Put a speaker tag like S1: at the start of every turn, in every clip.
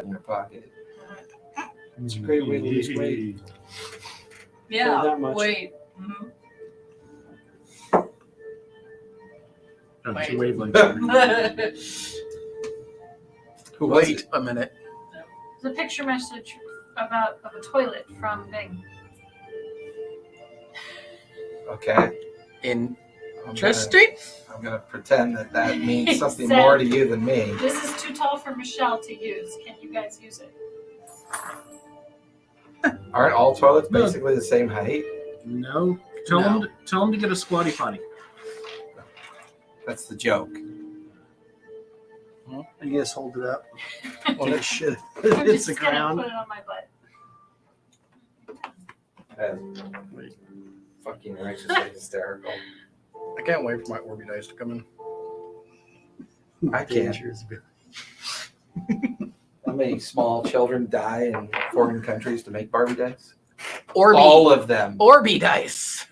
S1: in your pocket. It's a great way to lose weight.
S2: Yeah,
S3: that much.
S2: wait. Mm-hmm.
S3: Two wavelengths.
S1: Who was
S4: Wait
S1: it?
S4: a minute.
S2: It's a picture message of a toilet from Bing.
S1: Okay.
S4: Interesting.
S1: I'm gonna pretend that means
S2: He
S1: something
S2: said-
S1: more to you than me.
S2: This is too tall for Michelle to use. Can you guys use it?
S1: Aren't all toilets basically the same height?
S3: No. Tell them to get a squatty potty.
S1: That's the joke.
S3: I guess hold it up.
S4: Well,
S3: Take a shit.
S2: I'm
S3: It's
S2: just
S3: the
S2: gonna
S3: ground.
S2: put it on my butt.
S1: That's fucking righteously hysterical.
S4: I can't wait for my Orby dice to come in.
S1: I can't.
S3: Dangerous.
S1: How many small children die in foreign countries to make Barbie dice?
S4: Orby.
S1: All of them.
S4: Orby dice.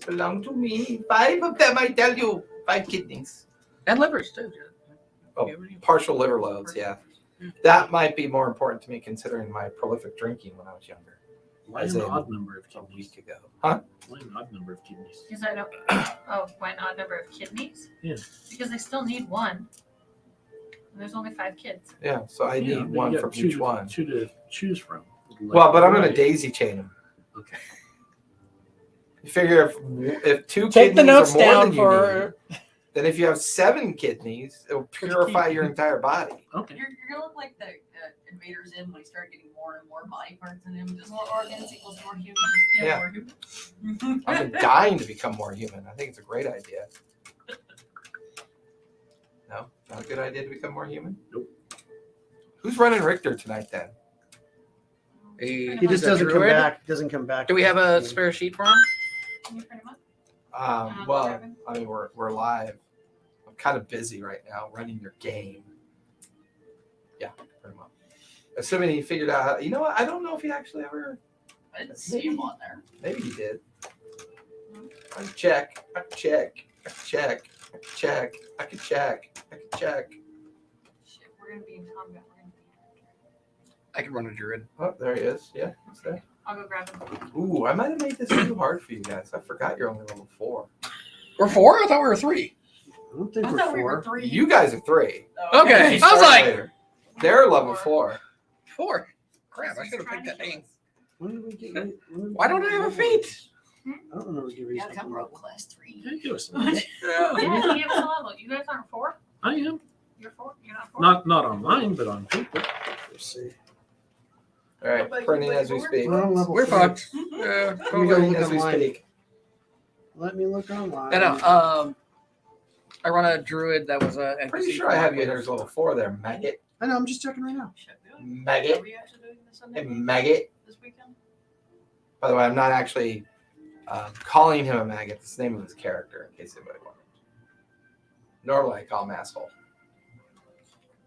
S1: Belong to me. 5 of them, I tell you. 5 kidneys.
S4: And livers, too.
S1: Oh, partial liver loads, yeah. That might be more important to me considering my prolific drinking when I was younger.
S3: Why
S1: As
S3: an
S1: in
S3: odd number of
S1: a
S3: kidneys?
S1: week ago. Huh?
S3: Why an odd number of kidneys?
S2: Because I don't. Oh, why not a number of kidneys?
S3: Yeah.
S2: Because they still need one. And there's only 5 kids.
S1: Yeah, so I
S3: Yeah,
S1: need
S3: but
S1: one
S3: you
S1: from
S3: got
S1: each one.
S3: Two to choose from.
S1: Well, but I'm going to
S3: Right.
S1: daisy chain them.
S3: Okay.
S1: You figure if 2
S4: Take the
S1: kidneys
S4: notes
S1: are more
S4: down
S1: than you
S4: for.
S1: need, then if you have 7 kidneys, it will purify your entire body.
S3: Okay.
S5: You're gonna look like the Invaders Zim when he started getting more and more body parts in him. Just more organs equals more human.
S1: Yeah.
S5: More human.
S1: I've been dying to become more human. I think it's a great idea. No? Not a good idea to become more human?
S3: Nope.
S1: Who's running Richter tonight then?
S3: He just doesn't come back. Doesn't come back.
S4: Do we have a spare sheet for him?
S2: Can you print 'em up?
S1: Well,
S2: Kevin?
S1: I mean, we're live. I'm kind of busy right now running your game. Yeah, pretty much. Assuming he figured out how. You know what? I don't know if he actually ever.
S5: I didn't see him on there.
S1: Maybe he did. I can check. I can check. I can check. I can check. I can check. I can check.
S2: Shit, we're going to be in combat. We're gonna be...
S4: I can run a druid.
S1: Oh, there he is. Yeah, he's there.
S2: I'll go grab him.
S1: Ooh, I might have made this too hard for you guys. I forgot you're only level 4.
S4: We're 4? I thought we were 3.
S3: I don't think
S5: I
S3: we're
S5: thought we
S3: 4.
S5: were 3.
S1: You guys are 3.
S4: Okay.
S1: You
S4: I was
S1: start
S4: like-
S1: later. They're level 4.
S4: 4. Crap, I should have picked that name.
S3: When did we get?
S4: Why don't I have a feat?
S3: I don't remember giving you
S5: Yeah, I'm
S3: something.
S5: rogue class 3.
S3: Can you give us
S4: Yeah.
S2: Yeah, he has a level. You guys aren't 4?
S3: I am.
S2: You're 4? You're not 4?
S3: Not online, but on paper. Let's see.
S1: All right, printing as we speak.
S3: We're on level
S4: We're
S3: 3.
S4: fucked. Yeah,
S3: Let me go
S1: Printing
S3: look
S1: as we
S3: online.
S1: speak.
S3: Let me look online.
S4: No. I run a druid that was a.
S1: Pretty sure I have you here as level 4 there, maggot.
S3: I know. I'm just checking right now.
S1: Maggot.
S5: Are we actually doing this
S1: Hey,
S5: Sunday?
S1: maggot.
S5: This weekend?
S1: By the way, I'm not actually calling him a maggot. It's the name of his character, in case anybody wondered. Normally, I call him asshole.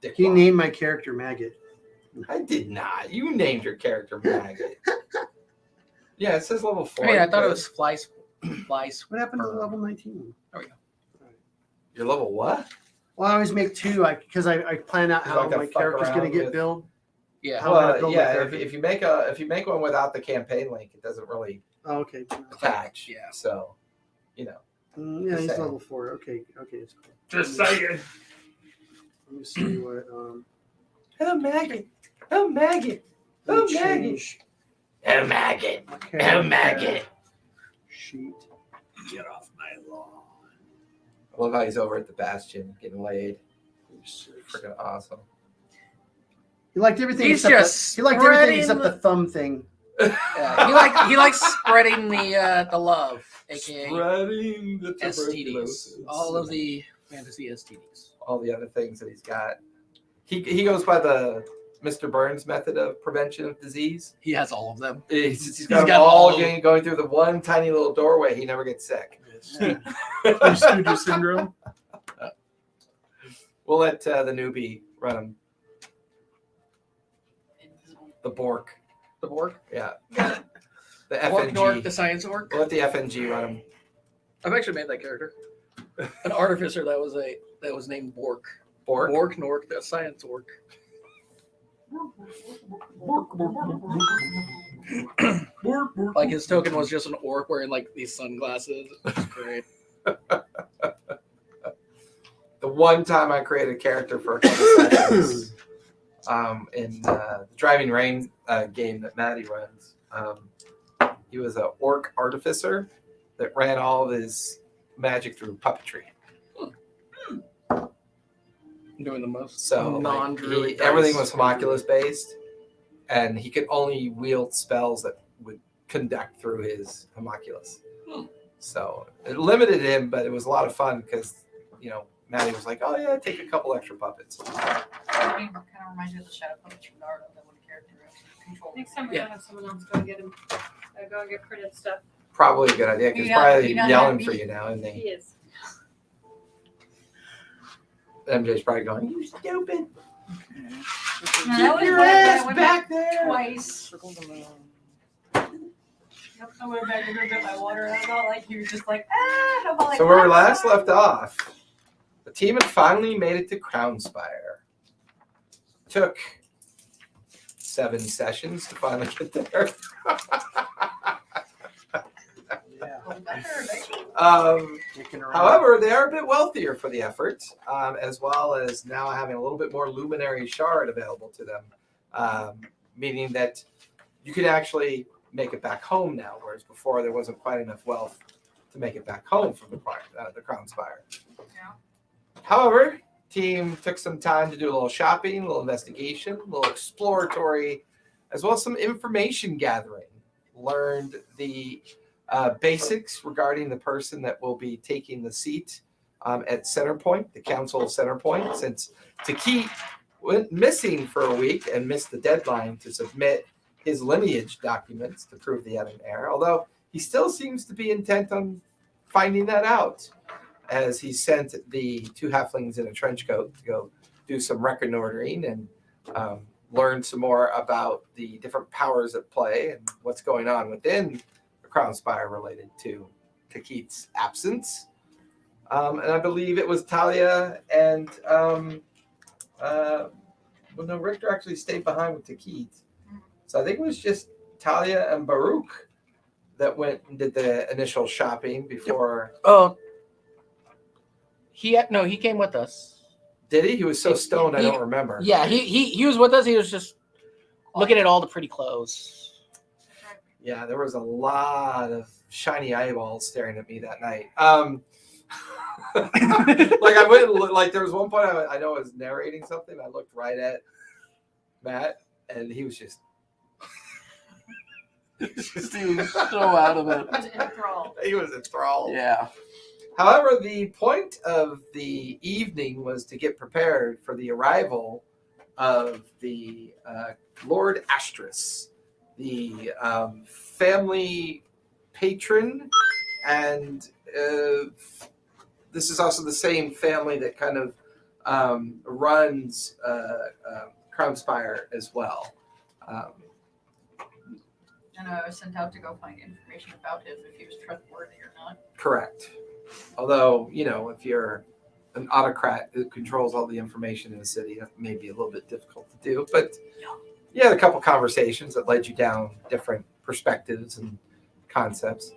S1: Dick
S3: He
S1: bomb.
S3: named my character Maggot.
S1: I did not. You named your character Maggot. Yeah, it says level 4.
S4: I mean, I thought it
S1: Good.
S4: was fly.
S3: What happened to level 19?
S1: You're level what?
S3: Well, I always make 2 because I plan out
S1: You
S3: how
S1: like to
S3: my
S1: fuck
S3: character's going to
S1: around
S3: get
S1: with-
S3: built.
S4: Yeah.
S3: How I'm gonna
S1: Well,
S3: build my
S1: yeah.
S3: character.
S1: If you make one without the campaign link, it doesn't really
S3: Oh, okay.
S1: attach.
S4: Yeah.
S1: So,
S3: Yeah,
S1: Just
S3: he's
S1: saying.
S3: level 4. Okay, it's cool.
S1: just saying.
S3: Let me see what.
S1: Oh Maggot. Oh Maggot.
S3: let me
S1: Oh Maggot.
S3: change
S1: Oh Maggot.
S3: my
S1: Oh
S3: character
S1: Maggot.
S3: sheet. Get off my lawn.
S1: I love how he's over at the Bastion getting laid. Freaking awesome.
S3: He liked everything
S4: He's
S3: except
S4: just
S3: he liked everything
S4: spreading
S3: except the thumb thing.
S4: Yeah, he likes spreading the love, aka
S1: Spreading the
S4: STDs,
S1: tuberculosis.
S4: all of the fantasy STDs.
S1: all the other things that he's got. He goes by the Mr. Burns method of prevention of disease.
S4: He has all of them.
S1: He's got them
S4: got
S1: all
S4: all of
S1: going through the one tiny little doorway. He never gets sick.
S3: Stooge syndrome.
S1: We'll let the newbie run him.
S5: Invisible.
S1: The Bork.
S4: The Borg,
S1: Yeah. The
S4: Orc Nork, the
S1: FNG.
S4: science orc.
S1: We'll let the FNG run him.
S4: I've actually made that character. An artificer that was named Bork.
S1: Bork.
S4: Bork Nork, the science orc. Like his token was just an orc wearing like these sunglasses. It was great.
S1: The one time I created a character for a couple seconds in the Driving Rain game that Maddie runs, he was an orc artificer that ran all of his magic through puppetry.
S4: Doing the most
S1: So like,
S4: non-druid
S1: everything
S4: dice.
S1: was homunculus based, and he could only wield spells that would conduct through his homunculus. So it limited him, but it was a lot of fun because Maddie was like, "Oh yeah, take a couple extra puppets."
S5: Kind of reminds me of the shadow puppets from Naruto that when a character controls.
S2: Next time we
S4: Yeah.
S2: don't have someone else go and get him. Go and get printed stuff.
S1: Probably a good idea because
S5: Yeah,
S1: probably
S5: you're not
S1: yelling
S5: happy.
S1: for you now, and
S2: He
S1: they
S2: is.
S1: MJ's probably going, "You stupid!
S5: That
S1: Keep
S5: was
S1: your
S5: like that.
S1: ass
S5: I went
S1: back there!"
S5: Twice.
S4: Circle the moon.
S5: Yep, I went back to go get my water. And I felt like he was just like, ah. I'm all like,
S1: So where we
S5: I'm
S1: last
S5: sorry.
S1: left off, the team had finally made it to Crownspire. Took 7 sessions to finally get there.
S3: Yeah.
S5: Well, we got there eventually.
S3: Kicking around.
S1: However, they are a bit wealthier for the effort, as well as now having a little bit more luminary shard available to them, meaning that you can actually make it back home now, whereas before there wasn't quite enough wealth to make it back home from the Crownspire.
S5: Yeah.
S1: However, team took some time to do a little shopping, a little investigation, a little exploratory, as well as some information gathering. Learned the basics regarding the person that will be taking the seat at Centerpoint, the Council of Centerpoint, since Takit went missing for a week and missed the deadline to submit his lineage documents to prove the Evan heir, although he still seems to be intent on finding that out, as he sent the 2 halflings in a trench coat to go do some reconnoitering and learn some more about the different powers at play and what's going on within the Crownspire related to Takit's absence. And I believe it was Talia and Richter actually stayed behind with Takit. So I think it was just Talia and Baruch that went and did the initial shopping before.
S4: Oh, he came with us.
S1: Did he? He was so stoned, I
S4: He-
S1: don't remember.
S4: Yeah, he was with us. He was just looking at all the pretty clothes.
S1: Yeah, there was a lot of shiny eyeballs staring at me that night. Like I went, like there was one point I know I was narrating something. I looked right at Matt, and he was just.
S4: He was so out of it.
S5: I was enthralled.
S1: He was enthralled.
S4: Yeah.
S1: However, the point of the evening was to get prepared for the arrival of the Lord Astris, the family patron, and this is also the same family that kind of runs Crown Spire as well.
S5: And I was sent out to go find information about him if he was trustworthy or not.
S1: Correct. Although, if you're an autocrat who controls all the information in the city, that may be a little bit difficult to do. But you had a couple conversations that led you down different perspectives and concepts.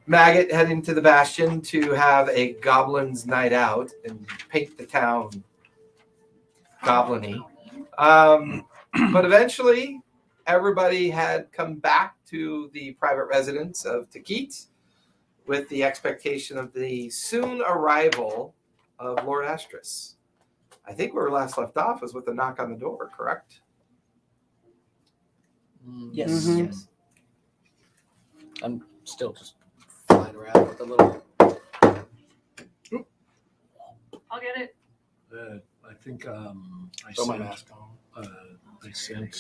S1: Maggot heading to the Bastion to have a goblin's night out and paint the town goblin-y. But eventually, everybody had come back to the private residence of Tikit with the expectation of the soon arrival of Lord Astris. I think where we last left off was with the knock on the door, correct?
S4: Yes.
S3: Mhm.
S4: Yes. I'm still just flying around with a little.
S2: I'll get it.
S6: I think I
S4: Throw my
S6: sent
S4: mask on.
S6: I sent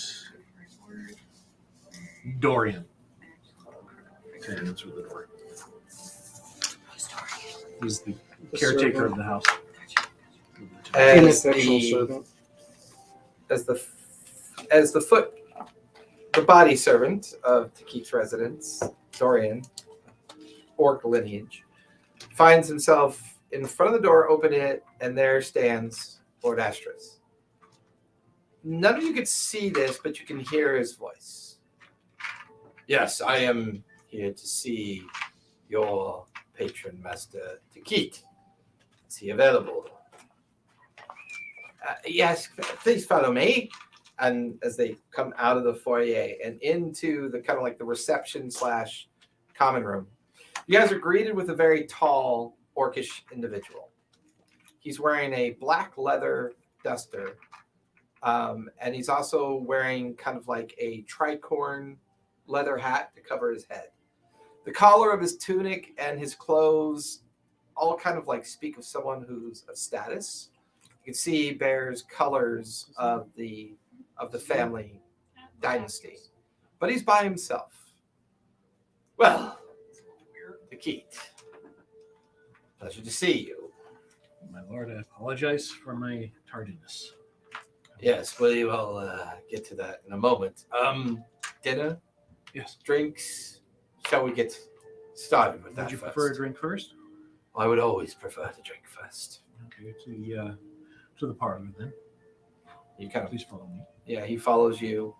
S6: Dorian to answer the door. He's the caretaker of the house.
S1: As
S3: Ineffectual
S1: the
S3: servant.
S1: the body servant of Tikit's residence, Dorian, orc lineage, finds himself in front of the door, opening it, and there stands Lord Astris. None of you could see this, but you can hear his voice. Yes, I am here to see your patron, Master Tikit. Is he available? Yes, please follow me. And as they come out of the foyer and into the kind of like the reception / common room, you guys are greeted with a very tall orcish individual. He's wearing a black leather duster, and he's also wearing kind of like a tricorn leather hat to cover his head. The collar of his tunic and his clothes all kind of like speak of someone who's of status. You can see he bears colors of the family dynasty, but he's by himself. Well, Tikit, pleasure to see you.
S6: My lord, I apologize for my tardiness.
S1: Yes, we will get to that in a moment. Dinner,
S6: Yes.
S1: drinks. Shall we get started with that
S6: Would you
S1: first?
S6: prefer a drink first?
S1: I would always prefer to drink first.
S6: Okay, to the parlor then.
S1: You kind of,
S6: Please follow me.
S1: yeah, he follows you.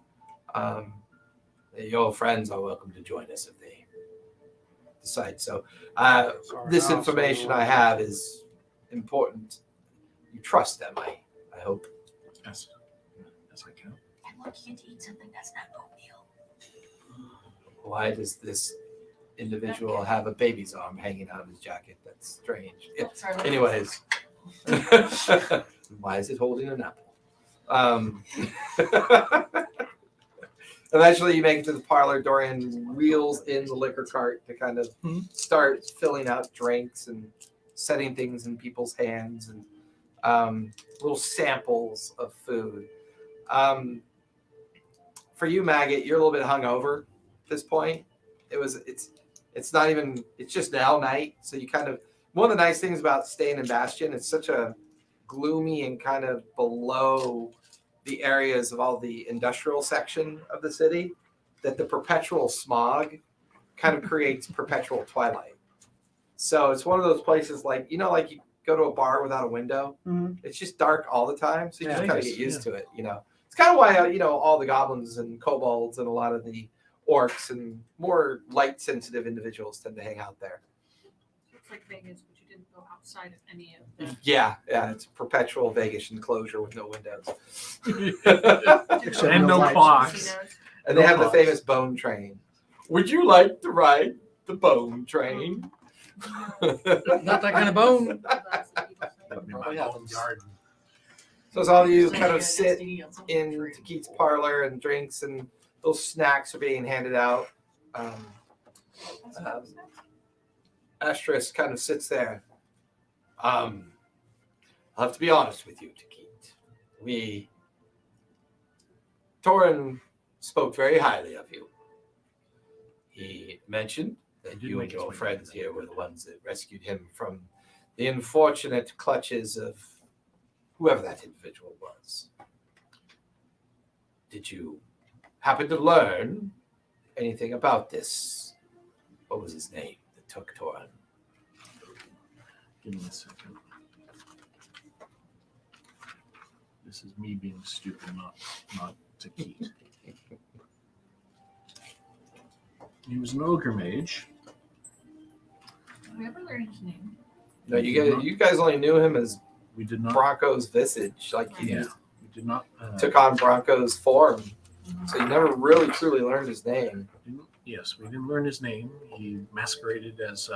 S1: Your friends are welcome to join us if they decide so. This information I have is important. You trust them, I hope.
S6: Yes. Yes, I can.
S5: And look, you get to eat something that's not oatmeal.
S1: Why does this individual have a baby's arm hanging out of his jacket? That's strange. Anyways, why is it holding an apple? Eventually, you make it to the parlor. Dorian wheels in the liquor cart to kind of start filling out drinks and setting things in people's hands and little samples of food. For you, Maggot, you're a little bit hungover at this point. It's not even. It's just now night, so you kind of. One of the nice things about staying in Bastion, it's such a gloomy and kind of below the areas of all the industrial section of the city, that the perpetual smog kind of creates perpetual twilight. So it's one of those places like you go to a bar without a window.
S3: Mm-hmm.
S1: It's just dark all the time, so you just
S6: Yeah,
S1: kind of get used to it. It's kind of why all the goblins and kobolds and a lot of the orcs and more light sensitive individuals tend to hang out there.
S2: It's like Vegas, but you didn't go outside of any of the.
S1: Yeah, it's perpetual Vegas enclosure with no windows.
S6: And no box.
S1: And they have the famous bone train. Would you like to ride the bone train?
S4: Not that kind of bone.
S6: That'd be
S4: Oh,
S6: my
S4: yeah.
S6: home garden.
S1: So as all of you kind of sit in Keith's parlor and drinks and those snacks are being handed out. Astris kind of sits there. I'll have to be honest with you, Tikit. Torin spoke very highly of you. He mentioned that you and your friends here were the ones that rescued him from the unfortunate clutches of whoever that individual was. did you happen to learn anything about this? What was his name that took Torin?
S6: Give me a second. This is me being stupid, not to Keith. He was an ogre mage.
S2: Did we ever learn his name?
S1: No, you guys only knew him as
S6: We did not.
S1: Bronco's visage. Like he
S6: Yeah, we did not.
S1: took on Bronco's form. So you never really truly learned his name.
S6: Yes, we didn't learn his name. He masqueraded as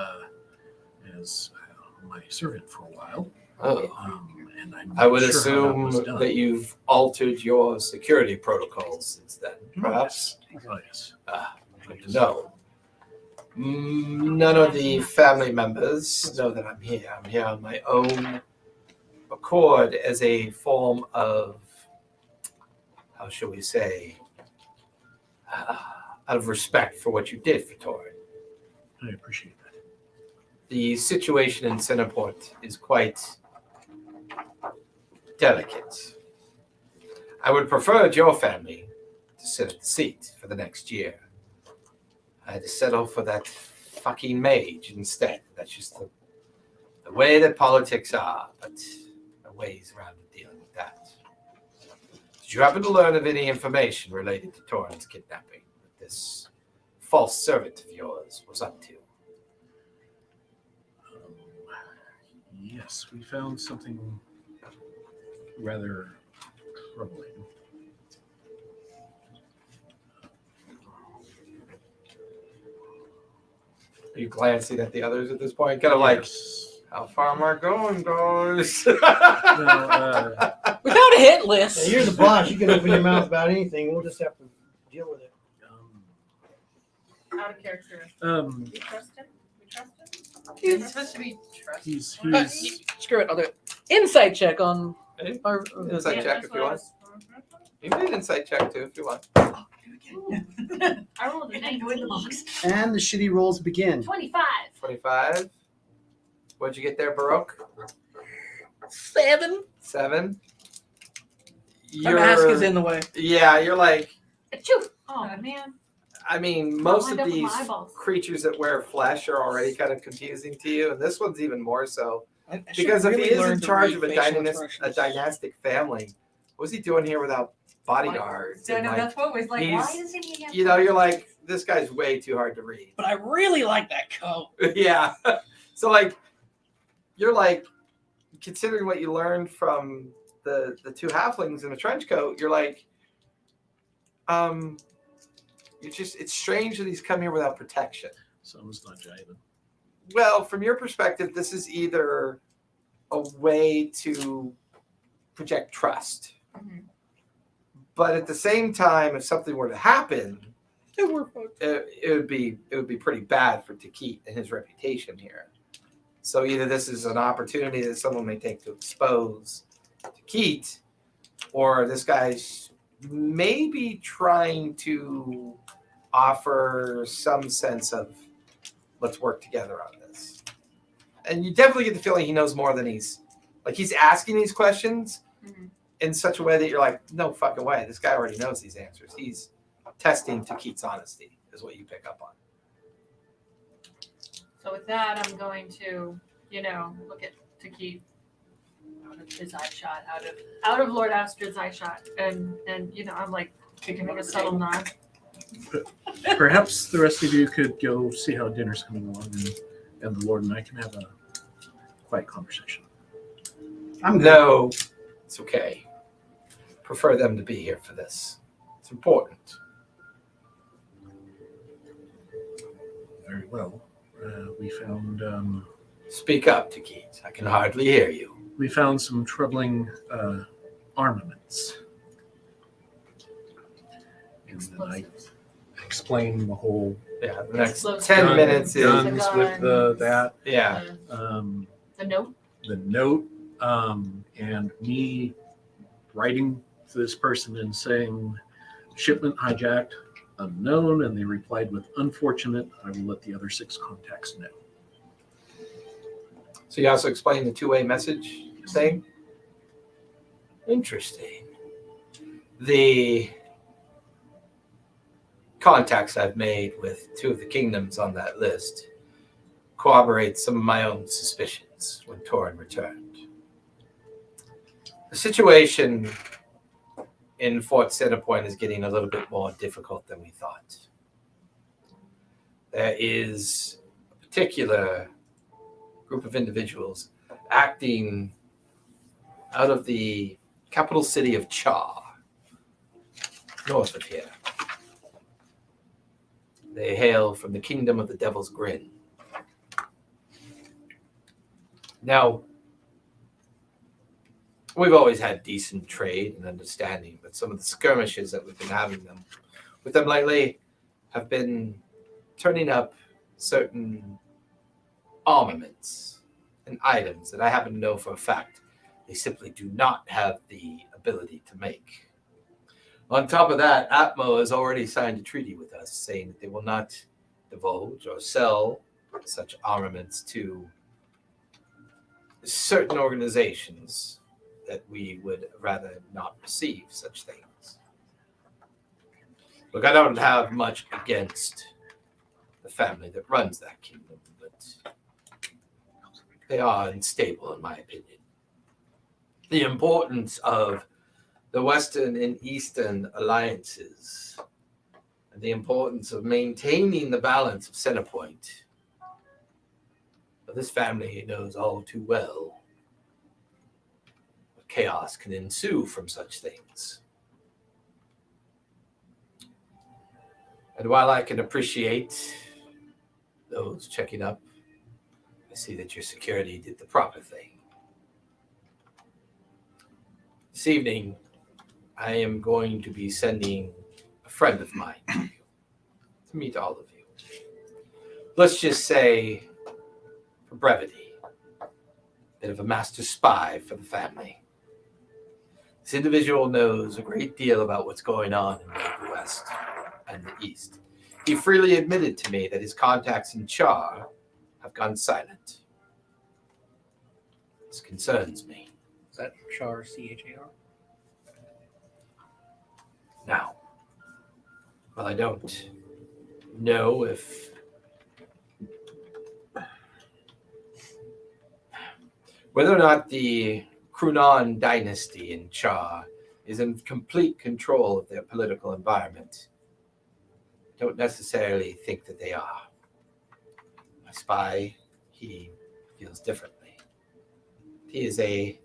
S6: my servant for a while.
S1: Oh.
S6: And
S1: I would
S6: not sure how
S1: assume
S6: was done.
S1: that you've altered your security protocols since then, perhaps.
S6: Oh, yes.
S1: Good to know. None of the family members know that I'm here. I'm here on my own accord as a form of, how shall we say, out of respect for what you did for Torin.
S6: I appreciate that.
S1: The situation in Centerport is quite delicate. I would prefer your family to sit at the seat for the next year. I had to settle for that fucking mage instead. That's just the way that politics are, but there are ways around dealing with that. Did you happen to learn of any information related to Torin's kidnapping that this false servant of yours was up to?
S6: Yes, we found something rather troubling.
S1: Are you glancing at the others at this point? Kind of like,
S6: Yes.
S1: how far am I going, guys?
S6: No,
S4: Without a hit list.
S3: Yeah, you're the boss. You can open your mouth about anything. We'll just have to deal with it.
S2: Out of character.
S6: We
S2: trust him? We trust him?
S5: It's supposed to be trust.
S6: he's
S4: Screw it. I'll do it. Insight check on
S1: Hey,
S4: our.
S1: Insight
S2: Yeah,
S1: check
S2: that's
S1: if you
S2: what I
S1: want.
S2: was-
S1: You can do an insight check too if you want.
S5: Oh, do again.
S2: I rolled a
S5: And go in the
S2: 19.
S5: box.
S3: And the shitty rolls begin.
S2: 25.
S1: 25. What'd you get there, Baroque?
S4: 7.
S1: 7.
S4: My mask is in the way.
S1: Yeah, you're like,
S2: Achoo! Oh, man.
S1: I mean, most
S2: lined
S1: of
S2: up with
S1: these
S2: my eyeballs.
S1: creatures that wear flesh are already kind of confusing to you, and this one's even more so.
S4: I should
S1: Because if
S4: really
S1: he is
S4: learn
S1: in
S4: to
S1: charge
S4: read
S1: of a
S4: facial
S1: dynastic family, what's he doing here without bodyguards?
S5: So
S1: And,
S5: no,
S1: like,
S5: that's what was like. Why
S1: he's-
S5: doesn't he have?
S1: you know, you're like, this guy's way too hard to read.
S4: But I really like that coat.
S1: Yeah. So like, you're like, considering what you learned from the two halflings in a trench coat, you're like, it's strange that he's come here without protection.
S6: Someone's not jiving.
S1: Well, from your perspective, this is either a way to project trust,
S5: Mhm.
S1: but at the same time, if something were to happen,
S4: We're fucked.
S1: it would be pretty bad for Takit and his reputation here. So either this is an opportunity that someone may take to expose Takit, or this guy's maybe trying to offer some sense of let's work together on this. And you definitely get the feeling he knows more than he's asking these questions
S5: Mhm.
S1: in such a way that you're like, no fucking way. This guy already knows these answers. He's testing Takit's honesty is what you pick up on.
S2: So with that, I'm going to, look at Taki out of his eye shot, out of Lord Astrid's eye shot, and I'm like giving a subtle nod.
S6: Perhaps the rest of you could go see how dinner's coming along, and the Lord and I can have a quiet conversation.
S3: I'm good.
S1: No, it's okay. Prefer them to be here for this. It's important.
S6: Very well. We found
S1: Speak up, Takit. I can hardly hear you.
S6: some troubling armaments. And then I
S2: Explosives.
S6: explained the whole
S1: Yeah, the next
S2: Explosives.
S1: 10 minutes is
S6: guns with that.
S1: yeah.
S2: The note.
S6: The note, and me writing to this person and saying shipment hijacked, unknown, and they replied with unfortunate. I will let the other 6 contacts know.
S1: So you also explained the two-way message thing? Interesting. The contacts I've made with 2 of the kingdoms on that list corroborate some of my own suspicions when Torin returned. The situation in Fort Centerpoint is getting a little bit more difficult than we thought. There is a particular group of individuals acting out of the capital city of Char, north of here. They hail from the kingdom of the Devil's Grin. Now, we've always had decent trade and understanding, but some of the skirmishes that we've been having with them lately have been turning up certain armaments and items that I happen to know for a fact they simply do not have the ability to make. On top of that, Atmo has already signed a treaty with us saying that they will not divulge or sell such armaments to certain organizations that we would rather not receive such things. Look, I don't have much against the family that runs that kingdom, but they are unstable in my opinion. The importance of the Western and Eastern alliances and the importance of maintaining the balance of Centerpoint. But this family knows all too well what chaos can ensue from such things. And while I can appreciate those checking up, I see that your security did the proper thing. This evening, I am going to be sending a friend of mine to you, to meet all of you. Let's just say, for brevity, a bit of a master spy for the family. This individual knows a great deal about what's going on in the West and the East. He freely admitted to me that his contacts in Char have gone silent. This concerns me.
S4: Is that Char, C-H-A-R?
S1: Now, well, I don't know if whether or not the Krunan dynasty in Char is in complete control of their political environment. I don't necessarily think that they are. My spy, he feels differently. He is a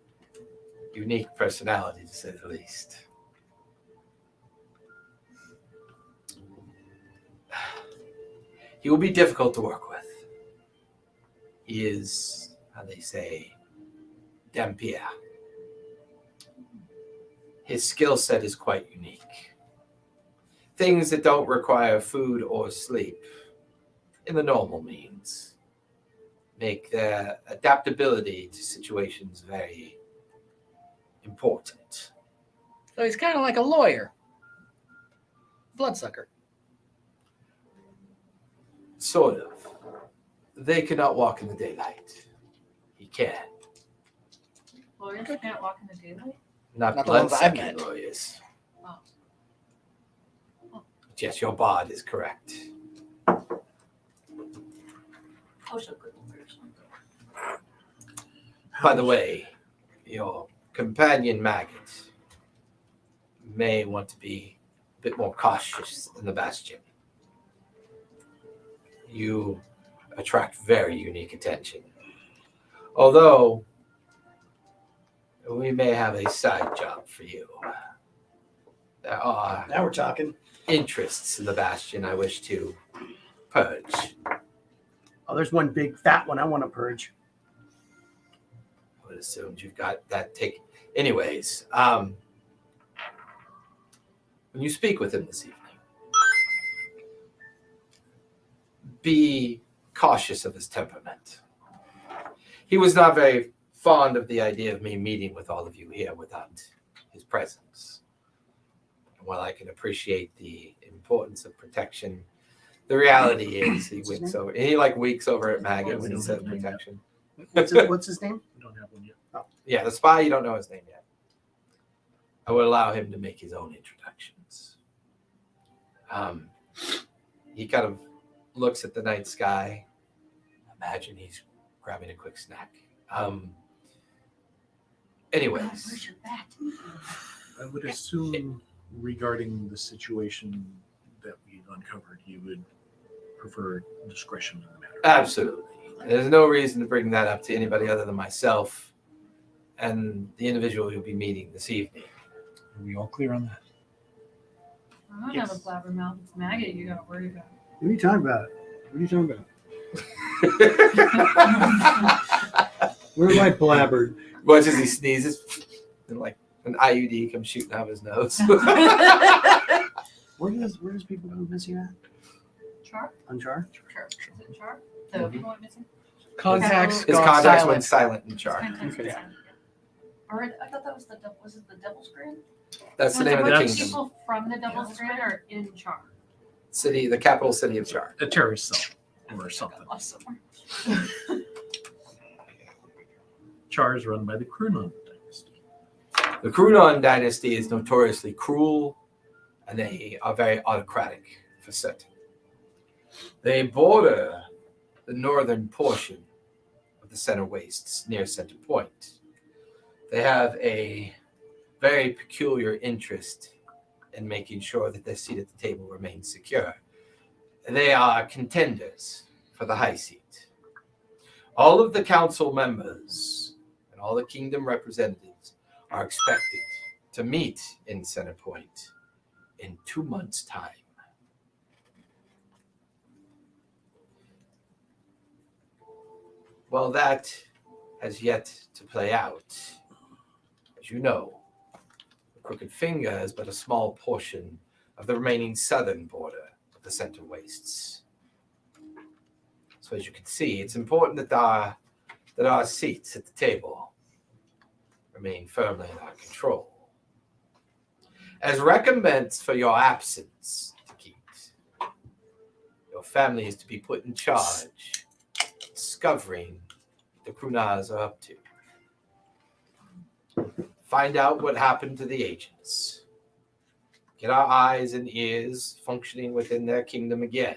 S1: unique personality, to say the least. He will be difficult to work with. He is, how they say, Dampier. His skill set is quite unique. Things that don't require food or sleep in the normal means make their adaptability to situations very important.
S4: So he's kind of like a lawyer. Bloodsucker.
S1: Sort of. They cannot walk in the daylight. He can.
S2: Lawyers can't walk in the daylight?
S1: Not
S4: Not the ones I've
S1: blood-sucking
S4: met.
S1: lawyers.
S2: Oh.
S1: Yes, your bod is correct.
S5: Kosher good person.
S1: By the way, your companion maggot may want to be a bit more cautious in the Bastion. You attract very unique attention. Although, we may have a side job for you. There are
S3: Now we're talking.
S1: interests in the Bastion I wish to purge.
S3: Oh, there's one big fat one I want to purge.
S1: I would assume you've got that take. Anyways, when you speak with him this evening, be cautious of his temperament. He was not very fond of the idea of me meeting with all of you here without his presence. And while I can appreciate the importance of protection, the reality is he winks over. He winks over at Maggot when he says protection.
S3: What's his name?
S6: We don't have one yet.
S1: Yeah, the spy, you don't know his name yet. I would allow him to make his own introductions. he kind of looks at the night sky. Imagine he's grabbing a quick snack. Anyways,
S6: I would assume regarding the situation that we uncovered, you would prefer discretion in the matter.
S1: absolutely. There's no reason to bring that up to anybody other than myself and the individual you'll be meeting this evening.
S6: Are we all clear on that?
S2: I don't have a blabbermouth. It's Maggie you gotta worry about.
S3: What are you talking about? What are you talking about? Where am I blabbered?
S1: Much as he sneezes, and like an IUD comes shooting out of his nose.
S3: Where does people go missing at?
S2: Char?
S3: On Char?
S2: Char. Is it Char? The people went missing?
S4: Contacts
S1: His
S4: gone
S1: contacts
S4: silent.
S1: went silent in Char.
S2: Contacts
S4: Okay.
S2: went silent.
S5: Or I thought that was was it the Devil's Grin?
S1: That's the
S2: Was
S1: name
S2: a
S1: of the
S2: bunch
S1: kingdom.
S2: people from the Devil's Grin are in Char?
S1: City, the capital city of Char.
S6: A terrorist cell or something.
S2: Awesome.
S6: Char is run by the Chronon dynasty.
S1: The Chronon dynasty is notoriously cruel, and they are very autocratic for certain. They border the northern portion of the center wastes near Center Point. They have a very peculiar interest in making sure that their seat at the table remains secure. They are contenders for the high seat. All of the council members and all the kingdom representatives are expected to meet in Center Point in 2 months' time. Well, that has yet to play out. As you know, the Crooked Finger is but a small portion of the remaining southern border of the Center Wastes. So as you can see, it's important that our seats at the table remain firmly in our control. As recompense for your absence, Keith, your family is to be put in charge, discovering what the Krunaz are up to. Find out what happened to the agents. Get our eyes and ears functioning within their kingdom again.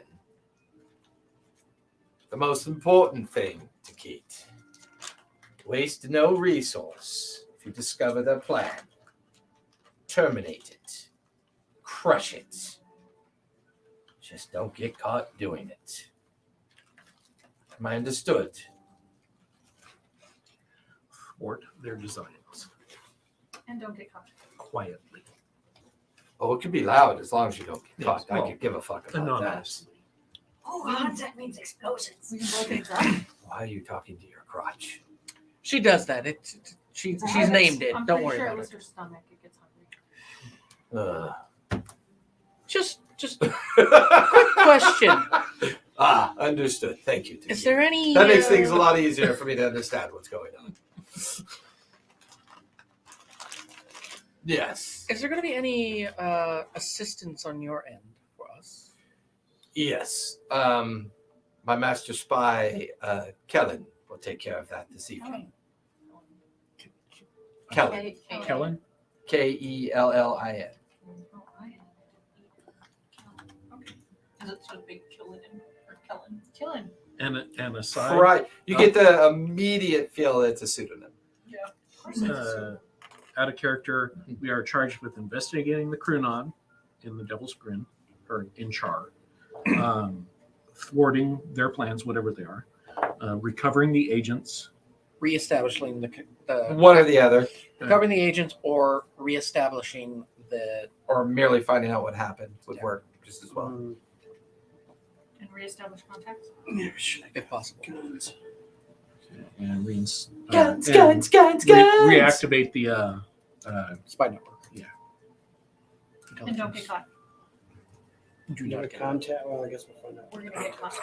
S1: The most important thing to Keith, waste no resource if you discover their plan. Terminate it. Crush it. Just don't get caught doing it. Am I understood?
S6: Thwart their designs
S2: And don't get caught.
S6: quietly.
S1: Oh, it can be loud as long as you don't get caught.
S6: Yes, well,
S1: I could give a fuck about that.
S6: Anonymously.
S5: Oh, contact means explosions.
S2: We can both get dropped.
S1: Why are you talking to your crotch?
S4: She does that. She's named it.
S2: I'm
S4: Don't
S2: pretty
S4: worry
S2: sure
S4: about
S2: it was
S4: it.
S2: her stomach. It gets hungry.
S4: Just quick question.
S1: Understood. Thank you.
S4: Is there any?
S1: That makes things a lot easier for me to understand what's going on. Yes.
S4: Is there going to be any assistance on your end for us?
S1: Yes. My master spy, Kellen, will take care of that this evening. Kellen.
S6: Kellen?
S1: Kellin.
S2: Oh, I had
S5: Okay. Is it should be killing or Kellen?
S2: Killing.
S6: And aside,
S1: Right. You get the immediate feel that it's a pseudonym.
S6: out of character, we are charged with investigating the Chronon in the Devil's Grin, or in Char, thwarting their plans, whatever they are, recovering the agents.
S4: Reestablishing the
S1: One or the other,
S4: recovering the agents, or reestablishing the
S1: or merely finding out what happened would work just as well.
S3: Mm,
S2: And reestablish contacts.
S4: if possible.
S6: And
S1: Guns.
S6: reactivate the
S4: Spy network.
S2: And don't get caught.
S4: Do
S3: you got a
S4: not get
S3: contact? Well, I guess we'll find out.
S2: We're gonna get caught.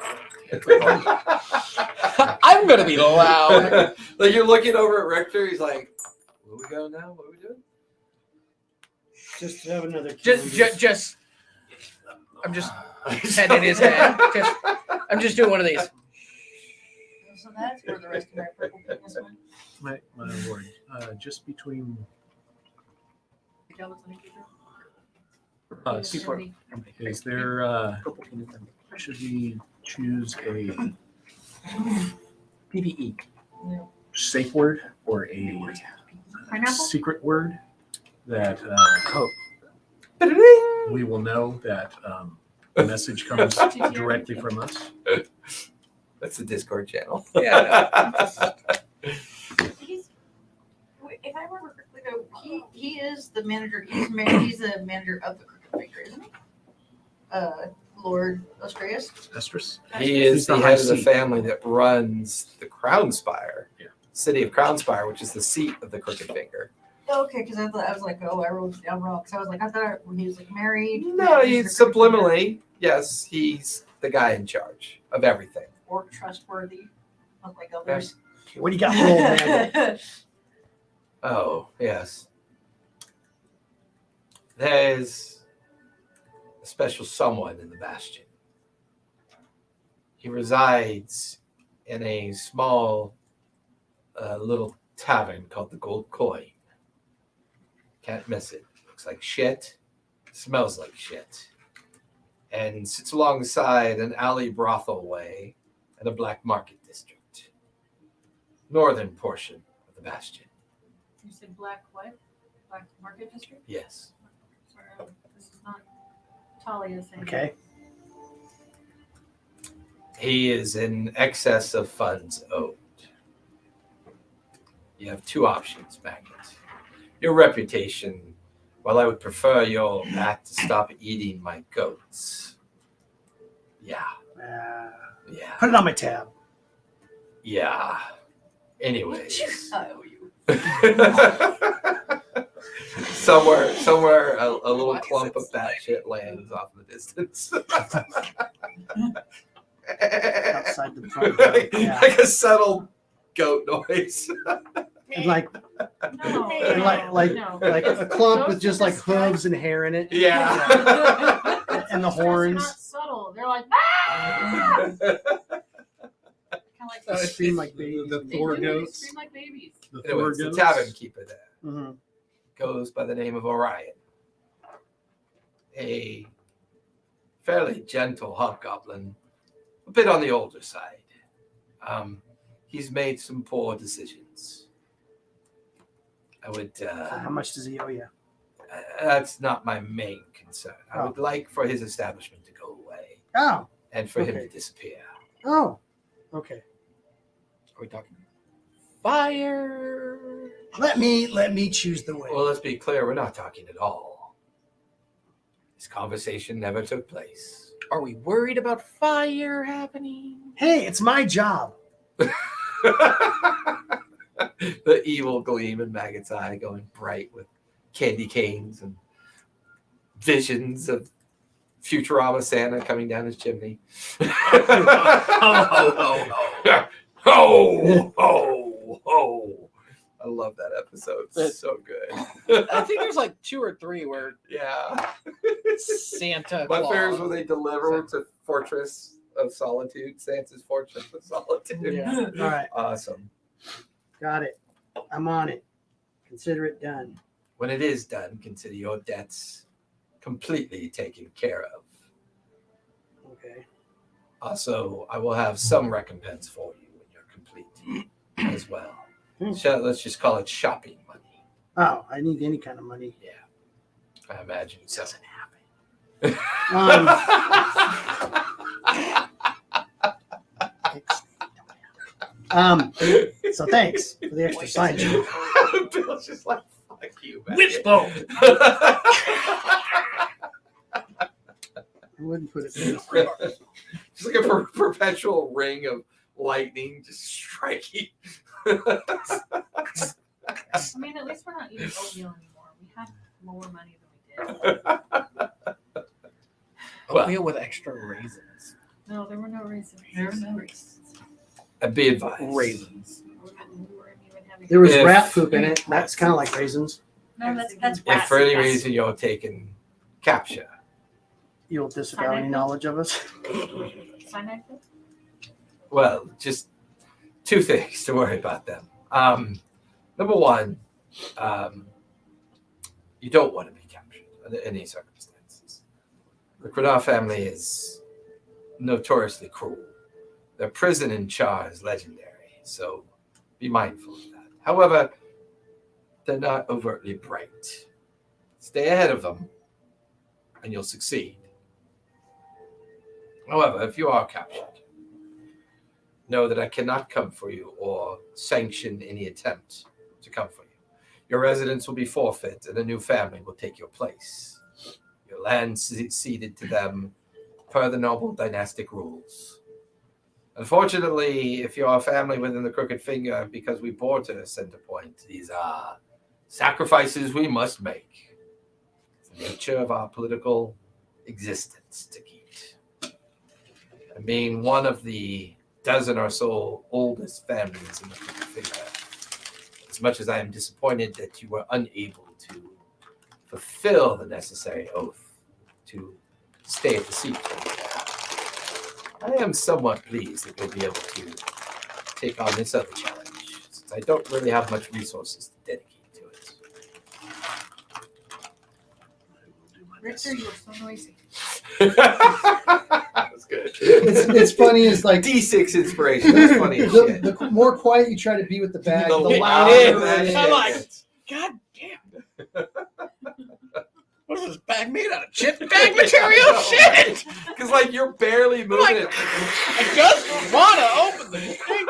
S4: I'm gonna be loud.
S1: Like you're looking over at Richter, he's like, "Where we go now? What are we doing?"
S3: Just to have another.
S4: just. I'm just head in his head. I'm just doing one of these.
S5: So that's where the rest of my purple penis went.
S6: my lord, just between us,
S2: Everybody.
S6: is there should we choose a PVE safe word or a
S2: Pineapple?
S6: secret word that we will know that the message comes directly from us?
S1: That's the Discord channel.
S4: Yeah.
S5: He's, if I remember correctly, though, he is the manager. He's the manager of the Crooked Finger, isn't he? Lord Ostreus.
S6: Estrus?
S1: He is
S6: He's
S1: the
S6: the
S1: head
S6: high
S1: of the
S6: seat.
S1: family that runs the Crownspire,
S6: Yeah.
S1: city of Crownspire, which is the seat of the Crooked Finger.
S5: Okay, because I was like, oh, I wrote it down wrong. Because I was like, I thought he was like married.
S1: No, he's subliminally, yes, he's the guy in charge of everything.
S5: Or trustworthy, unlike others.
S3: What do you got for old man?
S1: Oh, yes. There's a special someone in the Bastion. He resides in a small little tavern called the Gold Coin. Can't miss it. Looks like shit. Smells like shit. And sits alongside an alley brothel way and a black market district. Northern portion of the Bastion.
S2: You said black what? Black Market District?
S1: Yes.
S2: Sorry, this is not Talia saying.
S3: Okay.
S1: He is in excess of funds owed. You have two options, Magnet. Your reputation, while I would prefer your act to stop eating my goats. Yeah, yeah,
S3: Put it on my tab.
S1: yeah. Anyways.
S5: I owe you.
S1: somewhere a little
S4: Why is
S1: clump
S4: it
S1: of that shit lands off in the distance.
S3: Outside the front door. Yeah.
S1: Like a subtle goat noise.
S3: And like
S2: No,
S3: and
S2: no,
S3: like
S2: no.
S3: like a clump with
S2: Those
S3: just
S2: are
S3: like hooves and hair in it.
S1: Yeah.
S3: And the
S2: Those are
S3: horns.
S2: not subtle. They're like, ah! Kind of like
S3: They scream like babies.
S6: The
S2: They
S6: Thor
S2: do, they
S6: goats.
S2: scream like babies.
S6: The Thor
S1: Anyways, the
S6: goats.
S1: tavern keeper there
S3: Mhm.
S1: goes by the name of Orion. A fairly gentle hobgoblin, a bit on the older side. He's made some poor decisions. I would.
S3: How much does he owe you?
S1: That's not my main concern. I
S3: Oh.
S1: would like for his establishment to go away
S3: Oh.
S1: and for him
S3: Okay.
S1: to disappear.
S3: Oh. Okay.
S1: Are we talking?
S4: Fire.
S3: Let me choose the way.
S1: Well, let's be clear. We're not talking at all. This conversation never took place.
S4: Are we worried about fire happening?
S3: Hey, it's my job.
S1: The evil gleam in Maggot's eye going bright with candy canes and visions of Futurama Santa coming down his chimney. Ho, ho, ho. I love that episode. It's so good.
S4: I think there's like 2 or 3 where
S1: Yeah.
S4: Santa
S1: My
S4: Claus.
S1: fears when they deliver to Fortress of Solitude, Santa's Fortress of Solitude.
S4: Yeah.
S3: All right.
S1: Awesome.
S3: Got it. I'm on it. Consider it done.
S1: When it is done, consider your debts completely taken care of.
S3: Okay.
S1: Also, I will have some recompense for you when you're complete as well. So let's just call it shopping money.
S3: Oh, I need any kind of money.
S1: I imagine it doesn't
S3: So thanks for the extra sign.
S1: Bill's just like, fuck you, man.
S6: Wishbone.
S3: I wouldn't put it in.
S1: Just like a perpetual ring of lightning just striking.
S2: I mean, at least we're not eating oatmeal anymore. We have more money than we did.
S4: Oatmeal with extra raisins.
S2: No, there were no raisins.
S5: There were no raisins.
S1: Be advised.
S4: Raisins.
S2: We weren't even having.
S3: There was
S1: If-
S3: rat poop in it. That's kind of like raisins.
S5: No, that's
S1: If for any reason you're taking capture,
S3: You'll disavow any knowledge of us.
S2: Cyanide food?
S1: well, just two things to worry about them. Number one, you don't want to be captured under any circumstances. The Crenard family is notoriously cruel. Their prison in Char is legendary, so be mindful of that. However, they're not overtly bright. Stay ahead of them, and you'll succeed. However, if you are captured, know that I cannot come for you or sanction any attempt to come for you. Your residence will be forfeit, and a new family will take your place. Your land ceded to them per the noble dynastic rules. Unfortunately, if you are a family within the Crooked Finger, because we bore to the center point, these are sacrifices we must make. It's the nature of our political existence to keep. I mean, one of the dozen or so oldest families in the Crooked Finger. As much as I am disappointed that you were unable to fulfill the necessary oath to stay at the seat, I am somewhat pleased that you'll be able to take on this other challenge, since I don't really have much resources to dedicate to it.
S2: Richter, you're so noisy.
S1: That's good.
S3: It's funny. It's like
S1: D6 inspiration. That's funny as shit.
S3: the more quiet you try to be with the bag, the
S1: louder
S3: louder
S1: that
S3: it
S1: shit
S3: is.
S4: I'm like,
S1: gets.
S4: God damn. What is this bag made out of? Chip bag material? Shit!
S1: Because like you're barely moving
S4: Like,
S1: it.
S4: I just want to open the thing.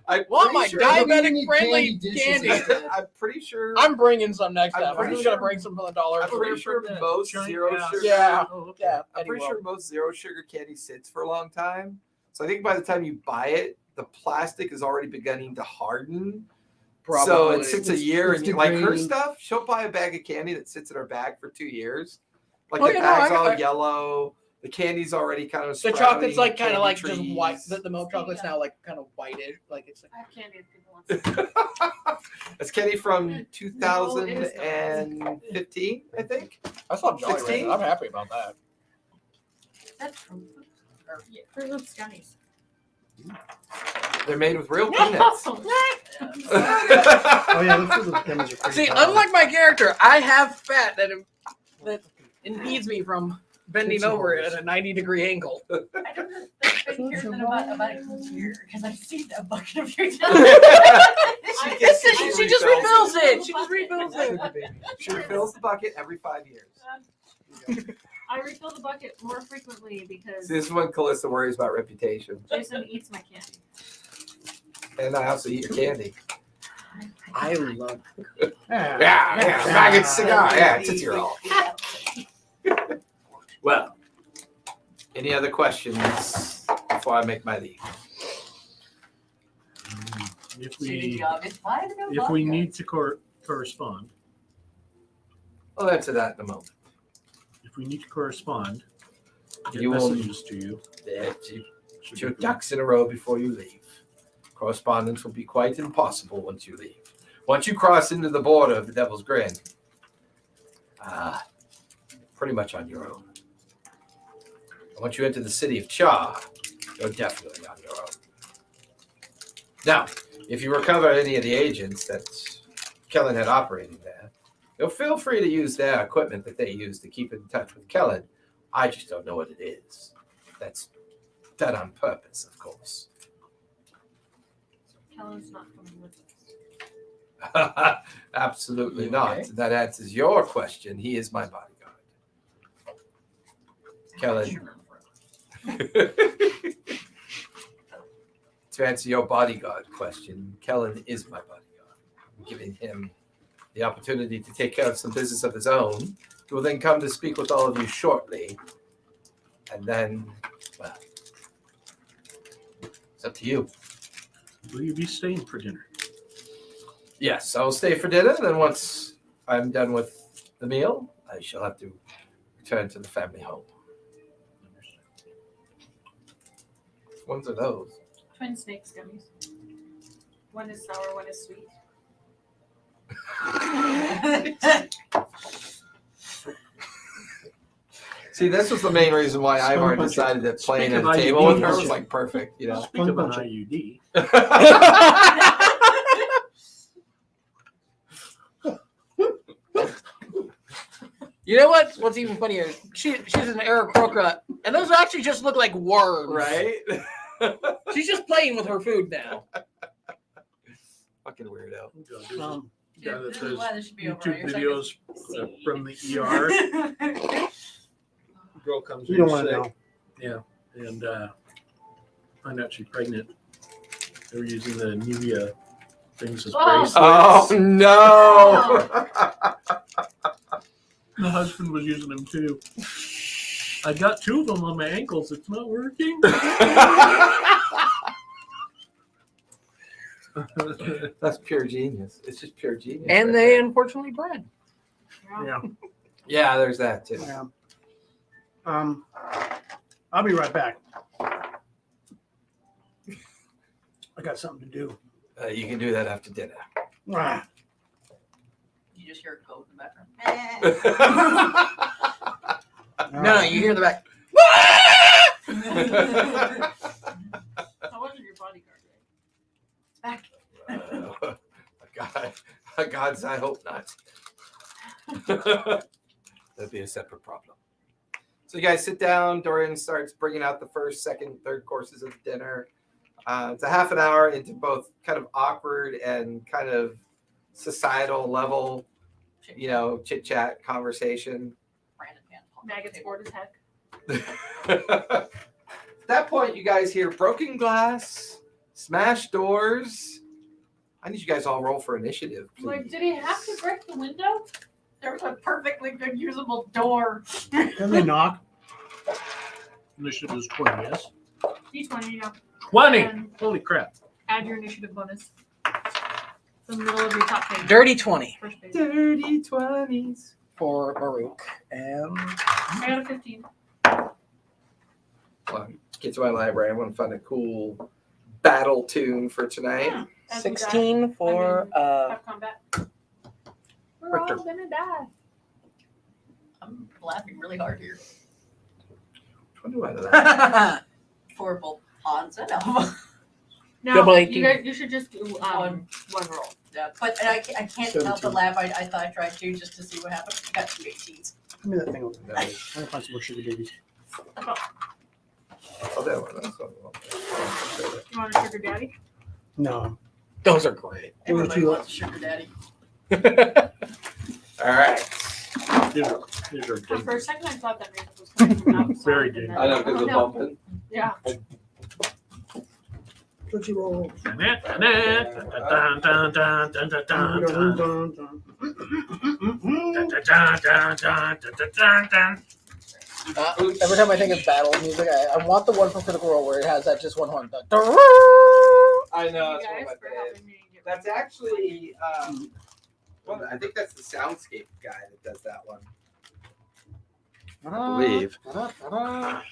S1: I
S4: Want my diabetic friendly
S3: candy dishes
S4: candy.
S3: instead.
S1: I'm pretty sure.
S4: I'm bringing some next
S1: I'm
S4: time. I'm
S1: pretty
S4: just gonna
S1: sure-
S4: bring some from the dollar
S1: I'm
S4: store.
S1: pretty sure most zero sugar.
S4: Yeah.
S6: Oh,
S4: Yeah,
S1: I'm pretty
S4: anyway.
S1: sure most zero sugar candy sits for a long time. So I think by the time you buy it, the plastic is already beginning to harden. So it sits a year,
S3: it's
S1: and like her
S3: degrading.
S1: stuff, she'll buy a bag of candy that sits in her bag for 2 years. Like
S4: Oh,
S1: the
S4: yeah, no,
S1: bag's
S4: I-
S1: all
S4: I-
S1: yellow, the candy's already kind of
S4: The
S1: sprouting,
S4: chocolate's like kind
S1: candy
S4: of like just
S1: trees.
S4: white. The milk chocolate's now like kind of whitish. Like it's like
S2: I have candy if people want some.
S1: That's candy from
S2: No, it is
S1: 2015, I think.
S4: I saw Jolly
S1: 16?
S4: Rancher. I'm happy about that.
S2: That's from Fruit Loops gummies.
S1: They're made with real peanuts.
S3: Oh yeah, look for the images.
S4: See, unlike my character, I have fat that impedes me from bending over at a 90-degree angle.
S5: I don't know if that's been here than about a year because I've seen a bucket of your
S1: She
S4: She just refills it. She just refills it.
S1: She refills the bucket every 5 years.
S2: I refill the bucket more frequently because
S1: See, this is when Callista worries about reputation.
S2: Jason eats my candy.
S1: And I also eat your candy.
S4: I love.
S1: Yeah, maggot cigar. Yeah, it's your all. Well, any other questions before I make my leave?
S6: If
S5: Shooting
S6: we
S5: job is fine to go
S6: if we
S5: vodka.
S6: need to correspond,
S1: I'll answer that in a moment.
S6: if we need to correspond, get
S1: You will-
S6: messages to you.
S1: Yeah, Put your ducks in a row before you leave. Correspondence will be quite impossible once you leave. Once you cross into the border of the Devil's Grin, pretty much on your own. And once you enter the city of Char, you're definitely on your own. Now, if you recover any of the agents that Kellen had operating there, you'll feel free to use their equipment that they use to keep in touch with Kellen. I just don't know what it is. That's done on purpose, of course.
S2: Kellen's not coming with us.
S1: Absolutely
S3: You
S1: not.
S3: okay?
S1: That answers your question. He is my bodyguard. Kellen. To answer your bodyguard question, Kellen is my bodyguard. I'm giving him the opportunity to take care of some business of his own. He will then come to speak with all of you shortly. And then, well, it's up to you.
S6: Will you be staying for dinner?
S1: Yes, I will stay for dinner. Then once I'm done with the meal, I shall have to return to the family home. Which ones are those?
S2: Twin snakes gummies. One is sour, one is sweet.
S1: See, this was the main reason why I've already decided that playing at a table with her was like perfect, you know.
S6: Speak of an
S3: punch
S6: IUD.
S4: You know what? What's even funnier? She's an Aarakocra, and those actually just look like worms.
S1: Right?
S4: She's just playing with her food now.
S1: Fucking weirdo.
S6: There's a guy that
S5: This is
S6: does
S5: why this should be over
S6: YouTube
S5: on
S6: videos
S5: your
S6: from the ER. Girl comes
S3: You
S6: in
S3: don't want to
S6: sick,
S3: know.
S6: and find out she's pregnant. They're using the Nivea things as
S2: Oh.
S6: bracelets.
S1: Oh no!
S6: The husband was using them too. I got 2 of them on my ankles. It's not working.
S1: That's pure genius. It's just pure genius.
S4: And
S1: right
S4: they
S1: there.
S4: unfortunately bred.
S3: Yeah.
S1: Yeah, there's that too.
S3: Yeah. I'll be right back. I got something to do.
S1: You can do that after dinner.
S3: Ah.
S5: You just hear a goat in the background.
S4: No, you hear the back.
S2: That wasn't your bodyguard,
S5: Back.
S1: Gods, I hope not. That'd be a separate problem. So you guys sit down. Dorian starts bringing out the first, second, third courses of dinner. It's a half an hour into both kind of awkward and kind of societal level, chit chat conversation.
S5: Brandon Van Hall.
S2: Maggot's bored as heck.
S1: At that point, you guys hear broken glass, smashed doors. I need you guys all roll for initiative.
S2: Like,
S1: Please.
S2: did he have to break the window?
S5: There was a perfectly good usable door.
S3: Can they knock?
S6: Initiative is 20, yes?
S2: D20, yeah.
S6: 20!
S2: And
S6: Holy crap.
S2: add your initiative bonus. It's in the middle of your top page.
S4: Dirty 20
S2: First page.
S1: Dirty 20s.
S4: for Baruch. And
S2: I got a 15.
S1: Well, get to my library. I want to find a cool battle tune for tonight.
S2: As we die,
S4: 16 for
S2: have combat. We're
S4: Richter.
S2: all gonna die.
S5: I'm laughing really hard here.
S1: 21 of that.
S5: For both odds and alpha.
S2: No,
S4: Double
S2: you
S4: 18.
S2: guys, you should just do
S5: One.
S2: one roll.
S5: Yeah, but I can't help
S3: 17.
S5: but laugh. I thought I tried to just to see what happened. I got 2 18s.
S3: Give me that thing over there.
S1: Nice.
S3: I'm gonna find some more sugar babies.
S1: Oh, that one. That's one.
S2: You want a sugar daddy?
S3: No.
S4: those are great.
S5: Everybody wants a sugar daddy.
S1: All right.
S6: These are
S2: For a second, I thought that music was coming from outside.
S6: Very
S2: and
S6: dangerous.
S2: then-
S1: I know because
S2: oh,
S1: of
S2: no.
S1: bumping.
S2: Yeah.
S3: Tootsie Roll.
S4: Every time I think of battle music, I want the one from Critical Role where it has that just one horn.
S1: I know.
S2: Thank
S1: That's
S2: you
S1: one
S2: guys
S1: of my
S2: for
S1: faves.
S2: helping me get
S1: That's actually, I think that's the soundscape guy that does that one. I believe. All right.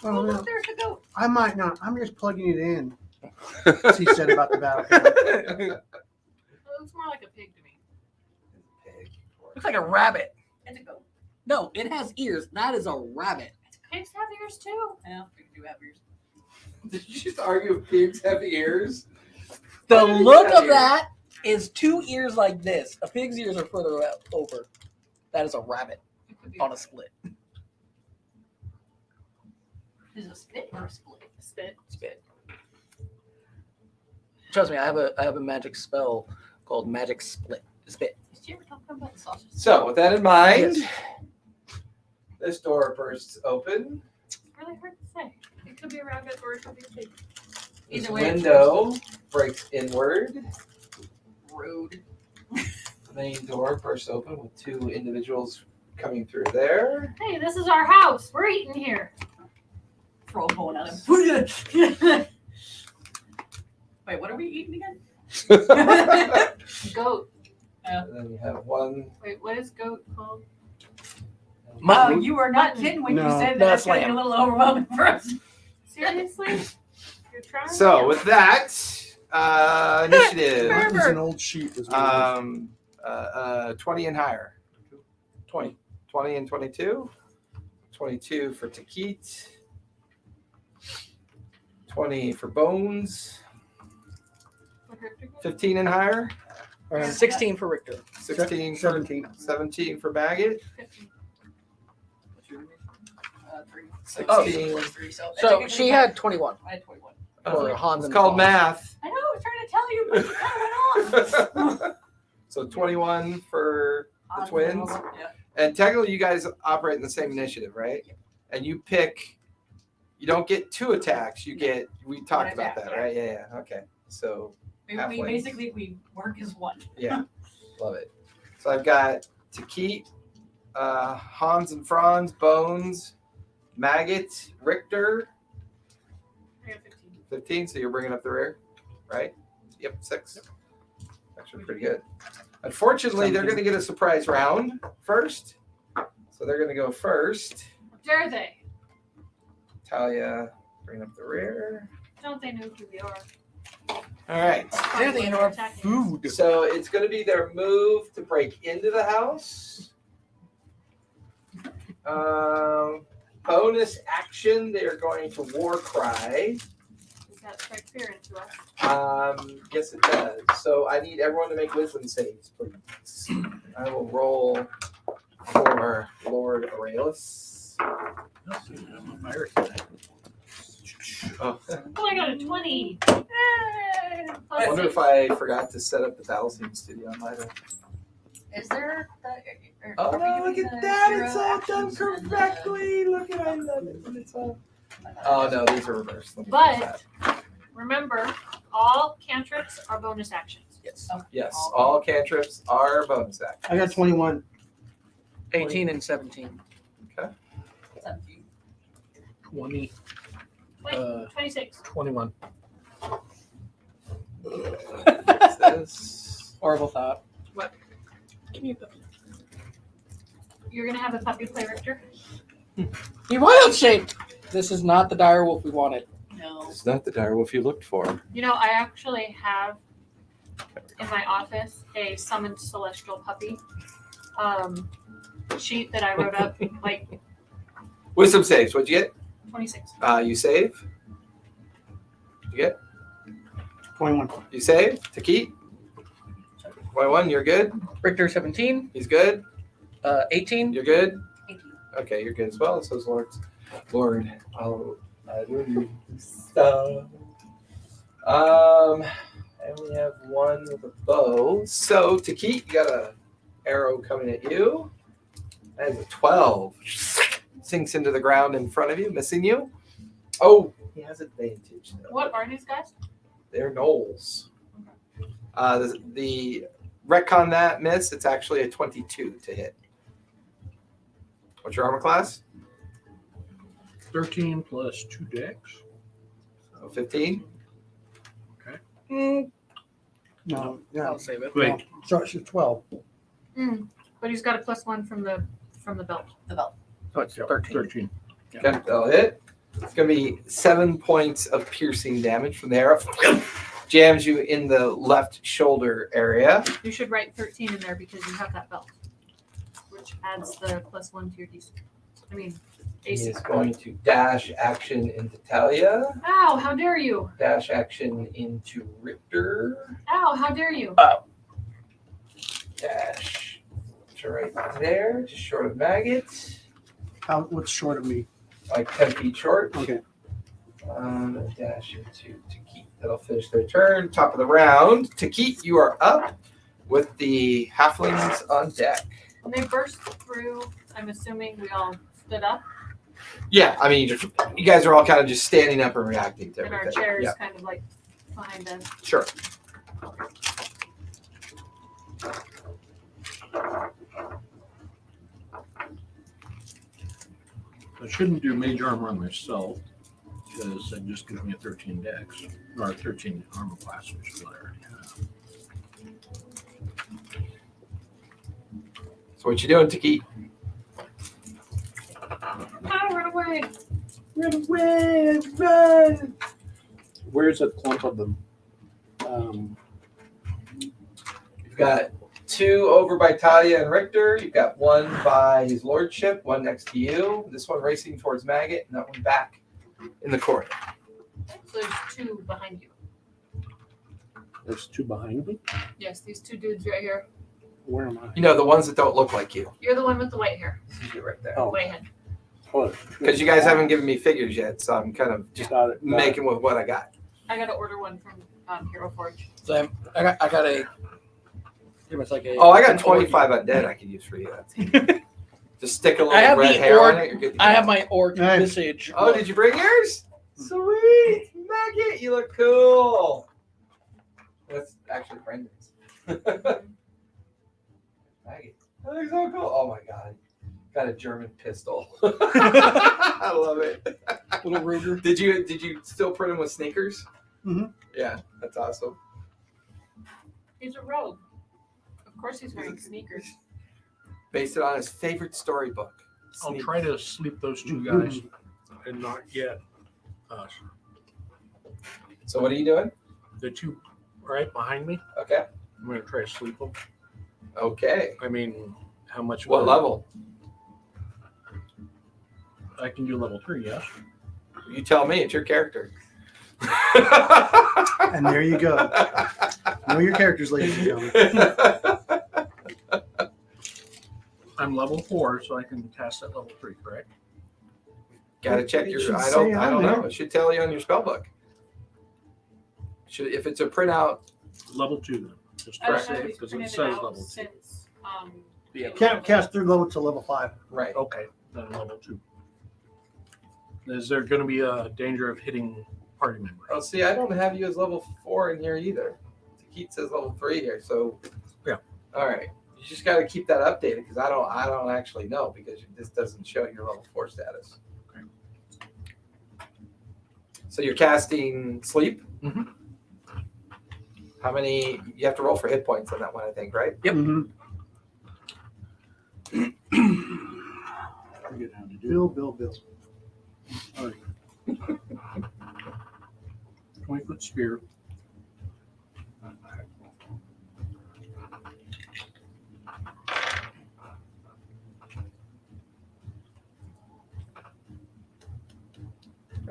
S5: Oh, look, there's the goat.
S3: I might not. I'm just plugging it in. As he said about the battle.
S2: It looks more like a pig to me.
S4: Looks like a rabbit.
S5: It's a goat.
S4: No, it has ears. That is a rabbit.
S2: Pigs have ears too.
S5: Yeah, we can do have ears.
S1: Did you just argue if pigs have ears?
S4: The
S1: Why do they
S4: look
S1: have
S4: of
S1: ears?
S4: that is 2 ears like this. A pig's ears are further over. That is a rabbit
S2: It could be
S4: on a split.
S5: Is it a spit or a split?
S2: spit.
S4: Spit. Trust me, I have a magic spell called Magic Split. Spit.
S5: Did you ever talk about the sausage?
S1: So, with that in mind,
S4: Yes.
S1: this door bursts open.
S2: It's really hard to say. It could be a rabbit or it could be a pig.
S1: This
S5: Either way, it's
S1: window breaks inward.
S5: rude.
S1: The main door bursts open with 2 individuals coming through there.
S2: Hey, this is our house. We're eating here.
S5: Throw a bone at him. Wait, what are we eating again?
S2: Goat.
S1: And then you have one.
S2: Wait, what is goat called?
S5: Oh,
S4: Mutton.
S5: you are not kidding when you
S3: No.
S5: said
S4: No,
S5: that.
S4: it's
S5: That's getting a
S4: lamb.
S5: little overwhelming for us.
S2: Seriously? You're trying?
S1: So, with that, initiative.
S3: It's an old sheep. Is what it is.
S1: 20 and higher.
S4: 20.
S1: 20 and 22. 22 for Takit. 20 for Bones.
S2: would Richter get?
S1: 15 and higher.
S4: 16 for Richter.
S1: 16 for
S3: 17.
S1: 17 for Maggot.
S2: 15.
S4: What's your name?
S5: 3.
S1: 16.
S5: 3. So,
S4: So she had 21.
S5: I had 21.
S4: For Hans
S1: It's
S4: and
S1: called
S4: Franz.
S1: math.
S5: I know. I was trying to tell you, but you kind of went on.
S1: So 21 for the
S5: Odds
S1: twins.
S5: and Yeah.
S1: And technically, you guys operate in the same initiative, right? And you pick. You don't get 2 attacks. You get. We talked about
S5: attack,
S1: that, right? Yeah. Okay. So
S5: We
S1: Halfway.
S5: basically we work as one.
S1: yeah, love it. So I've got Takit, Hans and Franz, Bones, Maggot, Richter,
S2: I got 15.
S1: 15. So you're bringing up the rear, right? Yep, 6. Actually, pretty good. Unfortunately, they're going to get a surprise round first. So they're going to go first.
S2: How dare they?
S1: Talia, bring up the rear.
S2: Don't they know who we are?
S1: All right.
S4: They're the indoor
S2: Attacking.
S4: food.
S1: So it's going to be their move to break into the house. Bonus action, they are going to war cry.
S2: Does that strike fear into us?
S1: Yes, it does. So I need everyone to make wisdom saves, please. I will roll for Lord Aurelius.
S6: I'm a pirate today.
S1: Oh,
S2: Oh, I got a 20.
S1: I
S2: Plus
S1: wonder
S2: 6.
S1: if I forgot to set up the battle scene studio on my end.
S5: Is there the?
S1: Oh,
S5: are we
S1: look
S5: doing
S1: at
S5: the
S1: that!
S5: hero
S1: It's all done
S5: actions and the-
S1: correctly. Look at I love it. when It's all. Oh no, these are reversed. Let me
S2: But-
S1: fix that.
S2: Remember, all cantrips are bonus actions.
S4: Yes.
S1: Yes, all cantrips are bonus actions.
S3: I got 21.
S4: 18 and 17.
S5: 17.
S6: 20,
S2: 26.
S6: 21.
S1: Says-
S4: Horrible thought.
S2: What?
S4: Give me a puppy.
S2: You're going to have a puppy play, Richter?
S4: You wild shape! This is not the dire wolf we wanted.
S5: No.
S1: It's not the direwolf you looked for.
S2: You know, I actually have in my office a summoned celestial puppy sheet that I wrote up like
S1: Wisdom saves. What'd you get?
S2: 26.
S1: You save. You get?
S3: 21.
S1: You save. Takit. 21. You're good.
S4: Richter 17,
S1: He's good.
S4: 18.
S1: You're good.
S5: 18.
S1: Okay, you're good as well. So is Lord. Oh, I really stuff. I only have one with a bow. So Takit, you got a arrow coming at you. That is a 12. Sinks into the ground in front of you, missing you. Oh, he has advantage though.
S2: What are these guys?
S1: They're gnolls. The retcon that miss, it's actually a 22 to hit. What's your armor class?
S6: 13 plus 2 decks.
S1: So 15.
S4: Mm,
S3: No, yeah.
S4: I'll save it.
S6: Wait,
S3: So she's 12.
S2: But he's got a +1 from the belt.
S5: The belt.
S4: So it's 13.
S6: 13.
S1: Okay, that'll hit. It's going to be 7 points of piercing damage from the arrow. Jams you in the left shoulder area.
S2: You should write 13 in there because you have that belt, which adds the +1 to your DC. I mean,
S1: He
S2: AC.
S1: is going to dash action into Talia.
S2: Ow, how dare you?
S1: Dash action into Richter.
S2: Ow, how dare you?
S1: Dash to right there, just short of Maggot.
S3: What's short of me?
S1: Like 10 feet short.
S3: Okay.
S1: Dash into Takit. That'll finish their turn. Top of the round. Takit, you are up with the halflings on deck.
S2: When they burst through, I'm assuming we all stood up
S1: Yeah, I mean, you guys are all kind of just standing up and reacting to
S2: and our
S1: everything.
S2: chairs
S1: Yeah,
S2: kind of like behind us.
S1: sure.
S6: I shouldn't do mage armor on myself because that just gives me a 13 dex or a 13 armor class, which is what I already have.
S1: So what you doing, Takit?
S2: Oh, run away!
S1: Run away, run!
S3: Where's a clump of them?
S1: You've got 2 over by Talia and Richter. You've got 1 by his lordship, 1 next to you. This one racing towards Maggot, and that one back in the corner.
S2: So there's 2 behind you.
S6: There's two behind me.
S2: Yes, these two dudes right here.
S6: Where am I?
S1: You know, the ones that don't look like you.
S2: You're the one with the white hair.
S1: This is you right there.
S6: Oh.
S2: White head.
S1: Because you guys haven't given me figures yet, so I'm kind of just
S6: Got it.
S1: making with what I got.
S2: I gotta order one from Hero Forge.
S4: So I got a pretty much like a.
S1: Oh, I got 25 undead I could use for you. Just stick a little
S4: I have
S1: red
S4: the
S1: hair
S4: orc-
S1: on it. You're good to
S4: I
S1: go.
S4: have my orc
S3: Nice.
S4: visage.
S1: Oh, did you bring yours? Sweet, Maggot, you look cool. That's actually Brendan's. Maggot, that looks so cool. Oh my god, got a German pistol. I love it.
S4: Little Ruger.
S1: Did you still print him with sneakers?
S3: Mhm.
S1: Yeah, that's awesome.
S2: He's a rogue. Of course he's wearing sneakers.
S1: Based it on his favorite storybook.
S6: I'll
S1: Sneak-
S6: try to sleep those two guys and not yet us.
S1: So what are you doing?
S6: The two right behind me.
S1: Okay.
S6: I'm gonna try to sleep them.
S1: Okay.
S6: I mean, how much?
S1: What
S6: more-
S1: level?
S6: I can do level 3. Yes.
S1: You tell me. It's your character.
S3: And there you go. Know your characters, ladies and gentlemen.
S6: I'm level 4, so I can cast at level 3. Correct.
S1: Gotta check
S3: It
S1: your.
S3: should
S1: I
S3: say
S1: don't
S3: on
S1: know.
S3: there.
S1: It should tell you on your spell book. Should if it's a printout.
S6: Level 2 then. Just
S2: I
S6: try
S2: don't know if
S6: it
S2: he's
S6: because it
S2: printed
S6: says
S2: it
S6: level
S2: out
S6: 2.
S2: since
S6: Yeah.
S3: Cast through level to level 5.
S1: Right.
S6: Okay, then level 2. Is there going to be a danger of hitting party members?
S1: Oh, see, I don't have you as level 4 in here either. Keith says level 3 here, so
S6: Yeah.
S1: All right, you just got to keep that updated because I don't actually know because this doesn't show your level 4 status.
S6: Okay.
S1: So you're casting sleep.
S6: Mhm.
S1: How many? You have to roll for hit points on that one, I think, right?
S6: Yep.
S3: Mhm.
S6: Forget how to do
S3: Bill.
S6: it. 20-foot spear.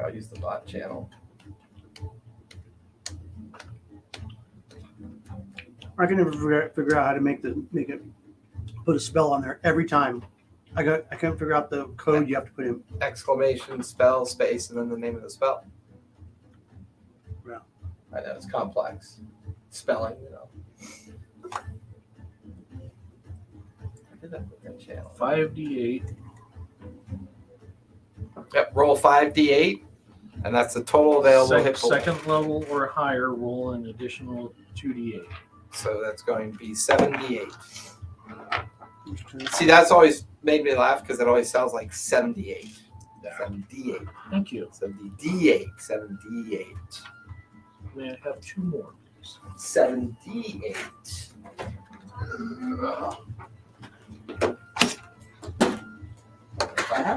S1: I'll use the bot channel.
S3: I can never figure out how to make it put a spell on there every time. I couldn't figure out the code you have to put in.
S1: Exclamation, spell, space, and then the name of the spell.
S3: Yeah.
S1: I know it's complex. Spelling, you know. I did that with that channel.
S6: 5d8.
S1: Yep, roll 5d8, and that's the total available hit pool.
S6: Second level or higher, roll an additional 2d8.
S1: So that's going to be 78. See, that's always made me laugh because it always sounds like 78. 78.
S6: Thank you.
S1: 78. 78.
S6: May I have 2 more, please?
S1: 78.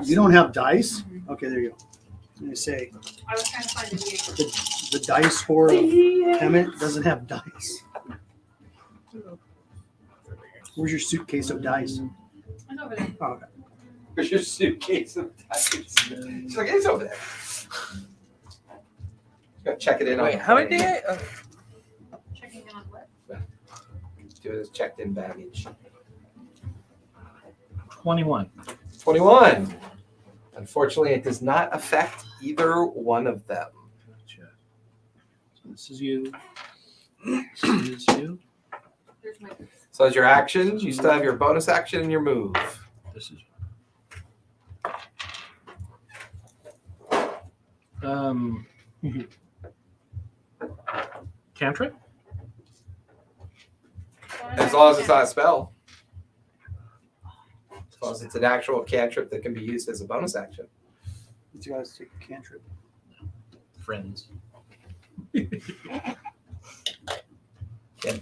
S3: You don't have dice? Okay, there you go. Let me say
S2: I was trying to find the D8.
S3: the dice for Emmett doesn't have dice. Where's your suitcase of dice?
S2: It's over there.
S3: Oh, okay.
S1: Where's your suitcase of dice? She's like, it's over there. Gotta check it in.
S4: Wait,
S1: on
S4: how
S1: the
S4: many
S1: plane.
S4: did I?
S2: Checking in on what?
S1: Do it as checked in baggage.
S6: 21.
S1: 21. Unfortunately, it does not affect either one of them.
S6: Gotcha. So this is you. This is you.
S2: There's my.
S1: So as your actions, you still have your bonus action and your move.
S6: This is. Cantrip?
S1: As long as it's not a spell. As long as it's an actual cantrip that can be used as a bonus action.
S3: These guys take a cantrip.
S6: Friends.
S1: Can't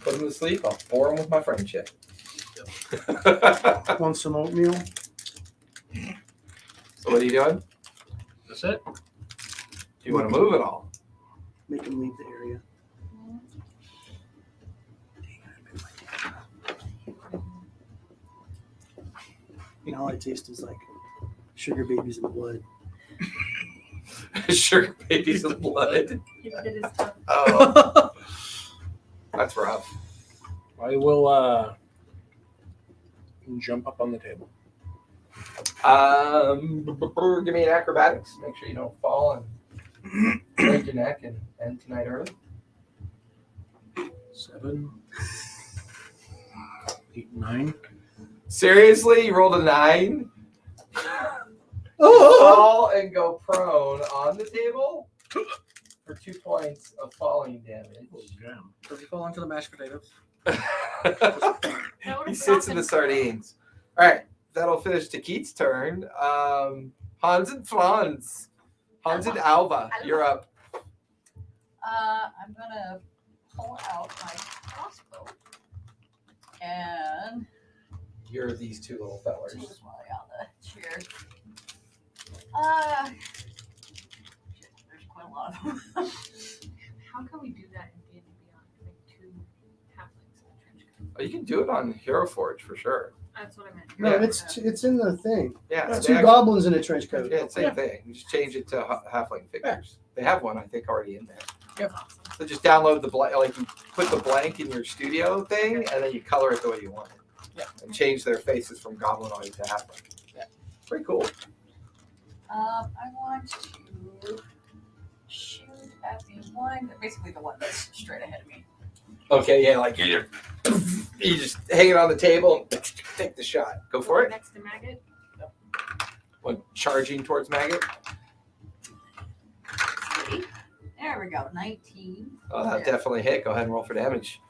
S1: put them to sleep. I'll bore them with my friendship.
S3: Want some oatmeal?
S1: So what are you doing?
S6: That's it?
S1: Do you want to move at all?
S3: Make them leave the area. And all I taste is like sugar babies and blood.
S1: Sugar babies of blood.
S2: It is tough.
S1: Oh. That's rough.
S6: I will jump up on the table.
S1: Give me an acrobatics. Make sure you don't fall and break your neck and end tonight early.
S6: 7, 8, 9.
S1: Seriously, you rolled a 9.
S3: Oh,
S1: Fall and go prone on the table for 2 points of falling damage.
S6: Oh, damn.
S4: Does he fall into the mashed potatoes?
S1: He sits in the sardines. All right, that'll finish Takit's turn. Hans and Franz. Hans and Alva, you're up.
S5: I'm gonna pull out my crossbow and
S1: You're these two little fellers.
S5: choose one out the chair. Shit, there's quite a lot of them.
S2: How can we do that in D&D Beyond? Like 2 halflings in a trench coat.
S1: Oh, you can do it on Hero Forge for sure.
S2: That's what I meant.
S3: no,
S1: Yeah.
S3: it's in the thing.
S1: Yeah, they
S3: Two
S1: actually-
S3: goblins in a trench coat.
S1: Yeah, same thing. You just change it to halfling figures. They have one, I think, already in there.
S2: That's awesome.
S1: So just download the blank, like you put the blank in your studio thing, and then you color it the way you want it.
S4: Yeah.
S1: And change their faces from goblinoid to halfling.
S4: Yeah.
S1: Pretty cool.
S5: I want to shoot at the one, basically the one that's straight ahead of me.
S1: Okay, yeah, like you just hang it on the table and take the shot. Go for it.
S2: Next to Maggot.
S1: One charging towards Maggot.
S5: See? There we go, 19.
S1: Oh, that definitely hit. Go ahead and roll for damage.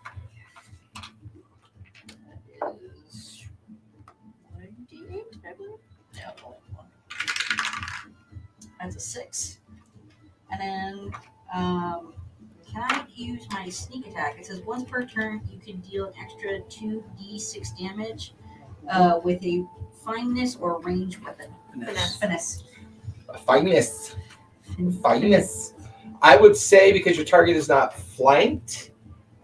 S5: That is 1d8, I believe. Yeah, only one. That's a 6. And then, can I use my sneak attack? It says once per turn, you can deal an extra 2d6 damage with a fineness or range weapon. Finesse.
S1: Fineness. Fineness. I would say because your target is not flanked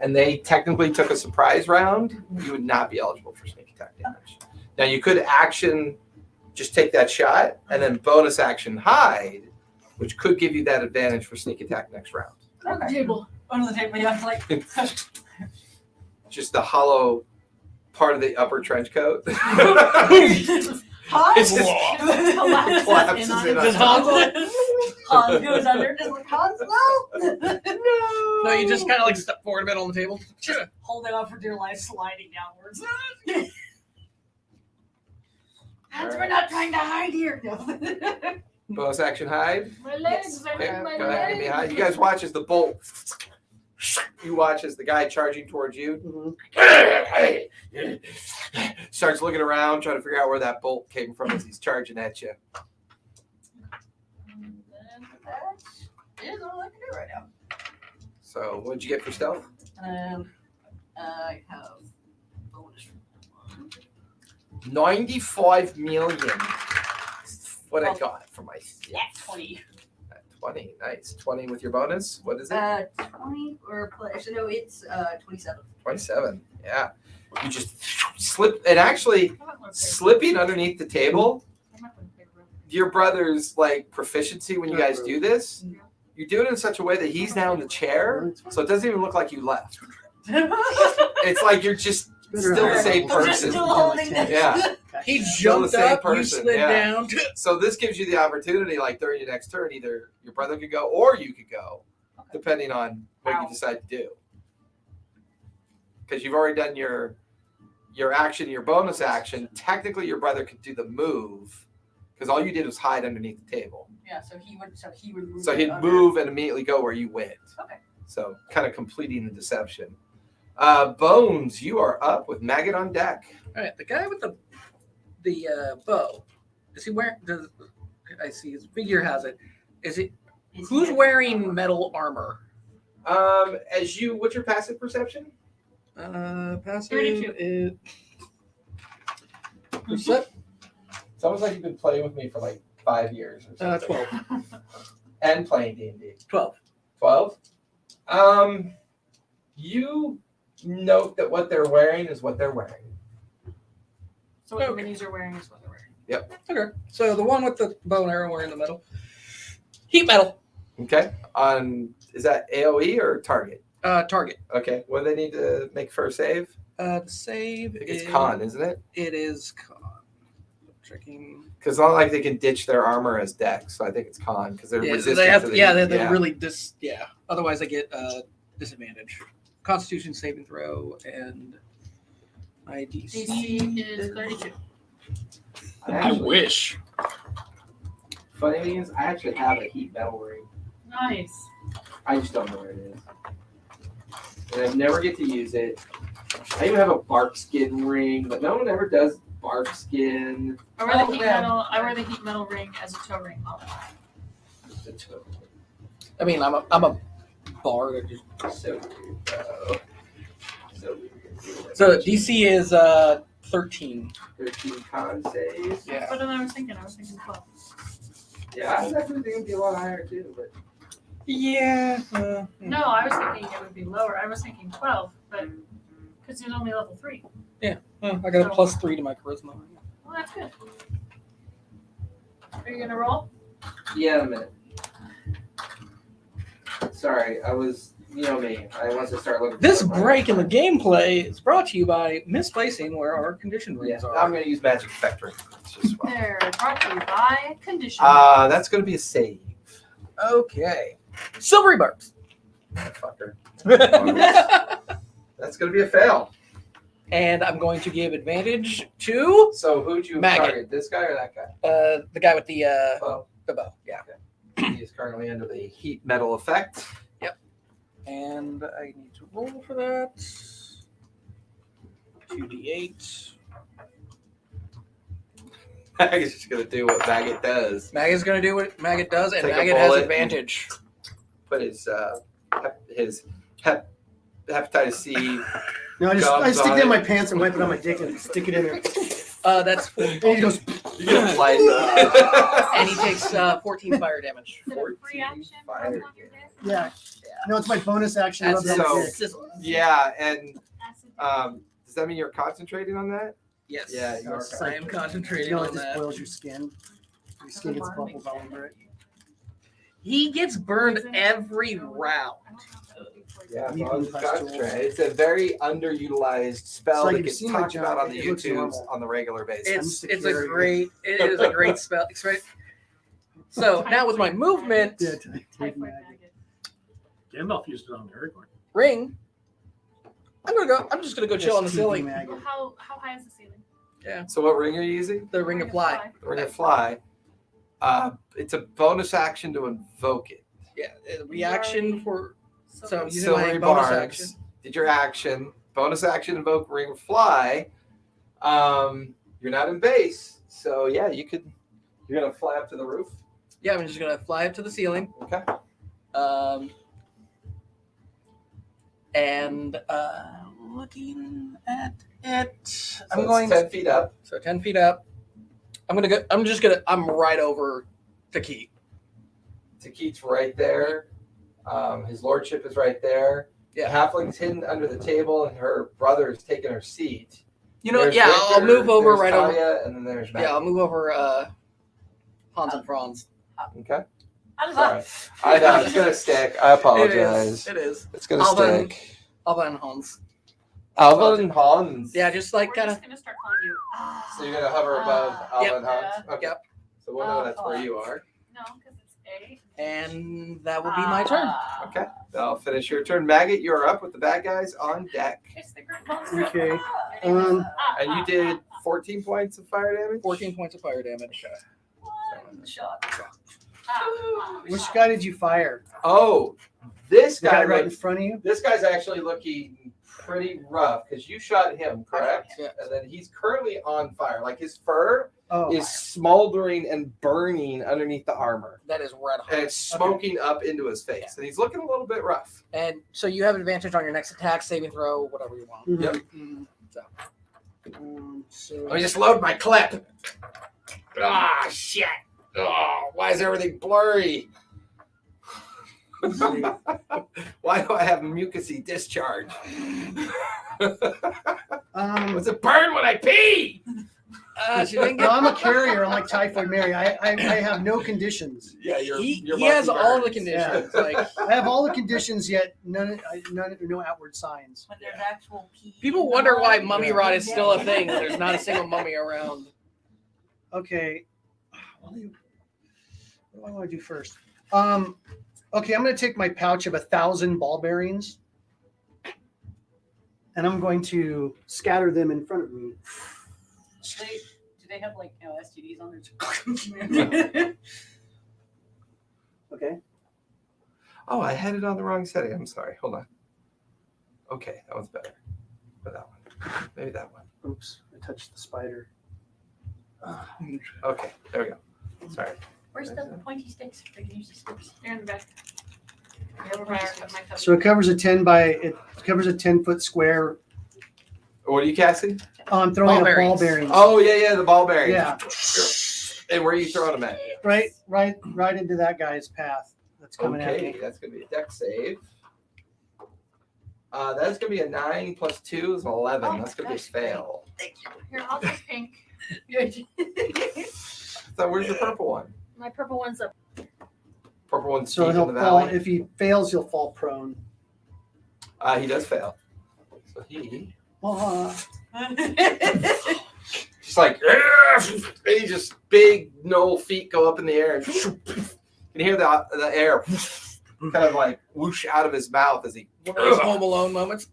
S1: and they technically took a surprise round, you would not be eligible for sneak attack damage. Now you could action, just take that shot, and then bonus action hide, which could give you that advantage for sneak attack next round.
S5: Okay.
S2: Table.
S5: Under the table, yeah, it's like.
S1: Just the hollow part of the upper trench coat.
S5: Hans?
S1: It's just- collapses in on
S4: Does
S1: top.
S5: Hans goes under, just like, Hans, no!
S4: No, you just kind of like step forward a bit on the table.
S5: Just holding on for dear life, sliding downwards. Hans, we're not trying to hide here. No.
S1: Bonus action hide.
S2: My legs. I
S1: Okay,
S2: hurt my
S1: go ahead, give me a hide.
S2: legs.
S1: You guys watch as the bolt. You watch as the guy charging towards you
S3: Mhm.
S1: starts looking around, trying to figure out where that bolt came from as he's charging at you.
S5: And that is all I can do right now.
S1: So, what'd you get for stealth?
S5: I have bonus.
S1: 95 million. What I got for my
S5: Yeah, 20.
S1: 20. Nice. 20 with your bonus. What is it?
S5: 20 or plus. No, it's 27.
S1: 27. Yeah. You just slip, and actually
S2: I'm not one favorite.
S1: slipping underneath the table.
S2: I'm not one favorite.
S1: Your brother's like proficiency when you guys do this. You do it in such a way that he's now in the chair, so it doesn't even look like you left. It's like you're just still the same
S5: I'm just
S1: person.
S5: still holding this.
S1: Yeah.
S4: He
S1: Still the
S4: jumped
S1: same
S4: up, you
S1: person,
S4: slid
S1: yeah.
S4: down.
S1: So this gives you the opportunity, like during your next turn, either your brother could go or you could go, depending on what you decide to do. Because you've already done your action, your bonus action. Technically, your brother could do the move, because all you did was hide underneath the table.
S5: Yeah, so he would move.
S1: So he'd
S5: under.
S1: move and immediately go where you went.
S5: Okay.
S1: So kind of completing the deception. Bones, you are up with Maggot on deck.
S4: All right, the guy with the bow. Is he wearing? I see his figure has it. Is it?
S5: Is
S4: Who's
S5: he-
S4: wearing metal armor?
S1: What's your passive perception?
S4: Passive
S2: 32.
S4: is. Percep-
S1: It's almost like you've been playing with me for like 5 years or something.
S4: 12.
S1: And playing D&D.
S4: 12.
S1: 12. You note that what they're wearing is what they're wearing.
S2: So what
S4: Okay.
S2: the minis are wearing is what they're wearing.
S4: Okay, so the one with the bow and arrow wearing the metal. Heat metal.
S1: Okay. Is that AoE or target?
S4: Target.
S1: Okay. What do they need to make for a save?
S4: The save
S1: It's
S4: is
S1: con, isn't it?
S4: It is con. Checking.
S1: Because it's not like they can ditch their armor as dex, so I think it's con because they're
S4: Yeah,
S1: resistant
S4: they have
S1: to
S4: to,
S1: the
S4: yeah,
S1: heat.
S4: they're really yeah. Otherwise, they get disadvantage. Constitution saving throw and IDC.
S2: DC is 32.
S4: I wish.
S1: Funny thing is, I actually have a heat metal ring.
S2: Nice.
S1: I just don't know where it is. And I never get to use it. I even have a bark skin ring, but no one ever does bark skin.
S2: I wear the
S1: Oh,
S2: heat
S1: man.
S2: metal. I wear the heat metal ring as a toe ring all the time.
S4: I mean, I'm a bard. I just-
S1: So weird, bro. So weird.
S4: So DC is 13.
S1: 13 con saves.
S4: Yeah.
S2: What did I was thinking? I was thinking 12.
S1: Yeah, I was actually thinking it'd be a lot higher too, but
S4: Yeah.
S2: No, I was thinking it would be lower. I was thinking 12, but because he's only level 3.
S4: I got a +3 to my charisma.
S2: Well, that's good. Are you gonna roll?
S1: yeah, in a minute. Sorry, I was, you know me. I want to start looking.
S4: This
S1: for my-
S4: break in the gameplay is brought to you by misplacing where our condition
S1: Yeah,
S4: rings
S1: I'm
S4: are.
S1: going to use magic effect ring. It's just fine.
S2: They're brought to you by Condition.
S1: That's going to be a save.
S4: Okay. Silvery barbs.
S1: Motherfucker. That's going to be a fail.
S4: And I'm going to give advantage to
S1: So who'd you
S4: Maggot.
S1: target? This guy or that guy?
S4: the guy with the
S1: Oh,
S4: bow. Yeah.
S1: he is currently under the heat metal effect.
S4: And I need to roll for that. 2d8.
S1: Maggot's just going to do what Maggot does.
S4: Maggot's going to do what Maggot does, and
S1: Take a
S4: Maggot has
S1: bullet.
S4: advantage.
S1: Put his hepatitis C.
S3: No, I
S1: Gums
S3: stick
S1: on
S3: it in
S1: it.
S3: my pants and wipe it on my dick and stick it in there.
S4: That's
S3: And he goes,
S1: You get light.
S4: and he takes 14 fire damage.
S2: Is it a free
S1: 14
S2: action?
S1: fire.
S2: Rub it on your dick?
S3: yeah. No, it's my bonus action.
S4: That's
S3: rub it on my
S1: so-
S3: dick.
S1: Yeah, and
S2: Acid.
S1: does that mean you're concentrating on that?
S4: Yes.
S1: Yeah, you are
S3: It's
S4: I
S3: like-
S4: am concentrating
S3: You know, it
S4: on
S3: just
S4: that.
S3: boils your skin. Your skin gets bubbles all over it.
S4: He gets burned every round.
S1: Yeah, as
S3: Weeping
S1: long as it's
S3: pustules.
S1: concentrated. It's a very underutilized spell
S3: So
S1: that
S3: you've
S1: gets
S3: seen my
S1: talked about on
S3: giant-
S1: the
S3: it looks
S1: YouTubes
S3: normal.
S1: on the regular basis.
S4: It's a
S3: security.
S4: great spell. It's right. So now with my movement
S3: Yeah,
S2: Typhoid maggot.
S6: Gandalf used it on Aragorn.
S4: ring, I'm just gonna go chill on the ceiling.
S2: Well, how high is the ceiling?
S1: So what ring are you using?
S4: The ring of fly.
S1: The ring of fly. It's a bonus action to invoke it.
S4: Yeah, reaction for so using
S1: Silvery
S4: my bonus
S1: barbs.
S4: action.
S1: Did your action. Bonus action invoke ring of fly. You're not in base, so yeah, you're gonna fly up to the roof.
S4: Yeah, I'm just gonna fly up to the ceiling.
S1: Okay.
S4: And looking at it,
S1: So
S4: I'm
S1: it's
S4: going
S1: 10 feet up.
S4: so 10 feet up. I'm right over to Keith.
S1: Takit's right there. His lordship is right there.
S4: Yeah.
S1: Halfling's hidden under the table, and her brother's taking her seat.
S4: You know,
S1: There's
S4: yeah, I'll
S1: Victor,
S4: move over
S1: there's
S4: right over.
S1: Talia, and then there's Matt.
S4: Yeah, I'll move over Hans and Franz.
S1: Okay.
S2: How does
S1: Sorry.
S2: that?
S1: I know it's gonna stick. I apologize.
S4: It is.
S1: It's gonna
S4: Alvin.
S1: stick.
S4: Alva and Hans.
S1: Alva and Hans.
S4: Yeah, just like
S2: We're
S4: kind of.
S2: just gonna start calling you.
S1: So you're gonna hover above Alva
S4: Yep.
S1: and Hans. Okay.
S4: Yep.
S1: So we'll know that's where you are.
S2: No, because it's A.
S4: And that will be my turn.
S1: Okay. That'll finish your turn. Maggot, you're up with the bad guys on deck,
S2: It's the great monster.
S3: Okay.
S2: Ah,
S1: and you did 14 points of fire damage.
S4: 14 points of fire damage.
S2: One shot. Ah,
S3: Which guy did you fire?
S1: Oh, this
S3: The
S1: guy
S3: guy right in
S1: looks-
S3: front of you?
S1: This guy's actually looking pretty rough because you shot him, correct?
S4: Yeah.
S1: And then he's currently on fire. Like his fur
S3: Oh,
S1: is smoldering and burning underneath the armor.
S4: That is red hot.
S1: And it's smoking up into his face. And he's looking a little bit rough.
S4: And so you have advantage on your next attack, saving throw, whatever you want.
S3: mhm.
S1: Yep.
S4: Mhm.
S3: So
S1: Let me just load my clip. Ah, shit. Oh, why is everything blurry?
S3: let's see.
S1: Why do I have mucusy discharge?
S3: Um,
S1: Does it burn when I pee?
S4: She didn't
S3: No,
S4: get.
S3: I'm a carrier. I'm like Typhoid Mary. I have no conditions.
S1: Yeah,
S4: He has all the conditions. Like
S3: I have all the conditions, yet no outward signs.
S5: When there's actual pee.
S4: people wonder why
S5: involved,
S4: mummy
S3: Yeah.
S4: rot is still a thing. There's not a single mummy around.
S3: Okay. What do I want to do first? Okay, I'm going to take my pouch of 1,000 ball bearings, and I'm going to scatter them in front of me.
S5: Do they have like STDs on their?
S3: Okay.
S1: Oh, I had it on the wrong setting. I'm sorry. Hold on. Okay, that one's better. But that one. Maybe that one.
S3: Oops, I touched the spider.
S1: Okay, there we go. Sorry.
S5: Where's the pointy sticks? I can use the sticks.
S2: They're in the back.
S3: So it covers a 10-foot square.
S1: What are you casting?
S3: Oh, I'm throwing
S4: Ball
S3: a ball
S4: bearings.
S3: bearing.
S1: Oh, yeah, the ball bearings.
S3: Yeah.
S1: And where are you throwing them at?
S3: Right into that guy's path that's coming at
S1: Okay,
S3: me.
S1: that's going to be a deck save. That's going to be a 9 plus 2 is an 11.
S5: Oh,
S1: That's going to be a
S5: that's great.
S1: fail.
S2: Here, I'll take pink.
S1: So where's the purple one?
S2: My purple one's up.
S1: Purple one's
S3: So
S1: deep in
S3: he'll
S1: the
S3: fall.
S1: valley.
S3: If he fails, he'll fall prone.
S1: He does fail. So he just like, and he just big no feet go up in the air and you can hear the air kind of like whoosh out of his mouth as he
S4: One of those Home Alone moments.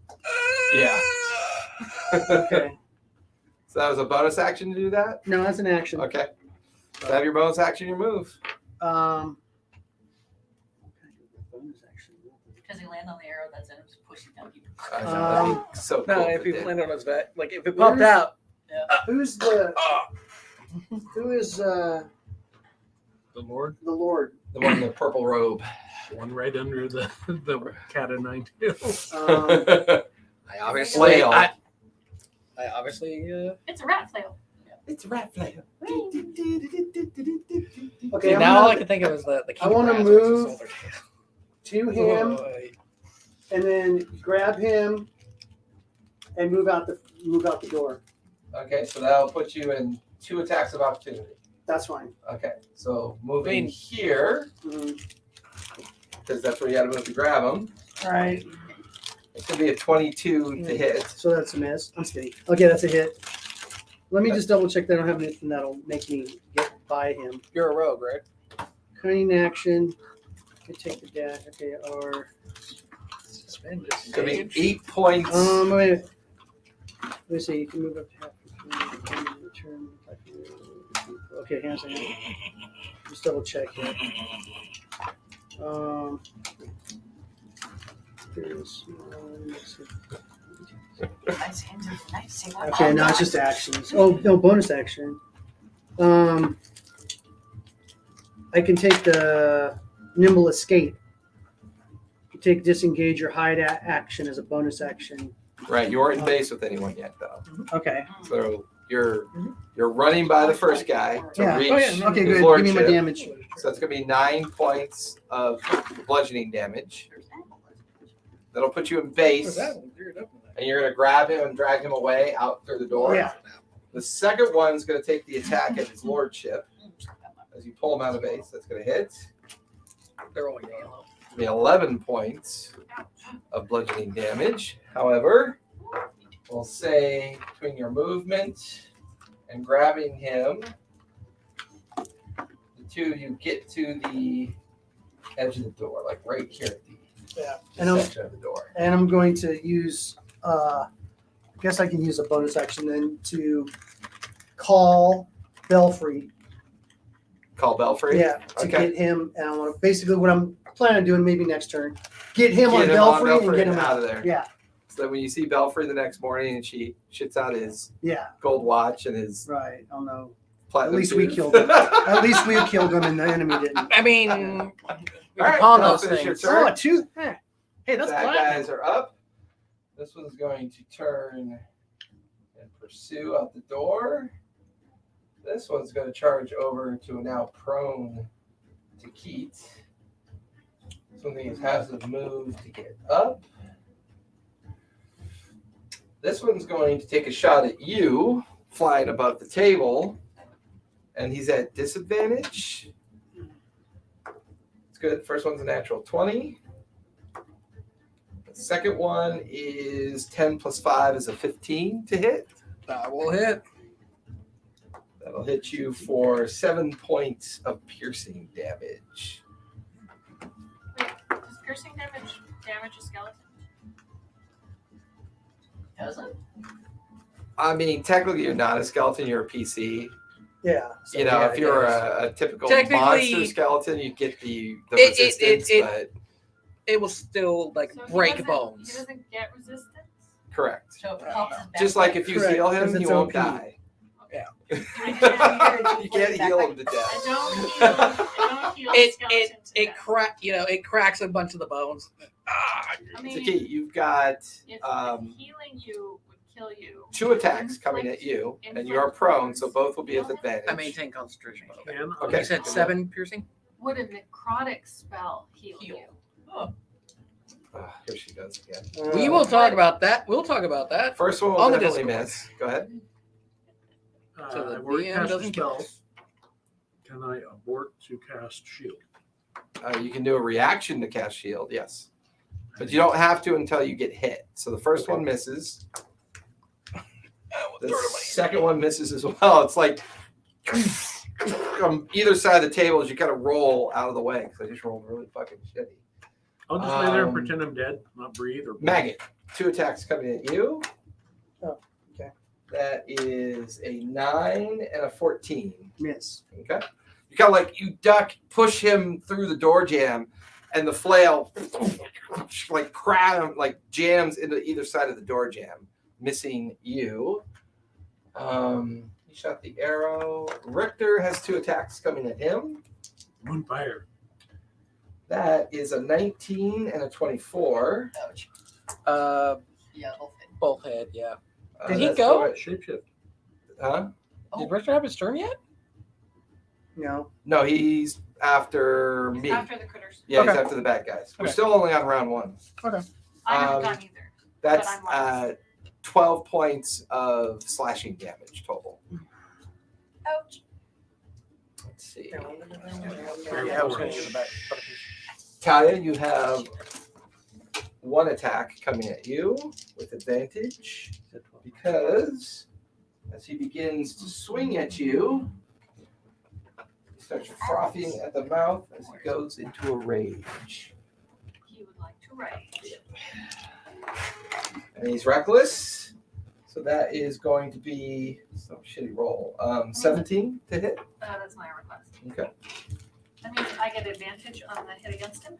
S1: yeah.
S3: Okay.
S1: So that was a bonus action to do that.
S3: No, that's an action.
S1: Okay. So have your bonus action, your move.
S3: Bonus action.
S5: Because he landed on the arrow that's in him, just pushing down people.
S1: That'd be so cool.
S4: No,
S1: if
S4: if
S1: it
S4: he
S1: did.
S4: landed on his back, like if it popped out.
S3: Who's the? Who is
S6: The Lord,
S3: the Lord?
S1: The one in the purple robe.
S6: the one right under the cat of nine tails.
S4: I obviously.
S1: Flail.
S4: I obviously.
S2: It's a rat flail.
S1: It's a rat flail.
S3: Okay,
S4: now all I can think of is the.
S3: I wanna
S4: King
S3: move
S4: Brass, which is
S3: to
S4: Silver
S3: him
S4: Tail.
S3: and then grab him and move out the door.
S1: Okay, so that'll put you in 2 attacks of opportunity.
S3: That's fine.
S1: Okay, so moving
S4: I mean-
S1: here, because that's where you got to move to grab them.
S3: All right.
S1: It's going to be a 22 to hit.
S3: So that's a miss. I'm kidding. Okay, that's a hit. Let me just double check that I don't have anything that'll make me get by him.
S4: You're a rogue, right?
S3: Cunning action. I take the dash. Okay, or
S4: Spend
S1: It's going to be 8 points.
S3: wait. Let me see. You can move up to half. Return. Okay, hands on. Just double check here. There's one. Okay, now it's just actions. Oh no, bonus action. I can take the nimble escape. You take disengage or hide action as a bonus action.
S1: Right, you aren't in base with anyone yet, though.
S3: Okay.
S1: So you're running by the first guy to
S3: Yeah.
S1: reach
S3: Oh, yeah. Okay,
S1: his
S3: good. Give me my
S1: lordship.
S3: damage.
S1: So it's going to be 9 points of bludgeoning damage. That'll put you in base, and you're going to grab him and drag him away out through the door.
S3: Yeah.
S1: The second one's going to take the attack at his lordship. As you pull him out of base, that's going to hit.
S4: They're all yellow.
S1: It'll be 11 points of bludgeoning damage. However, we'll say between your movement and grabbing him, the two of you get to the edge of the door, like right here at the
S3: And
S1: section of the door.
S3: I'm going to use. I guess I can use a bonus action then to call Belfry.
S1: Call Belfry?
S3: Yeah, to
S1: Okay.
S3: get him. And I want to basically what I'm planning on doing maybe next turn. Get him on
S1: Get him
S3: Belfry and get him
S1: out of there.
S3: Yeah,
S1: So that when you see Belfry the next morning and she shits out his
S3: yeah,
S1: gold watch and his
S3: right. Oh no.
S1: platinum
S3: least we
S1: tooth.
S3: killed him. At least we killed him and the enemy didn't.
S4: I mean, we
S1: All
S4: can
S1: right,
S4: pawn
S1: that'll
S4: those
S1: finish your
S4: things.
S1: turn.
S3: Oh, a tooth. Hey, that's
S1: Bad
S3: platinum.
S1: guys are up. This one's going to turn and pursue out the door. This one's going to charge over to a now prone to Keat. This one has to move to get up. This one's going to take a shot at you flying above the table, and he's at disadvantage. It's good. First one's a natural 20. The second one is 10 plus 5 is a 15 to hit.
S4: That will hit.
S1: That'll hit you for 7 points of piercing damage.
S2: Wait, does piercing damage a skeleton?
S5: Does it?
S1: I mean, technically, you're not a skeleton; you're a PC.
S3: Yeah. So,
S1: You know,
S3: yeah,
S1: if you're
S3: yeah.
S1: a typical
S4: Technically-
S1: monster skeleton, you get the
S4: It-
S1: resistance.
S4: it- It will still like
S2: So
S4: break
S2: he
S4: bones.
S2: doesn't get resistance?
S1: but correct.
S5: So it pops his back.
S1: Just like if you
S3: Correct,
S1: heal him,
S3: 'cause
S1: he
S3: it's
S1: won't
S3: OP.
S1: die.
S4: Yeah.
S1: You can't heal him to
S2: I
S1: death.
S2: don't heal
S4: It
S2: skeletons to death.
S4: it cracks a bunch of the bones.
S2: I
S1: It's
S2: mean,
S1: a key. You've got
S2: if healing you would kill you,
S1: 2 attacks coming at you, and you are prone, so both will be at advantage.
S4: I maintain concentration.
S6: Can
S1: Okay.
S4: You said 7 piercing.
S2: would a necrotic spell heal
S5: Heal.
S2: you?
S1: Here she goes again.
S4: We will talk about that. We'll talk about that.
S1: First one will
S4: On the
S1: definitely
S4: Discord.
S1: miss. Go ahead.
S4: So the
S6: I've already
S4: DM
S6: cast a
S4: doesn't
S6: spell.
S4: count.
S6: Can I abort to cast shield?
S1: You can do a reaction to cast shield, yes. But you don't have to until you get hit. So the first one misses. The second one misses as well. It's like from either side of the table as you kind of roll out of the way because I just rolled really fucking shitty.
S6: I'll just lay there and
S1: Um,
S6: pretend I'm dead, not breathe or
S1: Maggot, 2 attacks coming at you.
S3: Oh, okay.
S1: That is a 9 and a 14.
S3: Miss.
S1: Okay. You kind of like you duck, push him through the door jamb, and the flail like jams into either side of the door jamb, missing you. He shot the arrow. Richter has 2 attacks coming at him.
S6: on fire.
S1: That is a 19 and a 24.
S5: Ouch.
S4: Yeah,
S5: Both hit.
S4: both hit. Yeah. Did he
S1: That's
S4: go?
S1: going-
S6: Shapeshift.
S1: Huh?
S4: Did Richard have his turn yet?
S3: No.
S1: No, he's after me.
S2: After the critters.
S1: Yeah, he's
S4: Okay.
S1: after the bad guys. We're
S4: Okay.
S1: still only on round 1.
S2: I haven't
S1: Um,
S2: done either.
S1: That's
S2: But I'm last.
S1: 12 points of slashing damage total.
S5: Ouch.
S1: Let's see.
S4: Yeah, I was going to give it back.
S1: Talia, you have 1 attack coming at you with advantage because as he begins to swing at you, he starts frothing at the mouth as he goes into a rage.
S2: He would like to rage.
S1: And he's reckless. So that is going to be some shitty roll. 17 to hit.
S2: That's my request.
S1: Okay.
S2: That means I get advantage on the hit against him.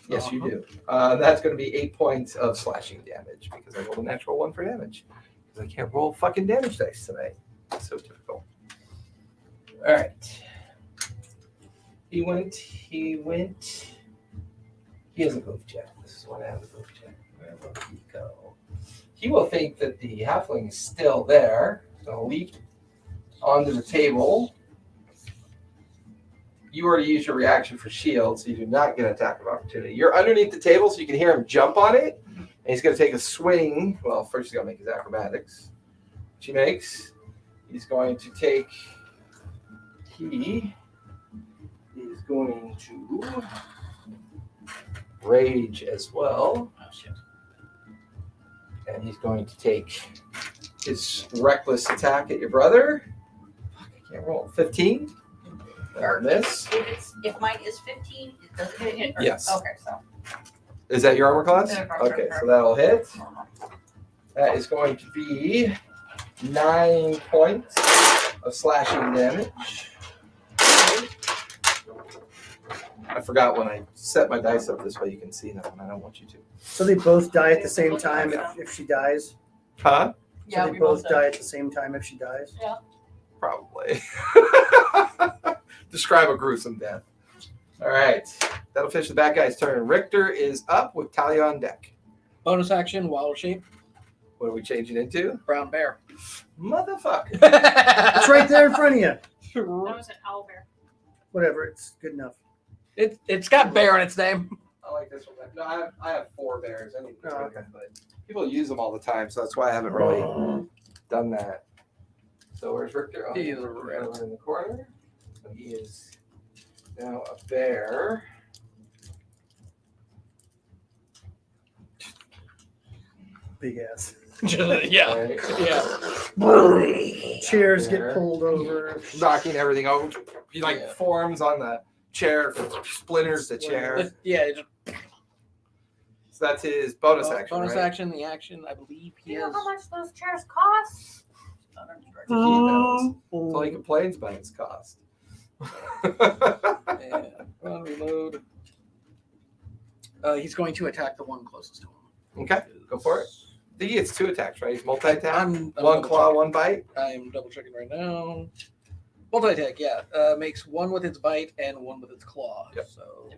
S1: Yes, you do. That's going to be 8 points of slashing damage because I rolled a natural 1 for damage. Because I can't roll fucking damage dice tonight. It's so typical. All right. He went. He hasn't moved yet. This is what I haven't moved yet. Where will he go? He will think that the halfling is still there. So leap onto the table. You already used your reaction for shield, so you do not get an attack of opportunity. You're underneath the table, so you can hear him jump on it. And he's going to take a swing. Well, first he's going to make his acrobatics, which he makes. He's going to take. He is going to rage as well.
S5: Oh shit.
S1: And he's going to take his reckless attack at your brother. Fuck, I can't roll. 15. On this.
S5: If mine is 15, it doesn't hit it. Or-
S1: Yes.
S5: Okay, so.
S1: Is that your armor class?
S5: Yeah,
S1: Okay, so that'll hit. That is going to be 9 points of slashing damage. I forgot when I set my dice up this way, you can see them, and I don't want you to.
S3: So they both die at the same time if she dies?
S1: Huh?
S3: So they both die at the same time if she dies?
S1: Probably. Describe a gruesome death. All right. That'll finish the bad guy's turn. Richter is up with Talia on deck.
S4: Bonus action, wild shape,
S1: What are we changing into?
S4: brown bear.
S1: Motherfucker.
S3: It's right there in front of you.
S2: That was an owl bear.
S3: Whatever, it's good enough.
S4: It's got bear in its name.
S1: I like this one. No, I have 4 bears. I need to
S3: Oh, okay.
S1: but people use them all the time, so that's why I haven't really done that. So where's Richter? Oh,
S4: He
S1: he's
S4: is
S1: over in the corner. So he is now a bear.
S3: Big ass.
S4: Yeah.
S1: Right?
S4: Yeah.
S3: Chairs
S1: There.
S3: get pulled over.
S1: Knocking everything over. He like
S4: Yeah.
S1: forms on the chair, splinters the chair.
S4: Yeah. Just
S1: So that's his bonus action.
S4: Bonus
S1: right?
S4: action. The action, I believe
S2: Do
S4: he
S2: you know
S4: has.
S2: how much those chairs cost?
S1: He knows. That's all he complains about his cost.
S4: And run, reload. He's going to attack the one closest to him.
S1: Okay, go for it. I think he gets 2 attacks, right? He's multi-attack.
S4: I'm
S1: One
S4: double
S1: claw,
S4: checking.
S1: 1 bite.
S4: I'm double checking right now. Multi attack, yeah. Makes 1 with its bite and 1 with its claw.
S1: Yep.
S4: So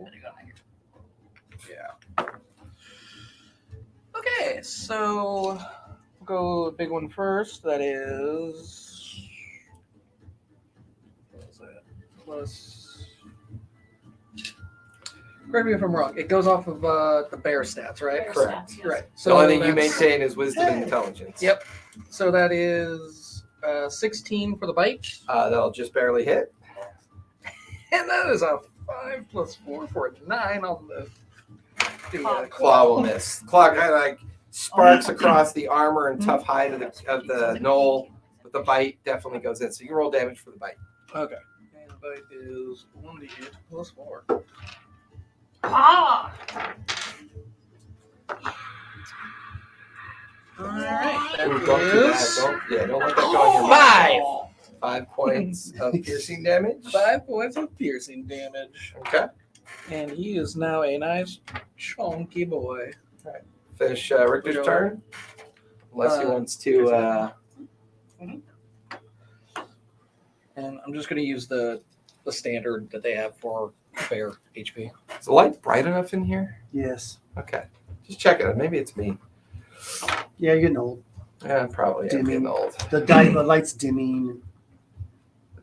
S4: yeah. Okay, so we'll go big one first. That is what was that? Plus. Correct me if I'm wrong. It goes off of the bear stats, right?
S2: Bear
S1: Correct.
S2: stats, yes.
S4: Right.
S1: The only thing you
S4: that's-
S1: maintain is wisdom and intelligence.
S4: Yep. So that is 16 for the bite.
S1: That'll just barely hit.
S4: And that is a 5 plus 4 for a 9 on the
S1: Claw will miss. Claw kind of like sparks across the armor and tough hide of the knoll, but the bite definitely goes in. So you can roll damage for the bite.
S4: Okay. And the bite is 1d8 plus 4.
S2: Ah!
S4: Alright.
S1: Ooh, don't do that. Don't let that go on your mind. 5 points of piercing damage.
S4: 5 points of piercing damage.
S1: Okay.
S4: And he is now a nice chunky boy.
S1: Finish Richter's turn. Unless he wants to.
S4: And I'm just going to use the standard that they have for bear HP.
S1: Is the light bright enough in here?
S3: Yes.
S1: Okay. Just check it. Maybe it's me.
S3: Yeah, you're getting old.
S1: Yeah, probably. I'm getting old.
S3: The light's dimming.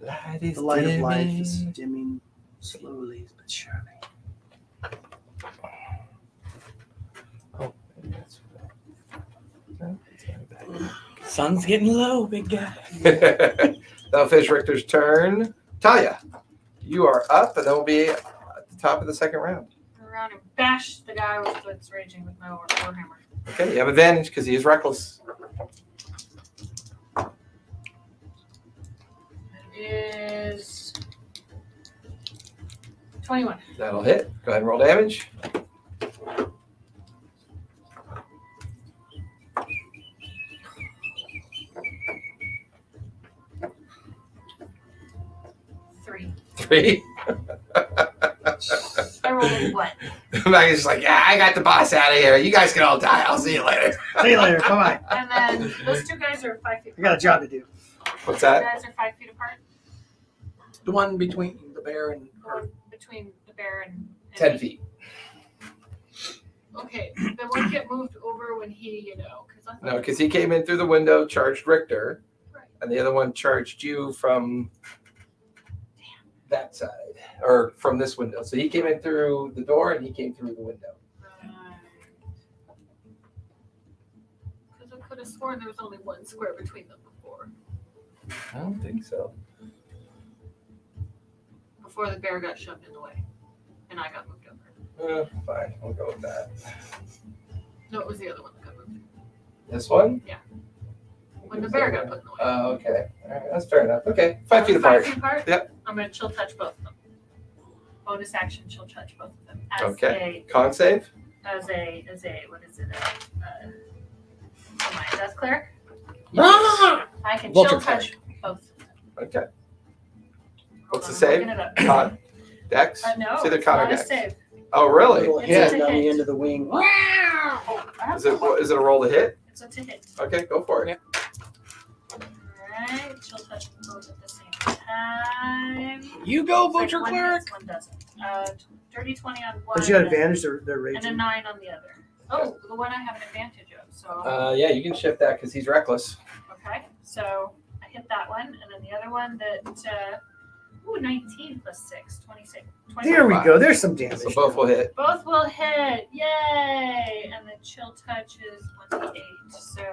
S1: Light is
S3: The light of life
S1: dimming.
S3: is dimming slowly but surely.
S1: Oh, maybe that's no, it's not bad.
S4: Sun's getting low, big guy.
S1: That'll finish Richter's turn. Talia, you are up, and then we'll be at the top of the second round.
S2: Around and bash the guy that's raging with my warhammer.
S1: Okay, you have advantage because he is reckless.
S2: It is 21.
S1: That'll hit. Go ahead and roll damage.
S2: Three.
S1: 3.
S2: I rolled a what?
S1: Maggie's just like, yeah, I got the boss out of here. You guys can all die. I'll see you later.
S3: See you later. Bye bye.
S2: And then those 2 guys are 5 feet
S3: I got a
S2: apart.
S3: job to do.
S1: What's
S2: You
S1: that?
S2: guys are 5 feet apart.
S4: The one between the bear and
S2: The one between the bear and
S1: 10
S2: me.
S1: feet.
S2: Okay, the one get moved over when he, because I thought
S1: No, because he came in through the window, charged Richter,
S2: Right.
S1: and the other one charged you from that side, or from this window. So he came in through the door, and he came through the window.
S2: Because I could have sworn there was only 1 square between them before.
S1: I don't think so.
S2: Before the bear got shoved in the way, and I got moved over.
S1: Fine, we'll go with that.
S2: No, it was the other one that got moved.
S1: This one?
S2: When the bear got put in the way.
S1: Oh, okay. All right, that's fair enough. Okay, 5 feet
S2: 5
S1: apart.
S2: feet apart?
S1: Yep.
S2: I'm going to chill touch both of them. Bonus action, chill touch both of them.
S1: Okay. Con save?
S2: As a, what is it? Am I a death cleric?
S1: Ah!
S2: I can
S4: Vulture
S2: chill touch both.
S1: Okay. What's the
S2: Hold on, I'm
S1: save?
S2: looking it up.
S1: Con? Dex?
S2: No,
S1: It's either
S2: it's
S1: con or
S2: not a
S1: dex.
S2: save.
S1: Oh, really?
S3: Little
S2: It's
S3: hand
S2: a
S3: down
S2: hit.
S3: the end of the wing.
S1: Is it a roll to hit?
S2: It's a to hit.
S1: Okay, go for it.
S2: Alright, chill touch both at the same time.
S4: You go,
S2: It's like
S4: Butcher
S2: one
S4: Cleric.
S2: hits, one doesn't. Dirty 20 on one.
S3: But you got
S2: and a-
S3: advantage, they're
S2: And a
S3: raging.
S2: 9 on the other. Oh, the one I have an advantage of. So,
S1: Yeah, you can shift that because he's reckless.
S2: okay. So I hit that one, and then the other one that, 19 plus 6, 26.
S3: There we go. There's some damage.
S1: So both will hit.
S2: Both will hit. Yay! And the chill touch is 1d8. So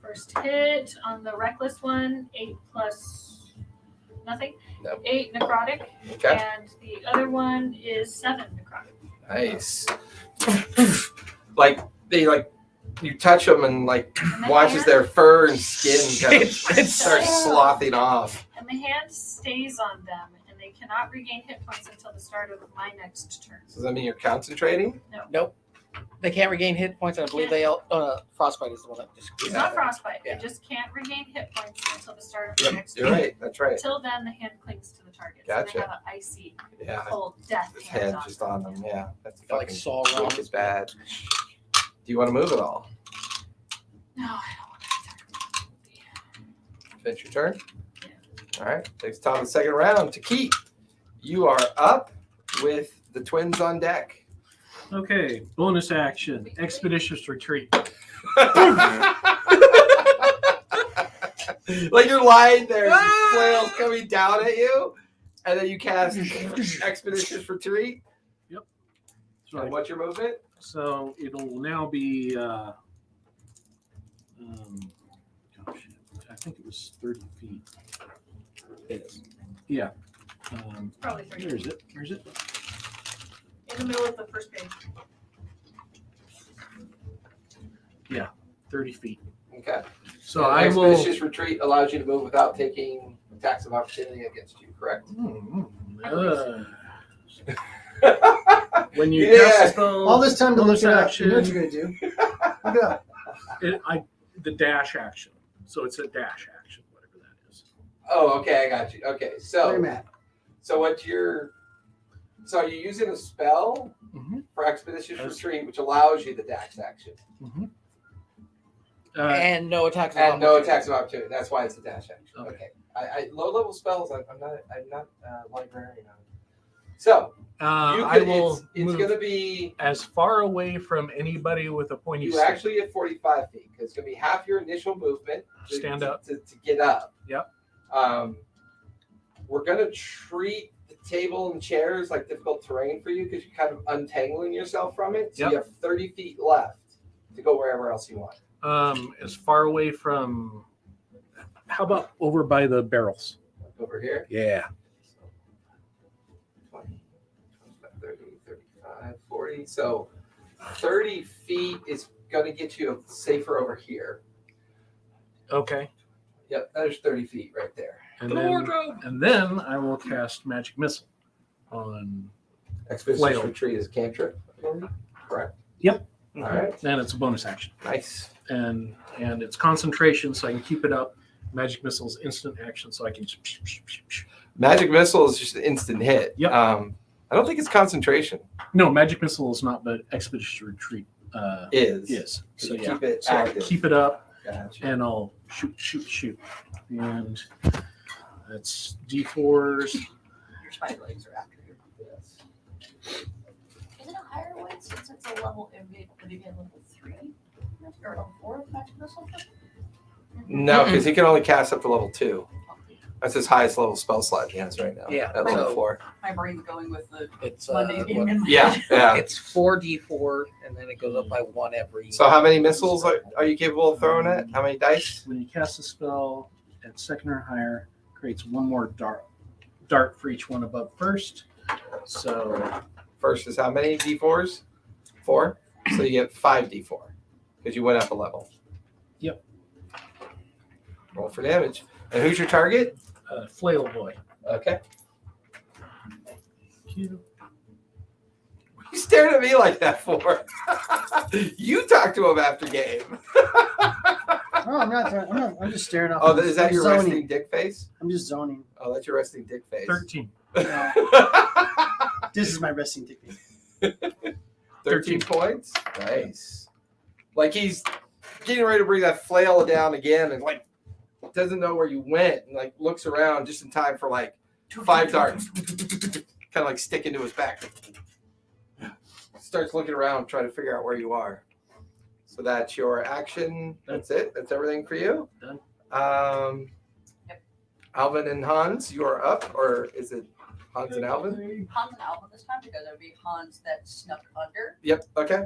S2: First hit on the reckless one, 8 plus nothing.
S1: Nope.
S2: 8 necrotic.
S1: Okay.
S2: And the other one is 7 necrotic.
S1: Nice. Like you touch them and like
S2: And the
S1: watches
S2: hand-
S1: their fur and skin kind of
S4: It's
S1: start sloughing off.
S2: And the hand stays on them, and they cannot regain hit points until the start of my next turn.
S1: So does that mean you're concentrating?
S4: Nope. They can't regain hit points, and I believe they frostbite is the one that just.
S2: It's not frostbite.
S4: Yeah.
S2: They just can't regain hit points until the start of the
S1: Yep,
S2: next
S1: you're
S2: turn.
S1: right. That's right.
S2: Until then, the hand clings to the target. So
S1: Gotcha.
S2: they have an icy,
S1: Yeah.
S2: cold death
S1: His
S2: hand
S1: head
S2: on
S1: just
S2: them.
S1: on them. Yeah. That's
S4: Got, like
S1: fucking
S4: saw
S1: wicked
S4: rounds.
S1: bad. Do you want to move at all?
S2: No, I don't want to attack.
S1: Finish your turn? All right. Takes top of the second round to keep. You are up with the twins on deck.
S6: Okay, bonus action, expeditious retreat.
S1: Like you're lying there, flails coming down at you, and then you cast expeditious retreat.
S6: So,
S1: And what's your movement?
S6: so it'll now be, gosh, I think it was 30 feet.
S4: It is.
S6: Yeah.
S2: Probably 30.
S6: Where is it? Where is it?
S2: In the middle of the first page.
S6: 30 feet.
S1: Okay.
S6: So
S1: And
S6: I will.
S1: expeditious retreat allows you to move without taking attacks of opportunity against you. Correct.
S6: When you
S1: Yeah.
S6: cast a spell,
S3: All this time to look
S6: bonus
S3: it up.
S6: action,
S3: You know what you're gonna do. Look it up.
S6: the dash action. So it's a dash action, whatever that is.
S1: Oh, okay. I got you. Okay.
S3: Wait a
S1: So,
S3: minute.
S1: so are you using a spell
S6: Mm-hmm.
S1: for expeditious retreat, which allows you the dash action
S4: And no attacks. of
S1: and no
S4: opportunity.
S1: attacks of opportunity? That's why it's a dash action.
S6: Okay.
S1: Okay. I low level spells. I'm not librarian. So you
S6: I
S1: could,
S6: will
S1: it's
S6: move
S1: going to be.
S6: as far away from anybody with a pointy
S1: You
S6: stick.
S1: actually get 45 feet because it's going to be half your initial movement to
S6: Stand up.
S1: to get up.
S6: Yep.
S1: We're going to treat the table and chairs like difficult terrain for you because you're kind of untangling yourself from it. So
S6: Yep.
S1: you have 30 feet left to go wherever else you want.
S6: As far away from. How about over by the barrels?
S1: Over here.
S6: Yeah.
S1: 20, 30, 35, 40. So 30 feet is going to get you safer over here.
S6: Okay.
S1: Yep, there's 30 feet right there.
S6: And then I will cast magic missile on.
S1: Expeditious
S6: Flail.
S1: retreat is a cantrip. Correct.
S6: Yep.
S1: All right.
S6: And it's a bonus action,
S1: Nice.
S6: and it's concentration, so I can keep it up. Magic missile's instant action, so I can.
S1: Magic missile is just an instant hit.
S6: Yep.
S1: I don't think it's concentration.
S6: No, magic missile is not, but expeditious retreat
S1: Is.
S6: is.
S1: So
S6: So
S1: you
S6: yeah,
S1: keep it
S6: so I
S1: active.
S6: keep it up,
S1: Gotcha.
S6: and I'll shoot, and that's D4s.
S5: Your spider legs are after you.
S1: Yes.
S5: Is it a higher weight since it's a level? It would be a level 3 or level 4 magic missile?
S1: No, because he can only cast up to level 2. That's his highest level spell slot he has right now.
S4: Yeah,
S1: At level
S4: so-
S1: 4.
S5: My brain's going with the
S4: It's
S5: Monday game in my
S1: Yeah.
S5: head.
S1: Yeah.
S4: It's 4d4, and then it goes up by 1 every.
S1: So how many missiles are you capable of throwing at? How many dice?
S6: When you cast a spell at second or higher, creates one more dart for each one above first. So
S1: First is how many D4s? 4. So you get 5 D4 because you went up a level.
S6: Yep.
S1: Roll for damage. And who's your target?
S6: flail boy.
S1: Okay.
S6: Cute.
S1: You stared at me like that for. You talk to him after game.
S3: No, I'm not. I'm just staring off.
S1: Oh, is that
S3: I'm
S1: your
S3: zoning.
S1: resting dick face?
S3: I'm just zoning.
S1: Oh, that's your resting dick face.
S6: 13.
S3: This is my resting technique.
S1: 13 points. Nice. Like he's getting ready to bring that flail down again, and like doesn't know where you went, and like looks around just in time for like 5 darts, kind of like stick into his back. Starts looking around, trying to figure out where you are. So that's your action. That's it. That's everything for you.
S6: Done.
S1: Alvin and Hans, you are up, or is it Hans and Alvin?
S5: Hans and Alvin this time because it would be Hans that snuck under.
S1: Yep. Okay.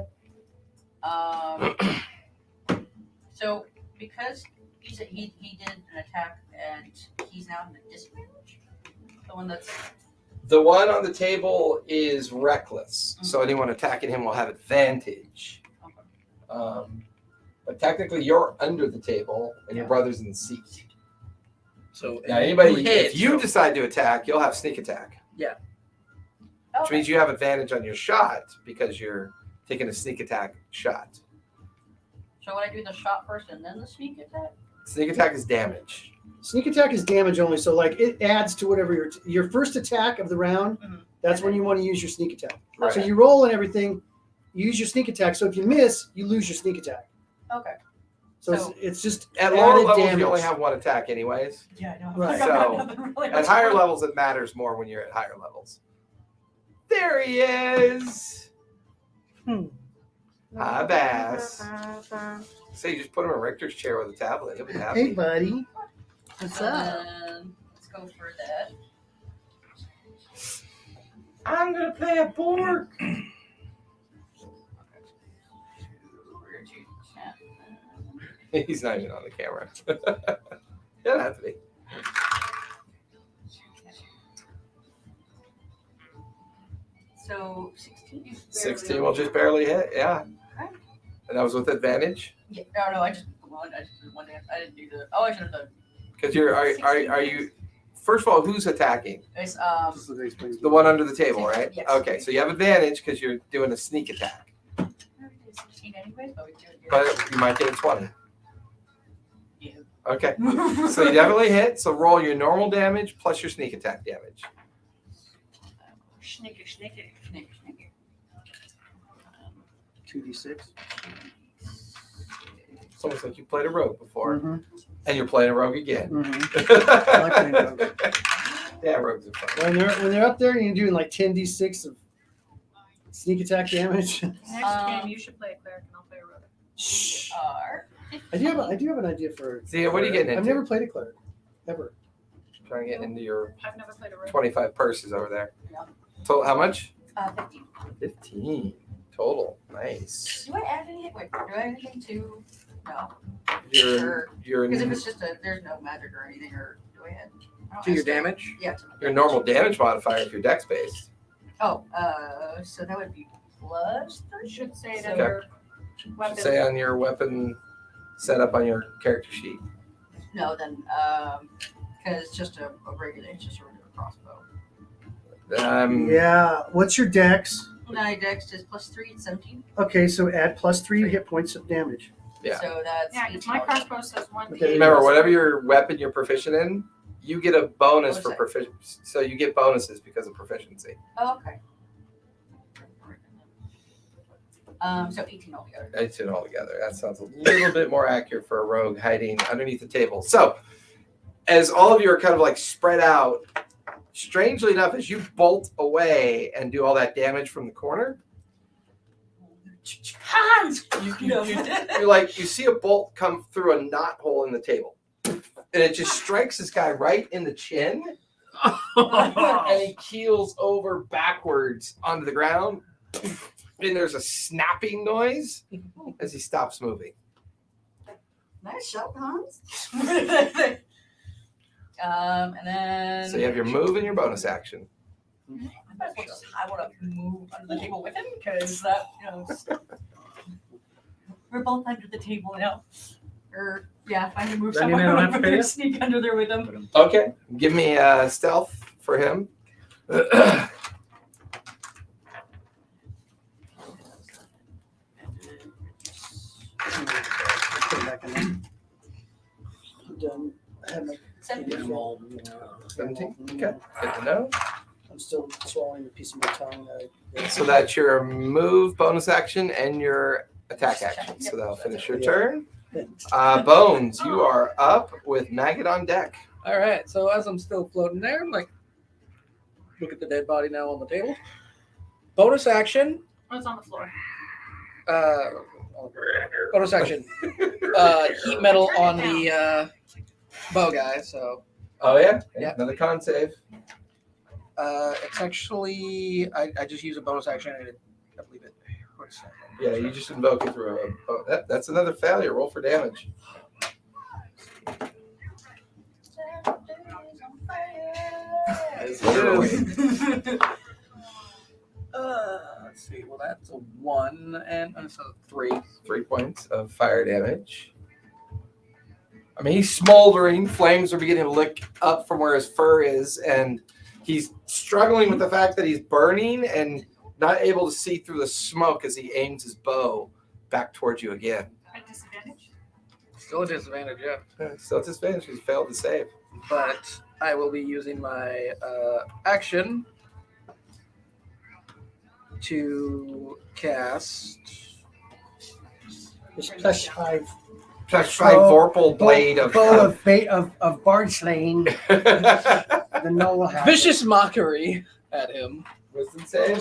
S5: So because he did an attack and he's now in a disadvantage. The one that's
S1: The one on the table is reckless, so anyone attacking him will have advantage. But technically, you're under the table, and your brother's in the seat.
S4: So
S1: Now, anybody,
S4: you hit,
S1: if you
S4: so-
S1: decide to attack, you'll have sneak attack, which means you have advantage on your shot because you're taking a sneak attack shot.
S5: So would I do the shot first and then the sneak attack?
S1: Sneak attack is damage.
S3: Sneak attack is damage only, so like it adds to whatever your first attack of the round.
S5: Mhm.
S3: That's when you want to use your sneak attack.
S1: Right.
S3: So you roll and everything, you use your sneak attack. So if you miss, you lose your sneak attack.
S5: Okay.
S3: So
S5: So-
S3: it's just
S1: At lower
S3: added
S1: levels,
S3: damage.
S1: you only have one attack, anyways.
S5: Yeah, I know.
S3: Right.
S1: So, At higher levels, it matters more when you're at higher levels. There he is. Hi, Bass. So you just put him in Richter's chair with a tablet. He'll be happy.
S3: Hey, buddy. What's up?
S5: Let's go for that.
S1: I'm gonna play a board. He's not even on the camera. He doesn't have to be.
S5: So 16.
S1: 16 will just barely hit. Yeah. And that was with advantage
S5: Yeah. No, I just did one day. I didn't do the. Oh, I should have done.
S1: because you're. Are you? First of all, who's attacking?
S5: It's
S1: The one under the table, right?
S5: Yes.
S1: Okay, so you have advantage because you're doing a sneak attack,
S5: 16 anyways, but we do it.
S1: but you might get a 20.
S5: Yeah.
S1: Okay, so you definitely hit. So roll your normal damage plus your sneak attack damage.
S2: Snicker, snicker.
S5: Snicker, snicker.
S3: 2d6.
S1: It's almost like you played a rogue before,
S3: Mm-hmm.
S1: and you're playing a rogue again.
S3: Mm-hmm. like playing rogue.
S1: Yeah, rogues are fun.
S3: When they're up there and you're doing like 10d6 of sneak attack damage.
S2: Next game, you should play a cleric and I'll play a rogue.
S3: Shh.
S5: Are
S3: I do have an idea for.
S1: See, what are you getting into?
S3: I've never played a cleric, ever.
S1: Trying to get into your
S2: I've never played a rogue.
S1: 25 purses over there.
S5: Yeah.
S1: Total, how much?
S5: 15.
S1: 15 total. Nice.
S5: Do I add anything? Wait, do I add anything to? No.
S1: Your
S5: Because if it's just there's no magic or anything, or do I add? I don't
S4: To your
S5: add stuff.
S4: damage?
S5: Yeah. To my
S1: your
S5: damage.
S1: normal damage modifier if you're dex based.
S5: Oh, so that would be plus
S2: You
S5: 3.
S2: should say it
S5: So-
S2: under weapon.
S1: Say on your weapon setup on your character sheet.
S5: No, then because it's just a regular crossbow.
S3: Yeah. What's your dex?
S5: My dex is plus 3, it's 17.
S3: Okay, so add +3 hit points of damage.
S1: Yeah.
S5: So that's
S2: Yeah, 'cause my
S5: 18.
S2: crossbow says 1d8.
S3: Okay.
S1: Remember, whatever your weapon you're proficient in, you get a bonus
S5: What
S1: for
S5: was that?
S1: proficiency. So you get bonuses because of proficiency.
S5: Oh, okay. So 18 altogether.
S1: It's it all together. That sounds a little bit more accurate for a rogue hiding underneath the table. So, as all of you are kind of like spread out, strangely enough, as you bolt away and do all that damage from the corner,
S5: Hans!
S1: you're like you see a bolt come through a knot hole in the table, and it just strikes this guy right in the chin, and he keels over backwards onto the ground. And there's a snapping noise as he stops moving.
S5: Nice shot, Hans. And then.
S1: So you have your move and your bonus action.
S5: I want to move under the table with him because that, we're both under the table now. Or, yeah, if I can move
S6: Does that mean I
S5: someone
S6: don't have
S5: over
S6: to pay
S5: there,
S6: you?
S5: sneak under there with him.
S1: Okay, give me stealth for him.
S3: Put it back in there. I'm done. I have my,
S5: 17.
S1: 17. Okay, good to know.
S3: I'm still swallowing a piece of my tongue.
S1: So that's your move, bonus action, and your attack action. So that'll finish your turn. Bones, you are up with Maggot on deck.
S4: All right. So as I'm still floating there, I'm like, look at the dead body now on the table. Bonus action.
S2: What's on the floor?
S4: Bonus action. Heat metal on the bow guy. So
S1: Oh yeah?
S4: Yeah.
S1: Another con save.
S4: it's actually I just use a bonus action and I believe it.
S1: Yeah, you just invoke it through that's another failure. Roll for damage.
S4: Yes,
S1: Literally.
S4: Let's see. Well, that's a 1 and so 3.
S1: 3 points of fire damage. I mean, he's smoldering. Flames are beginning to lick up from where his fur is, and he's struggling with the fact that he's burning and not able to see through the smoke as he aims his bow back towards you again.
S2: At disadvantage?
S4: Still a disadvantage, yeah.
S1: So it's disadvantage. He's failed to save.
S4: But I will be using my action to cast.
S3: It's +5.
S1: Plus 5 Vorpal blade of.
S3: bow of bard slaying. The Null will have
S4: Vicious mockery at him.
S1: Wisdom save.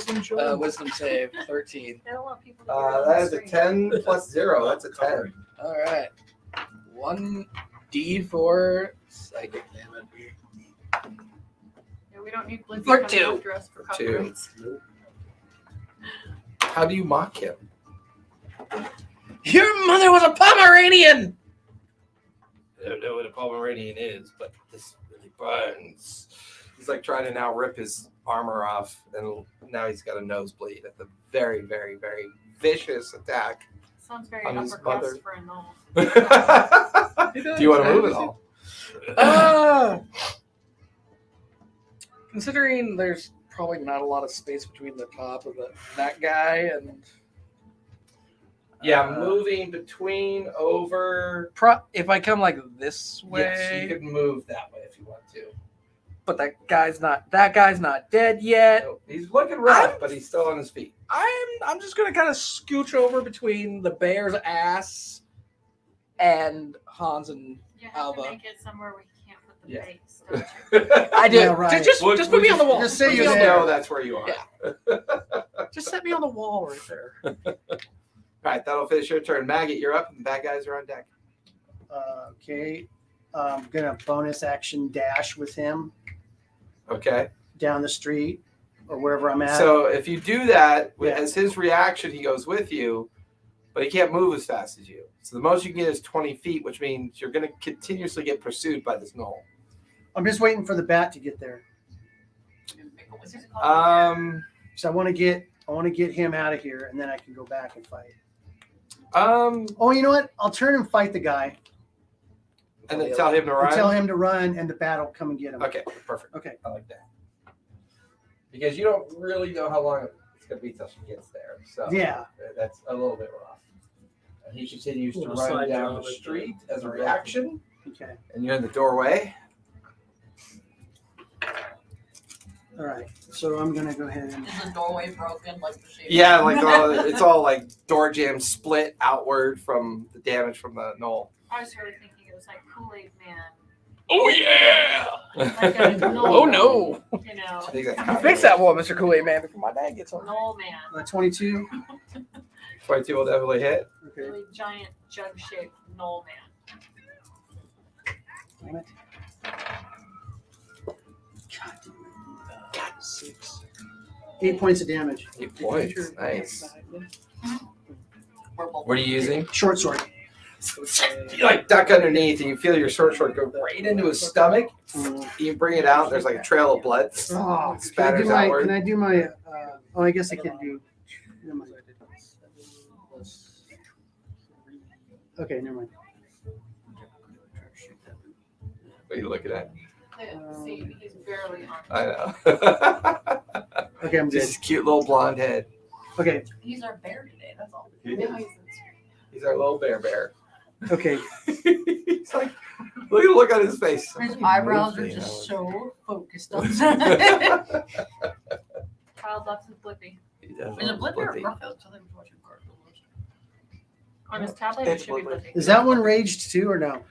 S4: Wisdom save 13.
S2: They don't want people to hear
S1: That
S2: on
S1: is a
S2: screen.
S1: 10 plus 0. That's a 10.
S4: All right. 1d for psychic damage.
S2: Yeah, we don't need Blizzy
S4: For
S2: coming
S4: 2.
S2: after us for
S1: For 2.
S2: copyrights.
S1: How do you mock him?
S4: Your mother was a Pomeranian!
S1: I don't know what a Pomeranian is, but this really burns. He's like trying to now rip his armor off, and now he's got a nosebleed at the very, very, very vicious attack.
S2: Sounds very
S1: On his
S2: upper
S1: mother.
S2: crust for a null.
S1: Do you want to move at all?
S4: Considering there's probably not a lot of space between the top of that guy and
S1: Yeah, moving between over.
S4: if I come like this way,
S1: Yes, you could move that way if you want to.
S4: but that guy's not dead yet.
S1: No, he's looking rough, but he's still on his feet.
S4: I'm just gonna kind of scooch over between the bear's ass and Hans and
S2: You have to
S4: Alva.
S2: make it somewhere we can't put the
S1: Yeah.
S2: base, don't you?
S4: I did.
S3: Yeah, right.
S4: Just
S1: We'll
S4: put me on the wall.
S3: just say
S4: Put me
S3: you're
S4: on
S1: You
S4: the
S3: there.
S1: know
S4: wall.
S1: that's where you are.
S4: Yeah. Just set me on the wall right there.
S1: All right, that'll finish your turn. Maggot, you're up, and the bad guys are on deck.
S3: Okay. I'm gonna bonus action dash with him
S1: Okay.
S3: down the street or wherever I'm at.
S1: So if you do that,
S3: Yeah.
S1: as his reaction, he goes with you, but he can't move as fast as you. So the most you can get is 20 feet, which means you're going to continuously get pursued by this knoll.
S3: I'm just waiting for the bat to get there. So I want to get him out of here, and then I can go back and fight. Oh, you know what? I'll turn and fight the guy.
S1: And then tell him to
S3: And
S1: run.
S3: tell him to run, and the bat will come and get him.
S1: Okay, perfect.
S3: Okay.
S1: I like that. Because you don't really know how long it's going to be till she gets there. So
S3: Yeah.
S1: that's a little bit rough. And he continues to
S6: Little
S1: run
S6: side
S1: down
S6: job
S1: the
S6: at
S1: street as a reaction,
S3: Okay.
S1: and you're in the doorway.
S3: All right. So I'm gonna go ahead and.
S5: Is the doorway broken like the shape?
S1: Yeah, like it's all like door jam split outward from the damage from the knoll.
S2: I was really thinking it was like Kool-Aid Man.
S6: Oh yeah!
S2: Like a knoll,
S4: Oh no!
S2: You know,
S1: I think that's
S4: Fix that wall, Mr. Kool-Aid Man, before my dad gets on.
S2: knoll man.
S3: 22.
S1: 22 will definitely hit.
S3: Okay.
S2: Really giant jug-shaped knoll man.
S3: Damn it. God damn it. 6. 8 points of damage.
S1: 8 points. Nice.
S5: We're both-
S1: What are you using?
S3: Short sword.
S1: You like duck underneath, and you feel your short sword go right into his stomach. You bring it out. There's like a trail of blood.
S3: Oh,
S1: Spatters outward.
S3: can I do my? Oh, I guess I can do. Never mind. Okay, never mind.
S1: What are you looking at?
S2: See, he's barely on.
S1: I know.
S3: Okay, I'm good.
S1: Just his cute little blonde head.
S3: Okay,
S5: He's our bear today, that's all.
S1: He's our little bear.
S3: okay.
S1: He's like, look at the look on his face.
S5: His eyebrows are
S1: Moving,
S5: just
S1: Alan.
S5: so focused on that.
S2: Kyle loves his blippy.
S1: He does
S5: Is it
S1: love
S5: Blippi or
S1: Blippi.
S5: Ruffles? I think we're watching cartoons.
S2: On his tablet, it
S1: It's
S2: should be
S1: Blippi.
S2: blippy.
S3: Is that one raged too, or no?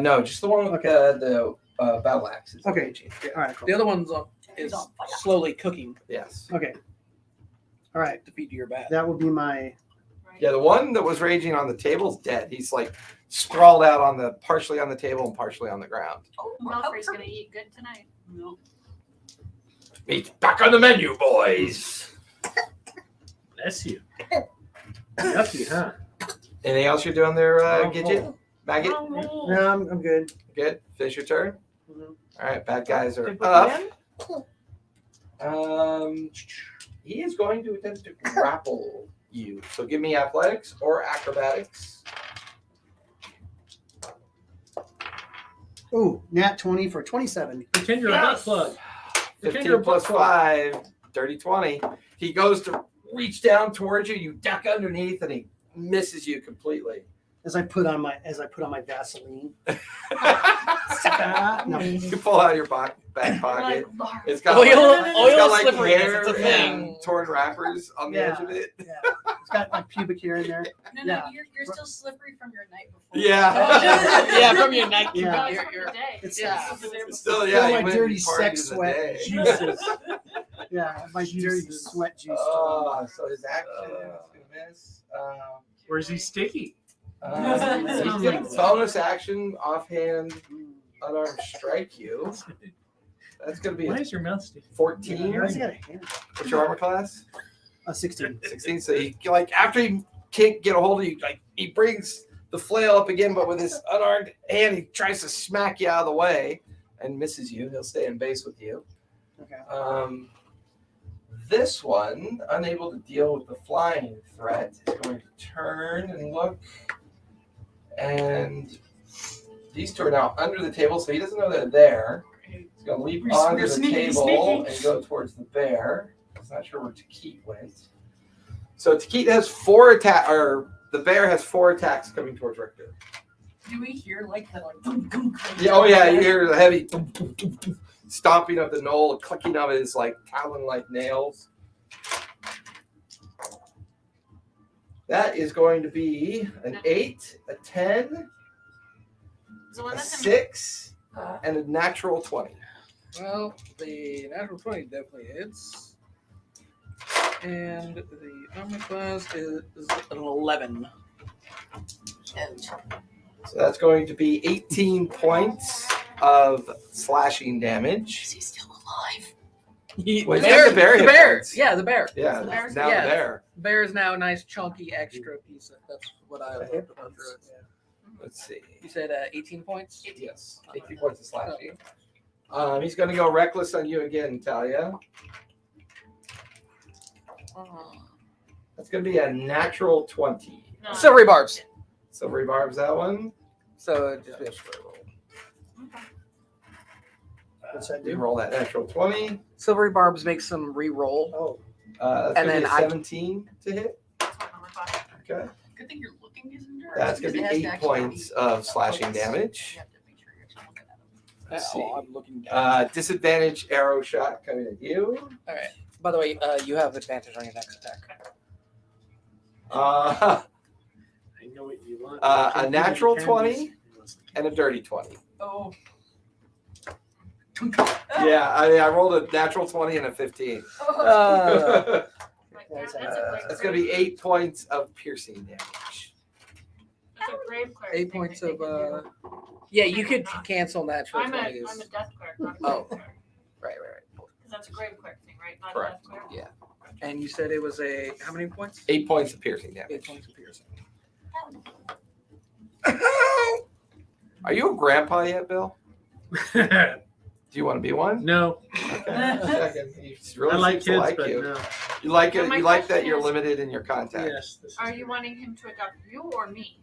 S1: No, just the one with the battle axes.
S3: Okay. All right, cool.
S4: The other one's
S5: He's
S4: is
S5: on fire.
S4: slowly cooking
S1: Yes.
S3: Okay. All right.
S4: to feed to your bat.
S3: That will be my.
S2: Right?
S1: Yeah, the one that was raging on the table's dead. He's like sprawled out on the partially on the table and partially on the ground.
S5: Oh,
S2: Melfrey's gonna eat good tonight.
S5: No.
S1: Meat's back on the menu, boys.
S6: Bless you. Yucky, huh?
S1: Anything else you're doing there, Gidget? Maggot?
S3: No, I'm good.
S1: Good. Finish your turn.
S3: Mhm.
S1: All right, bad guys are
S4: Did we
S1: up.
S4: win?
S1: He is going to attempt to grapple you. So give me athletics or acrobatics.
S3: Ooh, nat 20 for 27.
S6: Pretend you're a butt plug. Pretend
S1: 15
S6: you're a
S1: plus
S6: butt plug.
S1: 5, dirty 20. He goes to reach down towards you. You duck underneath, and he misses you completely.
S3: As I put on my Vaseline. No.
S1: You can pull out your back
S2: You're
S1: pocket.
S2: like,
S1: It's got
S4: Oil-
S1: like,
S4: oil
S1: it's got like
S4: slipperiness,
S1: hair
S4: it's a
S1: and
S4: thing.
S1: torn wrappers on the edge of it.
S3: Yeah. It's got like pubic hair in there.
S5: No,
S3: Yeah.
S5: you're still slippery from your night before.
S1: Yeah.
S4: Yeah, from your night.
S3: Yeah.
S2: It's from the day.
S3: It's
S4: Yeah.
S1: Still,
S3: Feel
S1: yeah.
S3: my
S1: you went
S3: dirty
S1: and
S3: sex
S1: partied in the
S3: sweat
S1: day.
S3: juices. Yeah, my dirty sweat juice.
S1: Oh, so his action is gonna miss.
S6: Where's he sticky?
S1: He can bonus action, offhand, unarmed strike you. That's gonna be
S6: Why
S1: a
S6: is your mouth sticky?
S1: 14.
S3: Why does he got a hand?
S1: What's your armor class?
S3: 16.
S1: 16. So he like after he can't get a hold of you, like he brings the flail up again, but with his unarmed hand, he tries to smack you out of the way and misses you. He'll stay in base with you.
S3: Okay.
S1: This one, unable to deal with the flying threat, is going to turn and look. And these two are now under the table, so he doesn't know they're there. He's going to leap onto the table and go towards the bear. He's not sure where Takit went. So Takit has 4 attacks, or the bear has 4 attacks coming towards Richter.
S5: Do we hear like the like? Dum, dum,
S1: Yeah, oh yeah, you hear the heavy stomping of the knoll, clicking of his like talon-like nails. That is going to be an 8, a 10,
S2: So when
S1: a
S2: that's
S1: 6, and a natural 20.
S4: Well, the natural 20 definitely hits. And the armor class is an 11.
S1: So that's going to be 18 points of slashing damage.
S5: Is he still alive?
S1: Well, he's got the bear hit points.
S4: Yeah, the bear.
S1: Yeah,
S2: The bear's
S1: now
S4: yeah.
S1: the bear.
S4: Bear is now a nice chunky extra piece. That's what I
S3: The hit
S4: looked
S3: points,
S4: under it.
S3: yeah.
S1: Let's see.
S4: You said 18 points?
S1: Yes, 18 points of slashing. He's going to go reckless on you again, Talia. That's going to be a natural 20.
S2: No.
S4: Silvery barbs.
S1: So rebarbs that one.
S4: So it'd just be a straight roll.
S3: What's that
S1: You
S3: do?
S1: roll that natural 20.
S4: Silvery barbs make some re-roll.
S3: Oh,
S1: That's
S4: And
S1: going to
S4: then
S1: be
S4: I-
S1: 17 to hit.
S2: That's what number 5.
S1: Okay.
S5: Good thing you're looking at him.
S1: That's going to be 8 points of slashing damage.
S5: You have to make sure you're actually looking at him.
S1: Let's see.
S4: I'm looking down.
S1: Disadvantage arrow shot coming at you.
S4: All right. By the way, you have advantage on your next attack.
S1: Uh,
S6: I know what you want.
S1: a natural 20 and a dirty 20.
S5: Oh.
S1: Yeah, I rolled a natural 20 and a 15.
S2: Like, that's a great
S1: That's going to be 8 points of piercing damage.
S2: That's a grave cleric
S4: 8
S2: thing
S4: points
S2: that they
S4: of
S2: can do.
S4: yeah, you could cancel natural
S2: I'm
S4: 20s.
S2: a death cleric, not a
S4: Oh.
S2: grave cleric.
S4: Right.
S2: Because that's a grave cleric thing, right? Not
S1: Correct.
S2: a death cleric.
S1: Yeah.
S4: And you said it was a how many points?
S1: 8 points of piercing
S4: 8
S1: damage.
S4: points of piercing.
S1: Are you a grandpa yet, Bill? Do you want to be one?
S6: No,
S1: Okay. Second. He really
S6: I like
S1: seems to
S6: kids,
S1: like
S6: but
S1: you.
S6: no.
S1: You like
S2: But
S1: it.
S2: my
S1: You like that
S2: question
S1: you're
S2: is-
S1: limited in your contact.
S6: Yes. this is
S2: Are
S6: true.
S2: you wanting him to adopt you or me?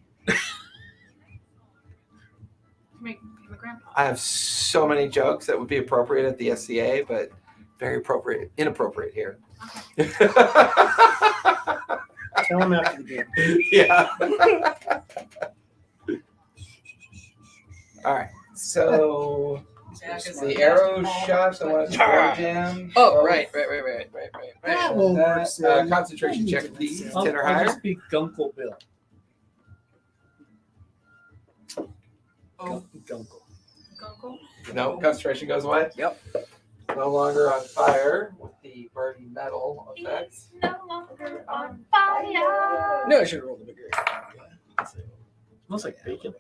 S2: Make him a grandpa.
S1: I have so many jokes that would be appropriate at the SCA, but very inappropriate here.
S3: tell him after the game.
S1: Yeah. All right. So the arrow shots. I want to jam.
S4: Oh, right.
S3: That won't work, Sam.
S1: Concentration check, please.
S6: I'll,
S1: 10 or
S6: I'll
S1: higher.
S6: just be Gunkle Bill.
S5: Oh.
S6: Gunkle.
S2: Gungle?
S1: No, concentration goes away.
S4: Yep.
S1: No longer on fire with the burning metal effect.
S2: He's no longer on fire.
S4: No, I should have rolled the bigger.
S6: Smells like bacon.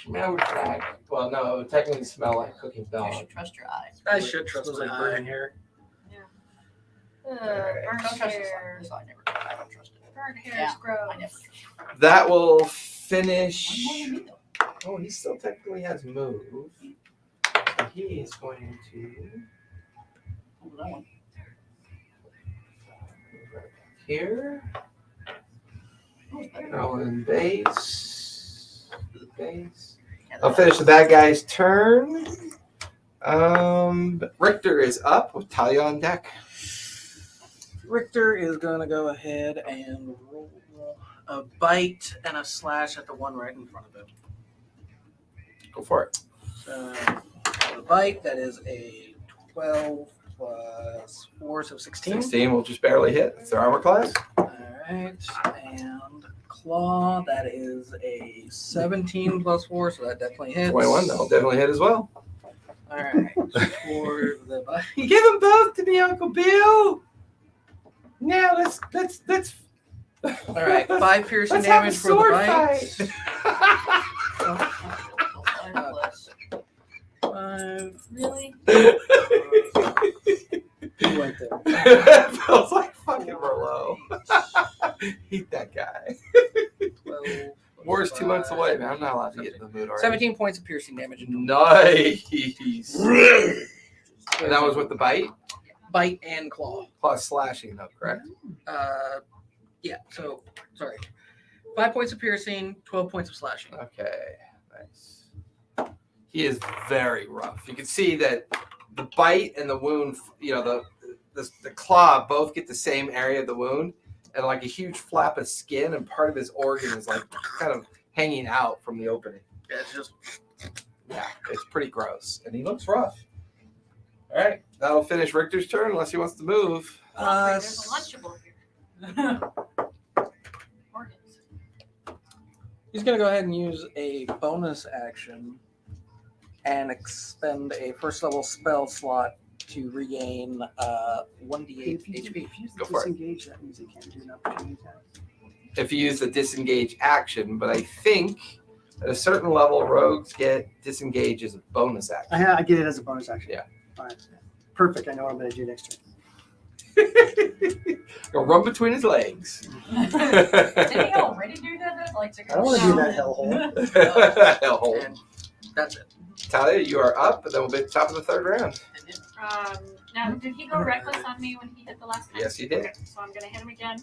S1: Smells like. Well, no, it would technically smell like cooking
S5: You
S1: dog.
S5: should trust your eyes.
S4: I should trust
S6: Smells
S4: my
S6: like
S4: eye.
S6: burning hair.
S2: Burnt
S5: Don't trust this
S2: hair.
S5: one. This I never. I don't trust it.
S2: Burnt hair
S5: Yeah,
S2: is gross.
S5: I never trust it.
S1: That will
S5: One more
S1: finish.
S5: than me though.
S1: Oh, he still technically has move. So he is going to
S3: That one.
S1: Here. Rolling base. Base. I'll finish the bad guy's turn. Richter is up with Talia on deck.
S4: Richter is going to go ahead and roll a bite and a slash at the one right in front of him.
S1: Go for it.
S4: So, the bite, that is a 12 plus 4, so 16.
S1: 16 will just barely hit. It's their armor class.
S4: Alright, and claw, that is a 17 plus 4, so that definitely hits.
S1: 21, that'll definitely hit as well.
S4: Alright, for the bite.
S1: Give them both to me, Uncle Bill. Now let's
S4: Alright, 5 piercing
S1: let's have a
S4: damage for the
S1: sword
S4: bite.
S1: fight.
S4: 5.
S2: Really?
S3: You went there.
S1: Feels like fucking Merlot. Eat that guy.
S4: 12,
S1: War's 2 months away, man. I'm not allowed to get in the mood already.
S4: 17 points of piercing damage.
S1: Nice. And that was with the bite
S4: Bite and claw.
S1: plus slashing, though, correct?
S4: Yeah, so, sorry. 5 points of piercing, 12 points of slashing.
S1: Okay, nice. He is very rough. You can see that the bite and the wound, you know, the claw both get the same area of the wound, and like a huge flap of skin, and part of his organ is like kind of hanging out from the opening.
S4: Yeah, it's just
S1: Yeah, it's pretty gross, and he looks rough. All right, that'll finish Richter's turn unless he wants to move.
S2: There's a Lunchable here. Organs.
S4: he's going to go ahead and use a bonus action and expend a first level spell slot to regain 1d8
S3: If you
S4: HP.
S1: Go for it.
S3: disengage, that means you can't do an opportunity attack.
S1: If you use the disengage action, but I think at a certain level, rogues get disengage as a bonus action.
S3: I get it as a bonus action.
S1: Yeah.
S3: All right. Perfect. I know what I'm going to do next turn.
S1: Go run between his legs.
S2: Did he already do that? Like,
S3: I don't want to do that hellhole.
S1: Hellhole.
S4: And that's it.
S1: Talia, you are up, and then we'll be at the top of the third round.
S2: Now, did he go reckless on me when he hit the last time?
S1: Yes, he did.
S2: Okay, so I'm going to hit him again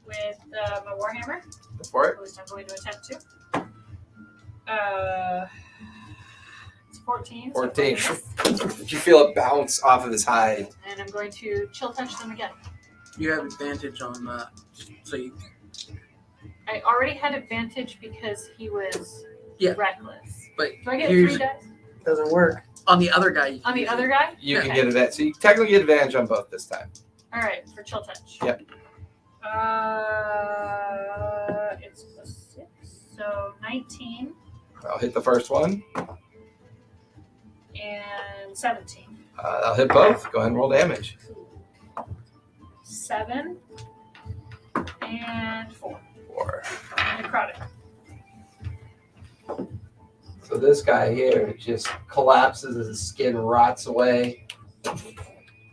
S2: with my Warhammer.
S1: Go for it.
S2: At least I'm going to attempt to. It's 14. so
S1: 14.
S2: miss.
S1: Did you feel it bounce off of his hide?
S2: And I'm going to chill touch them again.
S4: You have advantage on so you
S2: I already had advantage because he was
S4: Yeah.
S2: reckless.
S4: but
S2: Do I get
S4: here's
S2: 3 dice?
S3: Doesn't work.
S4: on the other guy.
S2: On the other guy?
S1: You can
S2: Okay.
S1: get advantage. So you technically get advantage on both this time.
S2: All right, for chill touch.
S1: Yep.
S2: It's a 6, so 19
S1: I'll hit the first one.
S2: and 17.
S1: I'll hit both. Go ahead and roll damage.
S2: 7 and 4.
S1: 4.
S2: Necrotic.
S1: So this guy here just collapses as his skin rots away,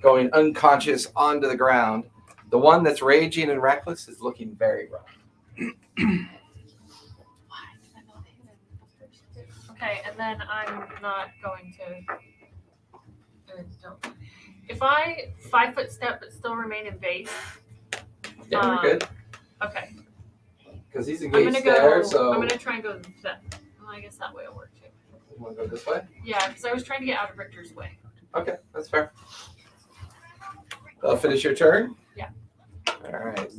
S1: going unconscious onto the ground. The one that's raging and reckless is looking very rough.
S2: Okay, and then I'm not going to. Don't. If I 5-foot step but still remain in base,
S1: Yeah, we're good.
S2: okay.
S1: Because he's
S2: I'm gonna
S1: engaged
S2: go.
S1: there, so
S2: I'm gonna try and go that. Well, I guess that way will work too.
S1: you want to go this way?
S2: Yeah, because I was trying to get out of Richter's way.
S1: Okay, that's fair. I'll finish your turn?
S2: Yeah.
S1: All right.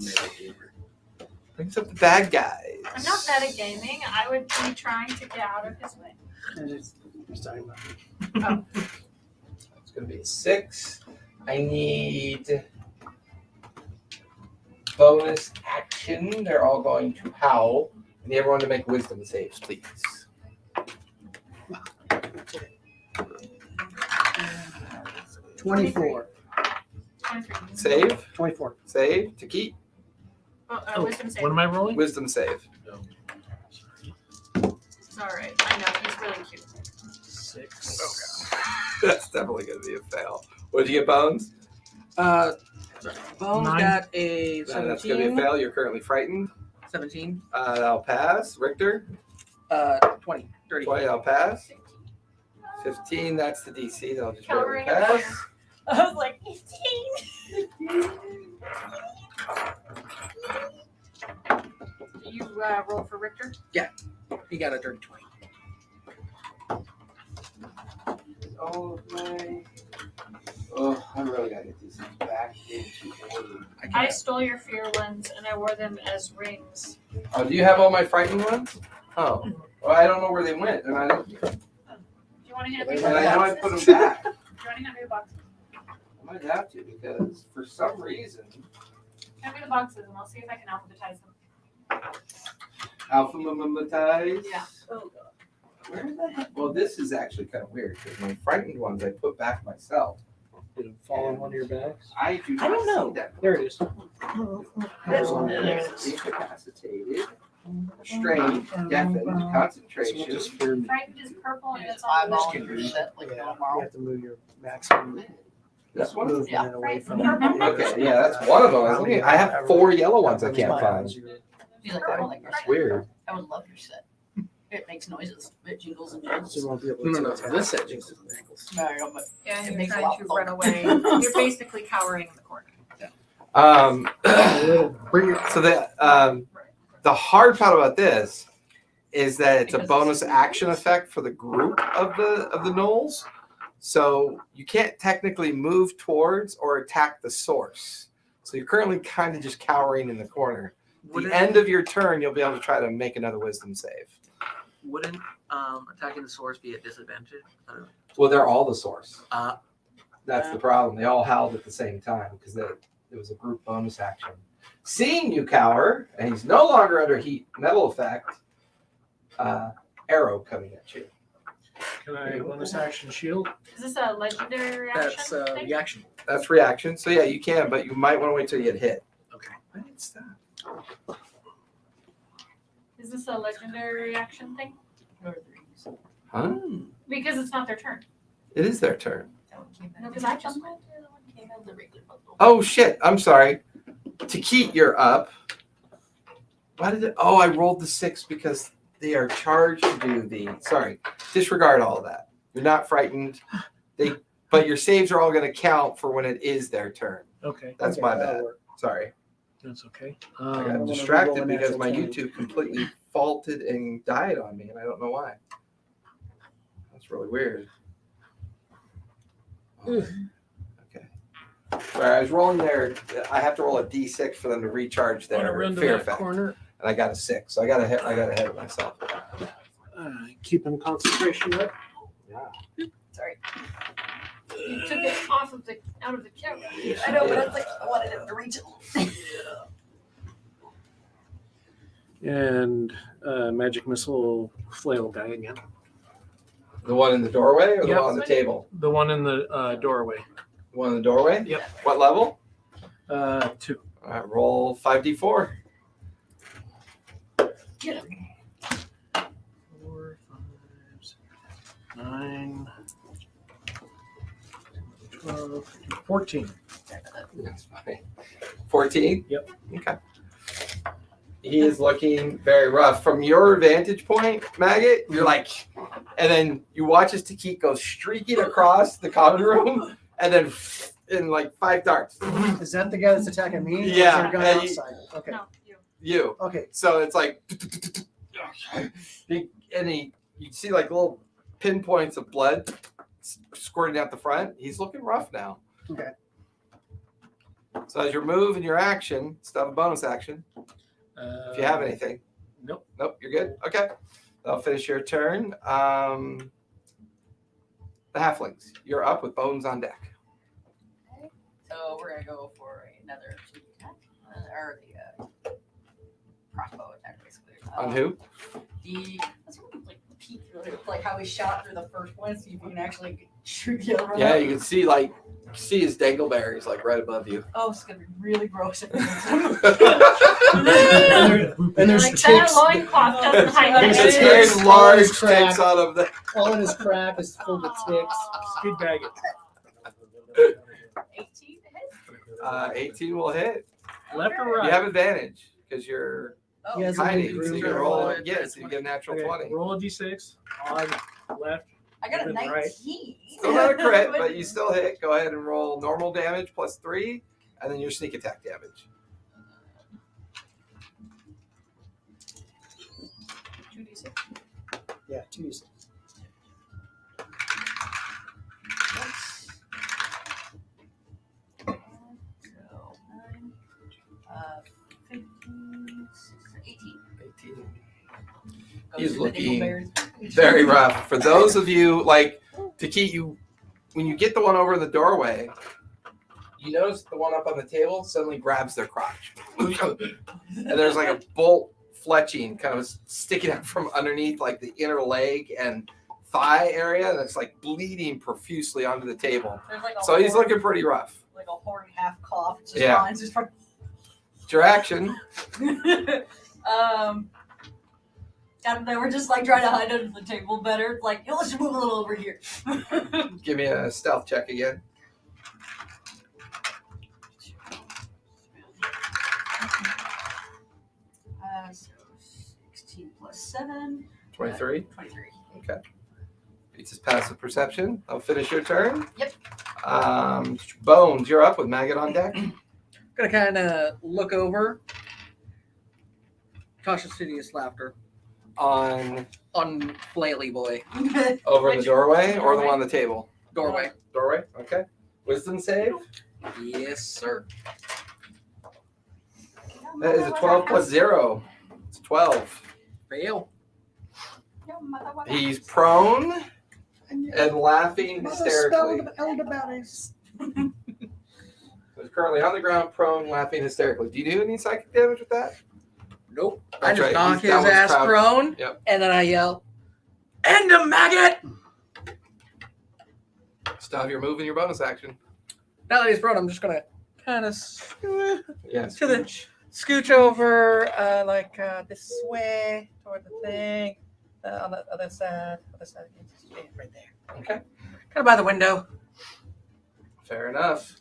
S1: Brings up the bad guys.
S2: I'm not metagaming. I would be trying to get out of his way.
S3: I just talking about.
S1: It's going to be a 6. I need bonus action. They're all going to howl. I need everyone to make wisdom saves, please.
S3: 24.
S2: 23.
S1: Save.
S3: 24.
S1: Save to keep.
S2: Oh, wisdom save.
S6: What am I rolling?
S1: Wisdom save.
S2: It's all right. I know he's really cute.
S4: 6.
S1: That's definitely going to be a fail. What did you get, Bones?
S4: Bones
S6: 9.
S4: got a
S1: That's going to be a
S4: 17.
S1: fail. You're currently frightened.
S4: 17.
S1: I'll pass. Richter,
S4: 20. 30.
S1: 20, I'll pass. 15, that's the DC. That'll just barely
S2: Covering it.
S1: pass.
S5: I was like, 18.
S2: You roll for Richter.
S4: He got a dirty 20.
S1: All of my. Oh, I really gotta get these things back into order.
S2: I stole your fear ones and I wore them as rings.
S1: Oh, do you have all my frightening ones? Oh, well, I don't know where they went, and I don't.
S2: Do you want to hand me
S1: And
S2: the
S1: I know I
S2: boxes?
S1: put them back.
S2: Do you want to hand me the boxes?
S1: I might have to because for some reason,
S2: Hand me the boxes and I'll see if I can alphabetize them.
S1: alphabetized.
S2: Yeah.
S1: Where the heck? Well, this is actually kind of weird because my frightened ones I put back myself.
S3: Did it fall in one of your bags?
S1: I do not
S5: I don't know.
S1: see them.
S3: There it is.
S1: Incapacitated, strained, deafened, concentration.
S2: Frightened is purple and it's on the
S5: Eyeball
S2: list.
S5: your shit like
S3: You
S5: tomorrow.
S3: have to move your maximum
S1: This one?
S3: movement
S5: Yeah.
S3: away from.
S1: Okay, yeah, that's one of them. I have 4 yellow ones I can't find.
S5: You like that one like your
S1: That's
S5: set?
S1: weird.
S5: I would love your set. It makes noises. It jingles and jangles.
S3: So you won't be able
S4: No,
S3: to
S4: no,
S3: attack.
S4: this edge is angles.
S5: No, I know, but
S2: Yeah, and
S5: It
S2: you're
S5: makes a
S2: trying
S5: lot
S2: to
S5: of
S2: run
S5: fun.
S2: away. You're basically cowering in the corner.
S3: A little.
S1: So the hard part about this is that it's a bonus action effect for the group of the gnolls. So you can't technically move towards or attack the source. So you're currently kind of just cowering in the corner. The end of your turn, you'll be able to try to make another wisdom save.
S4: Wouldn't attacking the source be at disadvantage?
S1: Well, they're all the source.
S4: Uh,
S1: That's the problem. They all howled at the same time because it was a group bonus action. Seeing you cower, and he's no longer under heat metal effect, arrow coming at you.
S6: Can I bonus action shield?
S2: Is this a legendary reaction?
S4: That's
S2: thing?
S4: reaction.
S1: That's reaction. So yeah, you can, but you might want to wait till you get hit.
S6: Okay.
S1: I didn't stop.
S2: Is this a legendary reaction thing?
S1: Huh?
S2: Because it's not their turn.
S1: It is their turn.
S2: No, because I just went.
S1: Oh shit! I'm sorry. Tikit, you're up. Why did it? Oh, I rolled the 6 because they are charged to do the. Sorry, disregard all of that. You're not frightened. But your saves are all going to count for when it is their turn.
S6: Okay,
S1: That's
S3: Okay,
S1: my
S3: that'll
S1: bad.
S3: work.
S1: Sorry,
S6: that's okay.
S1: I
S3: don't
S1: got
S3: wanna
S1: distracted
S3: roll a
S1: because my
S3: natural
S1: YouTube completely faulted and died on me, and I don't know why. That's really weird. Okay. Sorry, I was rolling there. I have to roll a D6 for them to recharge
S6: Want to
S1: their
S6: run to
S1: fear
S6: that
S1: effect,
S6: corner?
S1: and I got a 6, so I got ahead of myself.
S3: Keeping concentration up.
S5: Sorry.
S2: You took it out of the camera.
S5: I know, but I was like, I wanted him to reach it.
S6: And magic missile flail guy again.
S1: The one in the doorway or the
S6: Yep.
S1: one on the table?
S6: The one in the doorway.
S1: The one in the doorway?
S6: Yep.
S1: What level?
S6: 2.
S1: All right, roll 5d4.
S5: Get him.
S6: 4, 5, 6, 9, 12, 14.
S1: That's fine. 14?
S6: Yep.
S1: Okay. He is looking very rough. From your vantage point, Maggot, you're like, and then you watch as Tikit go streaking across the common room, and then in like 5 darts.
S3: Is that the guy that's attacking me? Or is
S1: Yeah,
S3: there a guy
S1: and
S3: outside? Okay.
S2: No, you.
S1: You.
S3: Okay.
S1: So it's like, you see like little pinpoints of blood squirting out the front. He's looking rough now.
S3: Okay.
S1: So as your move and your action, still have a bonus action. If you have anything.
S6: Nope.
S1: Nope, you're good. Okay. That'll finish your turn. The halflings, you're up with bones on deck.
S5: So we're gonna go for another sneak attack, or the crossbow attack, basically.
S1: On who?
S5: Let's like peek through it, like how we shot through the first one, see if we can actually shoot the other one.
S1: Yeah,
S5: out.
S1: you can see his dangleberries like right above you.
S5: Oh, it's gonna be really gross.
S3: And there's
S2: Like
S3: ticks.
S2: that loincloth doesn't hide
S3: There's
S1: It's
S3: a
S2: anything.
S3: ticks.
S1: very large
S3: Crap.
S1: ticks out of the.
S3: All in his crap is full of ticks.
S6: Speed bag it.
S5: 18 to hit.
S1: 18 will hit.
S6: Left or
S1: You
S6: right?
S1: have advantage because you're
S5: Oh,
S3: He has a
S1: hiding.
S3: big
S1: So
S3: room.
S1: you roll. Yeah, so you get a natural
S6: Okay,
S1: 20.
S6: roll a d6 on left
S5: I got a
S3: You're right.
S5: 19.
S1: Still not a crit, but you still hit. Go ahead and roll normal damage plus 3, and then your sneak attack damage.
S2: 2d6.
S3: Yeah, 2d6.
S5: So 9, 15, 18.
S1: 18.
S5: Goes
S1: He's
S5: to the
S1: looking
S5: dingleberries.
S1: very rough. For those of you, like, to keep you, when you get the one over in the doorway, you notice the one up on the table suddenly grabs their crotch. And there's like a bolt fletching kind of sticking out from underneath like the inner leg and thigh area that's like bleeding profusely onto the table.
S5: There's like a
S1: So he's
S5: horn-
S1: looking pretty rough.
S5: like a horn half cough. It's just
S1: Yeah.
S5: fine. It's just fine.
S1: It's your action.
S5: God, they were just like trying to hide under the table better. Like, yo, let's move a little over here.
S1: Give me a stealth check again.
S5: So 16 plus 7.
S1: 23.
S5: 23.
S1: Okay. Beats his passive perception. I'll finish your turn.
S5: Yep.
S1: Bones, you're up with Maggot on deck.
S4: Gonna kind of look over. Cautious hideous laughter
S1: On
S4: on Flaily Boy.
S1: over in the
S2: Which
S1: doorway or the
S2: doorway?
S1: one on the table?
S4: Doorway.
S1: Doorway. Okay. Wisdom save.
S4: Yes, sir.
S1: That is a 12 plus 0. It's 12.
S4: Fail.
S1: He's prone and laughing hysterically.
S3: elderberries.
S1: He's currently on the ground, prone, laughing hysterically. Do you do any psychic damage with that?
S4: Nope. I
S1: That's
S4: just
S1: right,
S4: knock
S1: he's
S4: his
S1: down with
S4: ass
S1: crowd.
S4: prone,
S1: Yep.
S4: and then I yell, "End him, maggot!"
S1: Still have your move and your bonus action.
S4: Now that he's prone, I'm just gonna kind of
S1: Yes.
S4: to the scooch over, this way toward the thing, on the other side, yeah, right there.
S1: Okay.
S4: Kind of by the window.
S1: Fair enough.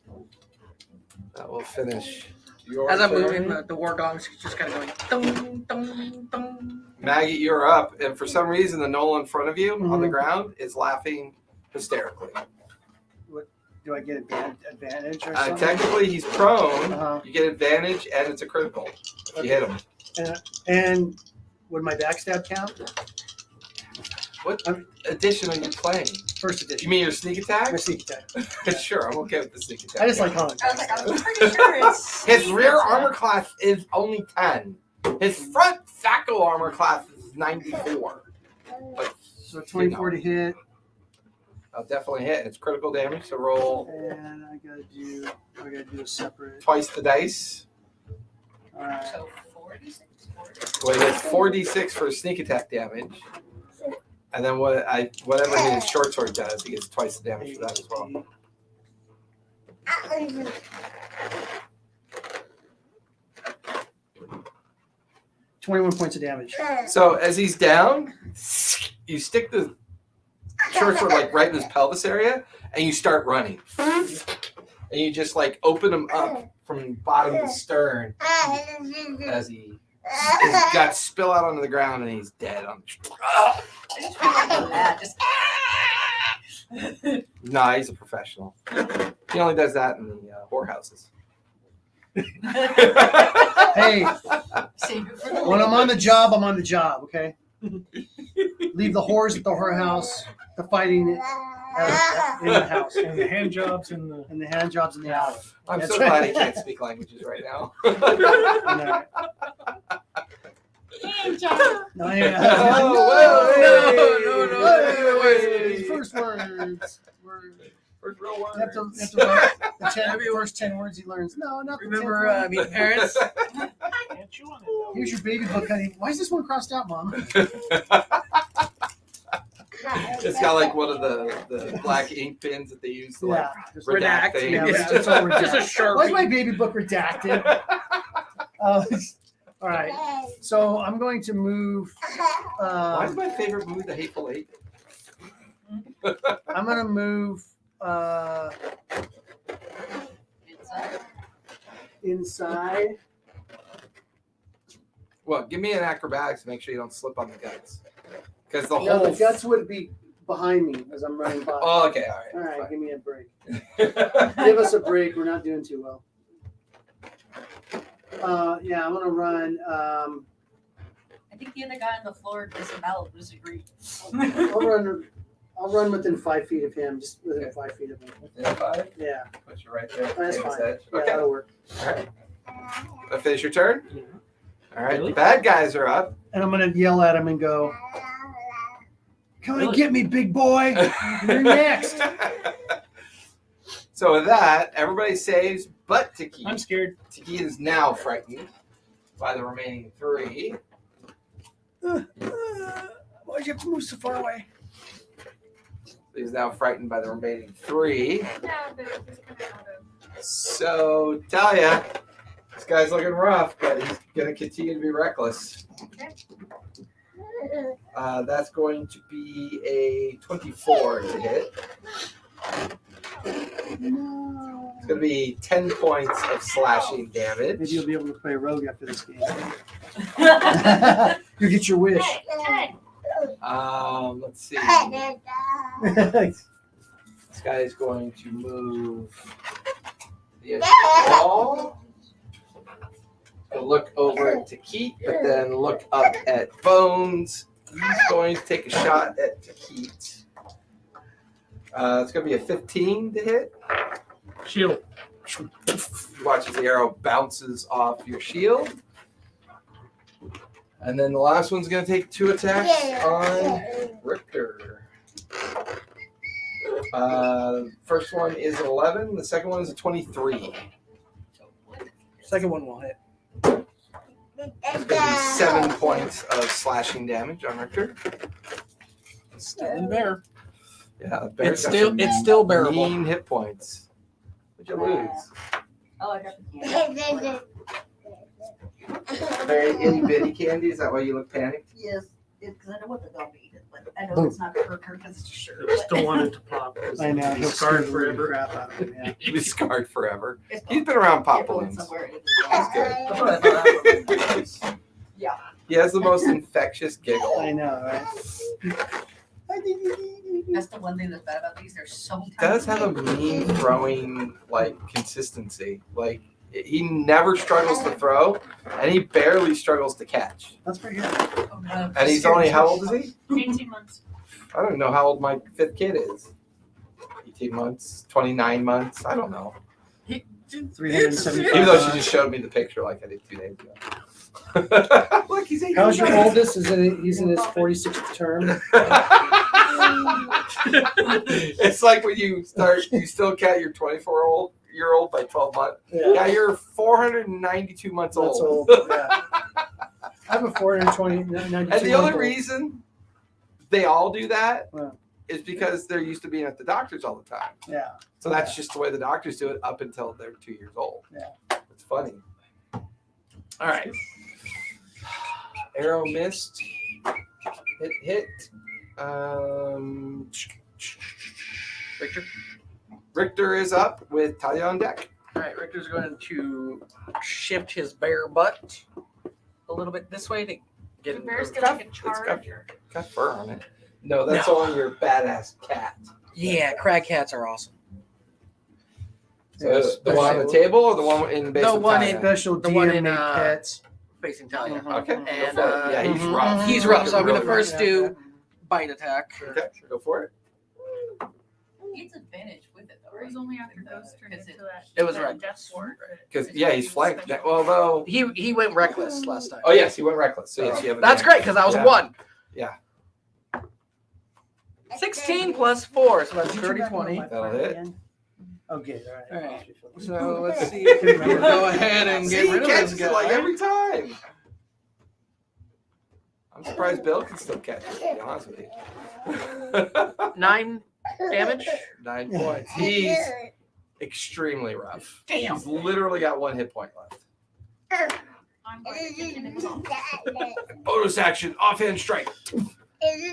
S1: That will finish your
S4: As I'm
S1: turn.
S4: moving, the war gong's just kind of going dong, dong, dong.
S1: Maggie, you're up, and for some reason, the knoll in front of you on the
S3: Mhm.
S1: ground is laughing hysterically.
S3: Do I get advantage or something?
S1: Technically, he's prone.
S3: Uh-huh.
S1: You get advantage, and it's a critical if you hit him.
S3: And would my backstab count?
S1: What edition are you playing?
S3: First
S1: You
S3: edition.
S1: mean your sneak attack?
S3: My sneak attack.
S1: Sure, I'm okay with the sneak attack.
S3: I just like calling it
S5: I was like,
S3: backstab.
S5: I'm pretty sure it's.
S1: His rear armor class is only 10. His front Sacco armor class is 94. But
S3: So 24 to hit,
S1: I'll definitely hit. It's critical damage, so roll
S3: and I gotta do a separate.
S1: twice the dice.
S3: All right.
S5: So 46.
S1: Well, he gets 4d6 for sneak attack damage. And then whatever his short sword does, he gets twice the damage for that as well.
S3: 21 points of damage.
S1: So as he's down, you stick the short sword like right in his pelvis area, and you start running. And you just like open him up from bottom to stern as his guts spill out onto the ground, and he's dead.
S5: I just feel like that. Just.
S1: Nah, he's a professional. He only does that in the whorehouses.
S3: Hey,
S5: Save it for the
S3: when I'm on the job, I'm on the job, okay? Leave the whores at the whorehouse, the fighting in the house,
S7: And the hand jobs and the
S3: and the hand jobs in the alley.
S1: I'm
S3: That's
S1: so
S3: right.
S1: glad he can't speak languages right now.
S3: And, no, yeah.
S1: Oh,
S3: Hey, first words.
S1: First real
S3: You
S1: word.
S3: have to write the first 10 words he learns. No, not the 10th
S4: Remember
S3: one.
S4: meet parents?
S7: can't chew on it though.
S3: Here's your baby book, honey. Why is this one crossed out, Mom?
S1: It's got like one of the black ink pens that they use to like
S3: Yeah. Just
S1: redact
S4: Redact,
S1: things.
S3: Yeah,
S4: yeah.
S3: it's all
S4: Just a
S3: redacted. Why is
S4: Sharpie.
S3: my baby book redacted? All right. So I'm going to move.
S1: Why is my favorite movie The Hateful Eight?
S3: I'm going to move inside.
S1: Well, give me an acrobatics to make sure you don't slip on the guts. Because the
S3: No,
S1: whole
S3: the guts would be behind me as I'm running by.
S1: Oh, okay, all
S3: All
S1: right.
S3: right, give me a break.
S1: Fine.
S3: Give us a break. We're not doing too well. Yeah, I'm gonna run.
S5: I think the other guy on the floor disagreed.
S3: I'll run within 5 feet of him, just within 5 feet of him.
S1: Within 5?
S3: Yeah,
S1: Put you right there.
S3: that's
S1: Famous
S3: fine.
S1: edge.
S3: Yeah,
S1: Okay.
S3: that'll work.
S1: All right. Finish your turn?
S3: Yeah.
S1: All right.
S6: Really?
S1: The bad guys are up.
S3: And I'm gonna yell at him and go, "Come and
S6: Really?
S3: get me, big boy! You're next."
S1: So with that, everybody saves but Taki.
S7: I'm scared.
S1: Taki is now frightened by the remaining 3.
S3: Why'd you have to move so far away?
S1: He's now frightened by the remaining 3.
S2: Yeah, but it was kind of out of.
S1: So Talia, this guy's looking rough, but he's gonna continue to be reckless.
S2: Okay.
S1: That's going to be a 24 to hit.
S3: No.
S1: It's going to be 10 points of slashing damage.
S3: Maybe you'll be able to play rogue after this game. You get your wish.
S2: Hey,
S1: Let's see. This guy is going to move the edge of the wall. He'll look over at Takit, but then look up at Bones. He's going to take a shot at Takit. It's going to be a 15 to hit.
S6: Shield.
S1: Watch as the arrow bounces off your shield. And then the last one's going to take 2 attacks on Richter. First one is an 11. The second one is a 23.
S4: Second one will hit.
S1: It's going to be 7 points of slashing damage on Richter.
S4: Still in bear.
S1: Yeah, the bear's
S4: It's
S1: got
S4: still
S1: some
S4: bearable.
S1: mean hit points. What'd you lose?
S5: Oh, I got the candy.
S1: Very itty bitty candy. Is that why you look panicked?
S5: Yes, because I know what the dog ate, but I know it's not gonna hurt her because it's a shirt.
S6: I still wanted to pop.
S3: I know.
S6: He's scarred forever.
S3: Crap out of him, yeah.
S1: He was scarred forever.
S5: It's
S1: He's been around pop
S5: It went
S1: balloons.
S5: somewhere in
S1: That's good.
S5: That's what I thought I was. Yeah.
S1: He has the most infectious giggle.
S3: I know, right?
S5: That's the one thing that's bad about these. They're so
S1: He does have a mean throwing consistency. Like he never struggles to throw, and he barely struggles to catch.
S3: That's pretty good.
S1: And he's only how old is he?
S2: 18 months.
S1: I don't know how old my 5th kid is. 18 months, 29 months. I don't know.
S3: 375.
S1: Even though she just showed me the picture like I did 2 days ago. Look, he's 18
S3: How's your
S1: months.
S3: oldest? He's in his 46th term.
S1: It's like when you still count your 24-year-old by 12 months. Yeah, you're 492 months
S3: That's
S1: old.
S3: old. Yeah. I have a 492.
S1: And the only reason they all do that
S3: Wow.
S1: is because they're used to being at the doctors all the time.
S3: Yeah.
S1: So that's just the way the doctors do it up until they're 2 years old.
S3: Yeah.
S1: It's funny. All right. Arrow missed. Hit.
S4: Richter.
S1: Richter is up with Talia on deck.
S4: All right, Richter's going to shift his bear butt a little bit this way to get
S2: The
S4: him.
S2: bear's
S1: It's
S2: gonna make a
S1: got- it's
S2: charge.
S1: Got fur on it. No, that's on your badass cat.
S4: Yeah, crag cats are awesome.
S1: So the one on the table or the one in base
S4: The
S1: of
S4: one
S1: Talia?
S3: Special
S4: The one in,
S3: DM pets.
S4: Facing Talia.
S1: Okay, go
S4: And,
S1: for it. Yeah, he's
S4: mhm.
S1: rough.
S4: He's rough, so I'm going to
S1: Really
S4: first do bite attack.
S1: Okay, go for it.
S5: It's advantage with it though,
S2: It was
S5: right?
S2: only after Ghost turned into that.
S4: It was
S2: that
S4: right.
S2: death ward.
S1: Because he's flanked. Although,
S4: He went reckless last time.
S1: oh yes, he went reckless. So yes, you have
S4: That's
S1: advantage.
S4: great because I was
S1: Yeah.
S4: 1.
S1: Yeah.
S4: 16 plus 4, so that's
S3: Did you
S4: 30,
S3: back up
S4: 20.
S3: my
S1: That'll
S3: friend
S1: hit.
S3: again? Okay, all right.
S4: All right. So let's see if we can go ahead and
S1: See,
S4: get
S1: he
S4: rid of
S1: catches
S4: this
S1: it like
S4: guy.
S1: every time. I'm surprised Bill can still catch it, to be honest with you.
S4: 9 damage.
S1: 9 points. He's extremely rough.
S4: Damn.
S1: He's literally got 1 hit point left.
S2: I'm going to kick him in the ball.
S1: Bonus action, offhand strike.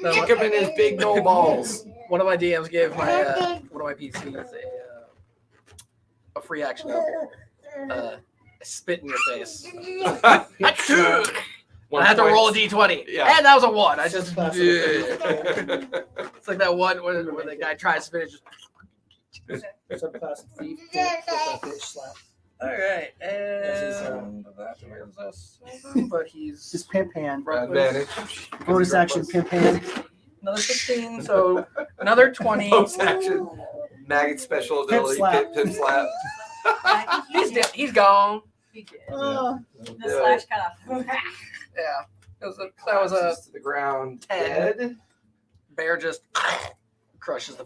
S4: No,
S1: Kick him in his big no balls.
S4: One of my DMs gave my one of my PCs a free action of spit in your face.
S1: 1
S4: I had to
S1: point.
S4: roll a d20.
S1: Yeah.
S4: And that was a 1. I just.
S3: Classic.
S4: It's like that one where the guy tries to finish.
S3: Subclass of thief. Bitch slap.
S4: All right.
S3: This is,
S4: And that brings us. But he's.
S3: Just pimp hand.
S1: Advantage.
S3: Bonus action, pimp hand.
S4: Another 16. So another 20.
S1: Bonus action. Maggot special
S3: Pimp
S1: ability.
S3: slap.
S1: Pimp slap.
S4: He's gone.
S5: He did.
S3: Oh,
S5: The slash cut off.
S4: Yeah. That was a
S1: Collapses to the ground.
S4: 10.
S1: Dead.
S4: bear just crushes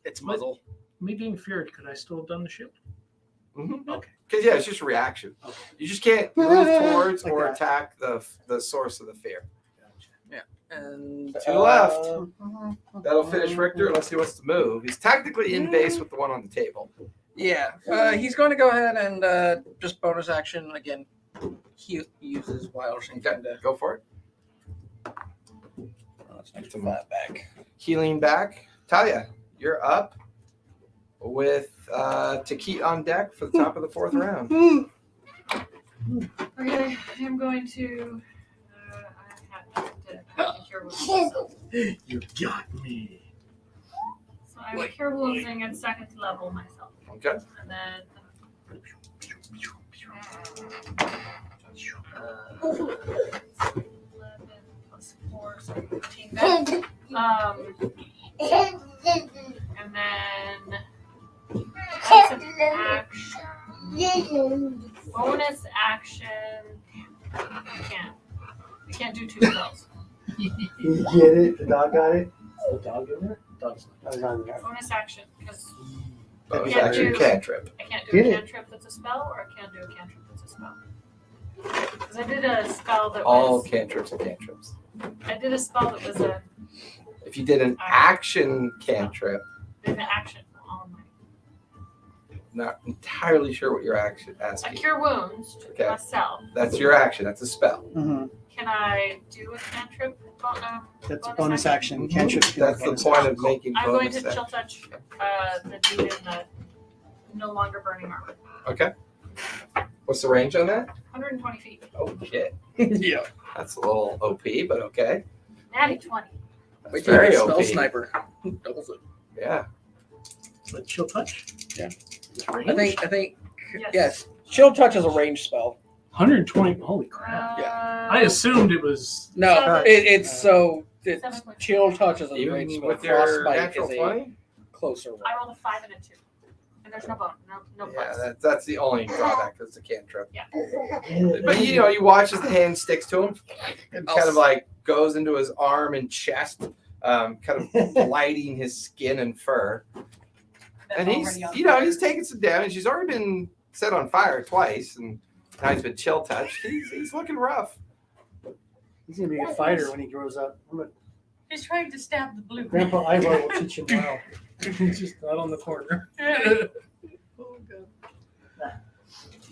S4: its muzzle.
S6: Me being feared, could I still have done the shield?
S1: Mm-hmm.
S6: Okay.
S1: Because yeah, it's just a reaction.
S6: Okay.
S1: You just can't move towards
S3: Like
S1: or
S3: that.
S1: attack the source of the fear.
S4: And
S1: 2 left. That'll finish Richter unless he wants to move. He's technically in base with the one on the table.
S4: Yeah, he's going to go ahead and just bonus action again. He uses wild shape
S1: Okay,
S4: to
S1: go for it.
S4: let's get some that back.
S1: Healing back. Talia, you're up with Takit on deck for the top of the 4th round.
S2: Okay, I'm going to. I have to cure wounds.
S6: You got me.
S2: So I'm cure woundsing at 2nd level myself,
S1: Okay.
S2: and then. 11 plus 4, so 15 back. And then that's an action. Bonus action. I can't do 2 spells.
S3: you get it? The dog got it?
S7: The dog in there? Dog's
S3: I was on there.
S2: Bonus action, because
S1: Bonus
S2: Yeah,
S1: action
S2: do-
S1: cantrip.
S2: I can't do
S3: Get
S2: a
S3: it.
S2: cantrip that's a spell, or I can't do a cantrip that's a spell. Because I did a spell that
S1: All
S2: was.
S1: cantrips are cantrips.
S2: I did a spell that was
S1: If you did an action cantrip,
S2: an action. Oh my.
S1: not entirely sure what you're
S2: I
S1: asking.
S2: cure wounds to
S1: Okay.
S2: myself.
S1: That's your action. That's a spell.
S3: Mm-hmm.
S2: Can I do a cantrip?
S3: That's a
S2: Bonus
S3: bonus action. Cantrip.
S1: That's the point of making
S2: I'm going
S1: bonus
S2: to chill
S1: action.
S2: touch the dude in the no longer burning armor.
S1: Okay. What's the range on that?
S2: 120 feet.
S1: Oh shit.
S4: Yeah.
S1: That's a little OP, but okay.
S2: Natty 20.
S1: That's
S4: Wait till you
S1: very
S4: get spell
S1: OP.
S4: sniper. Doubles it.
S1: Yeah.
S6: But chill touch?
S4: Yeah. I think
S2: Yes.
S4: yes. Chill touch is a ranged spell.
S6: 120. Holy crap. I assumed it was.
S4: No,
S2: Seven.
S4: it's so
S2: 7.5.
S4: chill touch is a
S1: Even
S4: ranged spell.
S1: with your
S4: Frostbite
S1: natural
S4: is a
S1: 20?
S4: closer one.
S2: I rolled a 5 and a 2. And there's no bone. No
S1: Yeah,
S2: plus.
S1: that's the only drawback. That's a cantrip.
S2: Yeah.
S1: But you know, you watch as the hand sticks to him, and kind of like goes into his arm and chest, kind of lighting his skin and fur. And he's taking some damage. He's already been set on fire twice, and now he's been chill touched. He's looking rough.
S3: He's gonna be a fighter when he grows up.
S2: He's trying to stab the blue.
S3: Grandpa Ivar will teach him well.
S7: He's just out on the corner.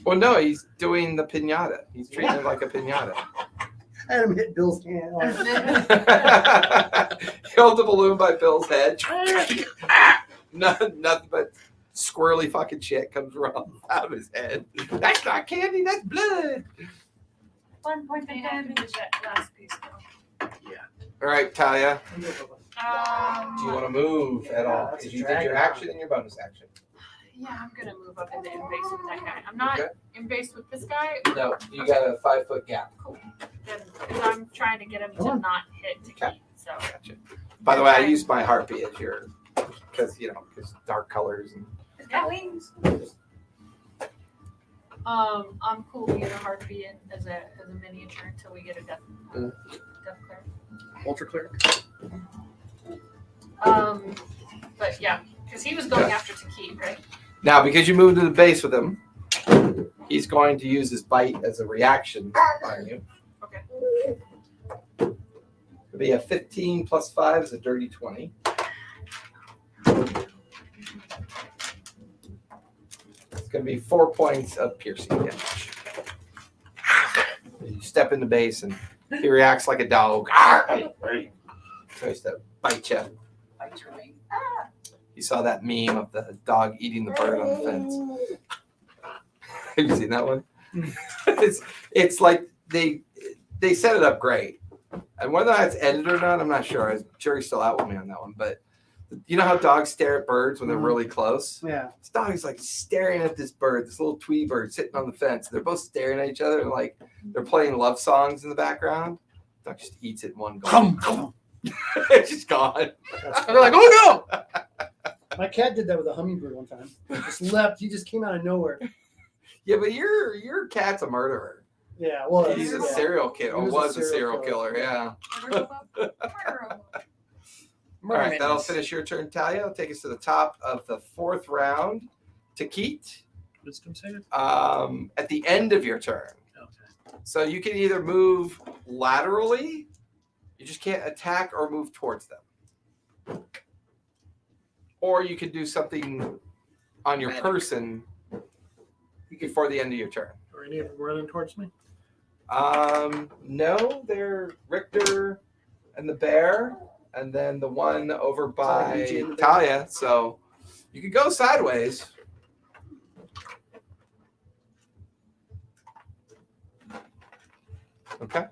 S1: Well, no, he's doing the pinata. He's treating it like a pinata.
S3: I had him hit Bill's hand.
S1: Held the balloon by Bill's head. Nothing but squirrely fucking shit comes out of his head. That's not candy, that's blood.
S2: 1 point of damage. That last piece though.
S1: All right, Talia, do you
S2: Um,
S1: want to move at all?
S3: That's a
S1: Because you did
S3: drag
S1: your
S3: now.
S1: action and your bonus action.
S2: yeah, I'm gonna move up into base with that guy. I'm not
S1: Okay.
S2: in base with this guy.
S1: No, you got a 5-foot gap.
S2: Then, because I'm trying to get him to not hit Taki.
S1: Okay.
S2: So
S1: Gotcha. By the way, I used my harpy as your, because dark colors and.
S5: It's got wings.
S2: I'm cool being a harpy as a miniature until we get a death cleric.
S4: Ultra clear.
S2: But yeah, because he was going after Taki, right?
S1: Now, because you moved to the base with him, he's going to use his bite as a reaction on you.
S2: Okay.
S1: It'll be a 15 plus 5 is a dirty 20. It's going to be 4 points of piercing damage. You step in the base and he reacts like a dog. Tries to bite you.
S5: Bite your wing.
S1: You saw that meme of the dog eating the bird on the fence. Have you seen that one? It's like they they set it up great. And whether that's edited or not, I'm not sure. Jerry's still out with me on that one. But you know how dogs stare at birds when they're really close?
S3: Yeah.
S1: This dog is like staring at this bird, this little tweety bird sitting on the fence. They're both staring at each other and like they're playing love songs in the background. The dog just eats it in one go. It's just gone.
S4: And they're like, oh no!
S3: My cat did that with a hummingbird one time. Just left. He just came out of nowhere.
S1: Yeah, but your cat's a murderer.
S3: Yeah, well,
S1: He's a
S3: yeah.
S1: serial killer.
S3: He
S1: Or was a serial killer. Yeah. All right, that'll finish your turn, Talia. I'll take us to the top of the 4th round. Takit,
S6: Wisdom save?
S1: at the end of your turn.
S6: Okay.
S1: So you can either move laterally, you just can't attack or move towards them. Or you can do something on your person before the end of your turn.
S6: Are any of them running towards me?
S1: No, they're Richter and the bear, and then the one over by Talia. So you can go sideways. Okay.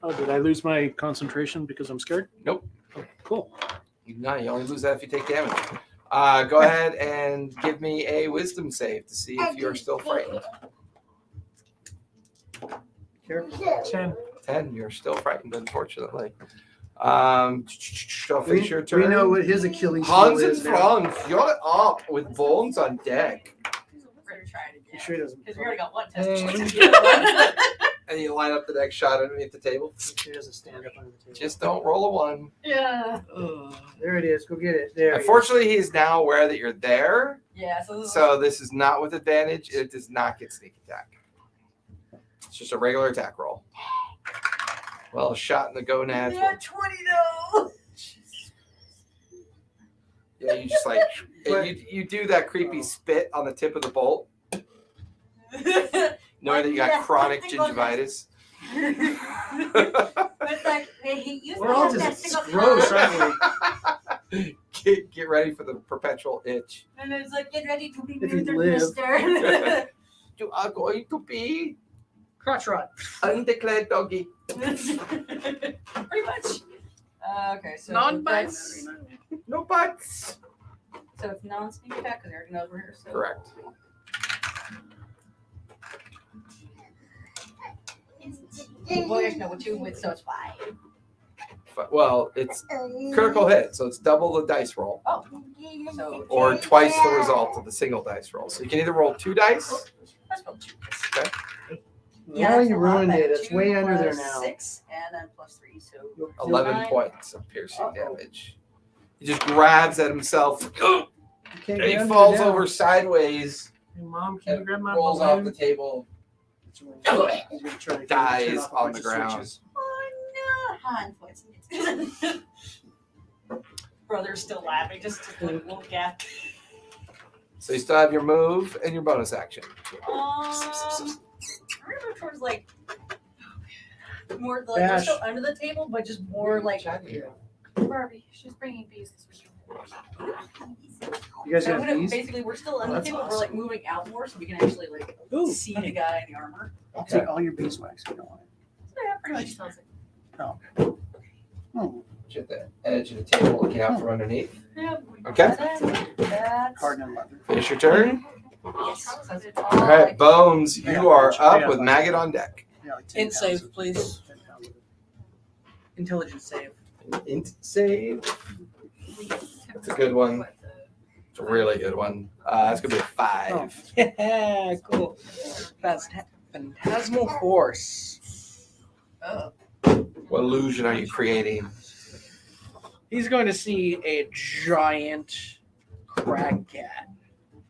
S6: Oh, did I lose my concentration because I'm scared?
S1: Nope.
S6: Oh, cool.
S1: No, you only lose that if you take damage. Go ahead and give me a wisdom save to see if you're still frightened.
S3: Careful.
S6: 10.
S1: 10, you're still frightened, unfortunately. I'll finish your turn.
S3: We know what his Achilles heel
S1: Hans and
S3: is now.
S1: Franz, you're up with bones on deck.
S5: We're gonna try it
S3: He
S5: again.
S3: sure doesn't.
S5: Because we already got one test.
S3: Hey.
S1: And you line up the next shot underneath the table.
S3: He sure doesn't stand up under the table.
S1: Just don't roll a 1.
S2: Yeah.
S3: There it is. Go get it. There.
S1: Unfortunately, he is now aware that you're there.
S5: Yeah, so this is
S1: So this is not with advantage. It does not get sneak attack. It's just a regular attack roll. Well, shot in the gonads.
S5: yeah, 20 though.
S1: Yeah, you just like you do that creepy spit on the tip of the bolt, knowing that you got chronic gingivitis.
S5: But it's like, hey, you
S3: We're all
S5: that
S3: just
S5: single
S3: gross,
S5: time.
S3: aren't we?
S1: Get ready for the perpetual itch.
S5: And it's like, get ready to be
S3: If you
S5: neutered,
S3: live.
S5: mister.
S1: You are going to be
S3: Crotch rot.
S1: undeclared doggy.
S5: Pretty much. Okay, so
S4: Non-bites.
S1: No buts.
S5: So it's non-sneak attack because everything knows we're here. So.
S1: Correct.
S5: Well, there's no 2 with, so it's 5.
S1: Well, it's critical hit, so it's double the dice roll,
S5: Oh. So
S1: or twice the result of the single dice roll. So you can either roll 2 dice.
S5: let's go 2.
S1: Okay.
S3: Yeah,
S5: that's
S3: you
S5: a lot
S3: ruined
S5: better.
S3: it. It's
S5: 2
S3: way under there
S5: plus
S3: now.
S5: 6 and then plus 3, so
S1: 11
S5: 9.
S1: points of piercing
S5: Uh-oh.
S1: damage. He just grabs at himself.
S3: You can't
S1: And he
S3: get under
S1: falls
S3: there now.
S1: over sideways
S6: Hey, Mom, can you
S1: and
S6: grab my
S1: rolls off the
S6: balloon?
S1: table.
S3: He's gonna try to turn
S1: Dies
S3: off a
S1: on
S3: bunch
S1: the
S3: of
S1: ground.
S3: switches.
S5: Oh no, unfortunate. Brother's still laughing, just a little gap.
S1: So you still have your move and your bonus action.
S5: I'm gonna move towards like more like we're
S3: Bash.
S5: still under the table, but just more like.
S2: Barbie, she's bringing bees this weekend.
S3: You guys
S5: So
S3: got these?
S5: basically, we're still under the
S3: That's
S5: table. We're like moving out more, so we can actually like
S3: Ooh,
S5: see the guy in the armor.
S3: I'll take all your beeswax. We don't want
S5: So yeah, pretty
S2: She
S5: much.
S2: smells it.
S3: it. Oh,
S1: At the edge of the table, looking out from underneath.
S5: Yeah.
S1: Okay.
S5: That's
S3: cardinal leather.
S1: Finish your turn.
S5: yes. So it's all
S1: All right,
S5: like-
S1: Bones,
S3: I
S1: you
S3: got
S1: are
S3: lunch. I
S1: up
S3: got
S1: with
S3: lunch.
S1: Maggot on deck.
S3: Yeah, like 10
S4: Int save,
S3: pounds.
S4: please.
S3: 10 pounds of it.
S4: Intelligence save.
S1: Int save. That's a good one. It's a really good one. It's gonna be a 5.
S4: Yeah, cool. Phantasmal Force.
S5: Oh.
S1: What illusion are you creating?
S4: He's going to see a giant crag cat.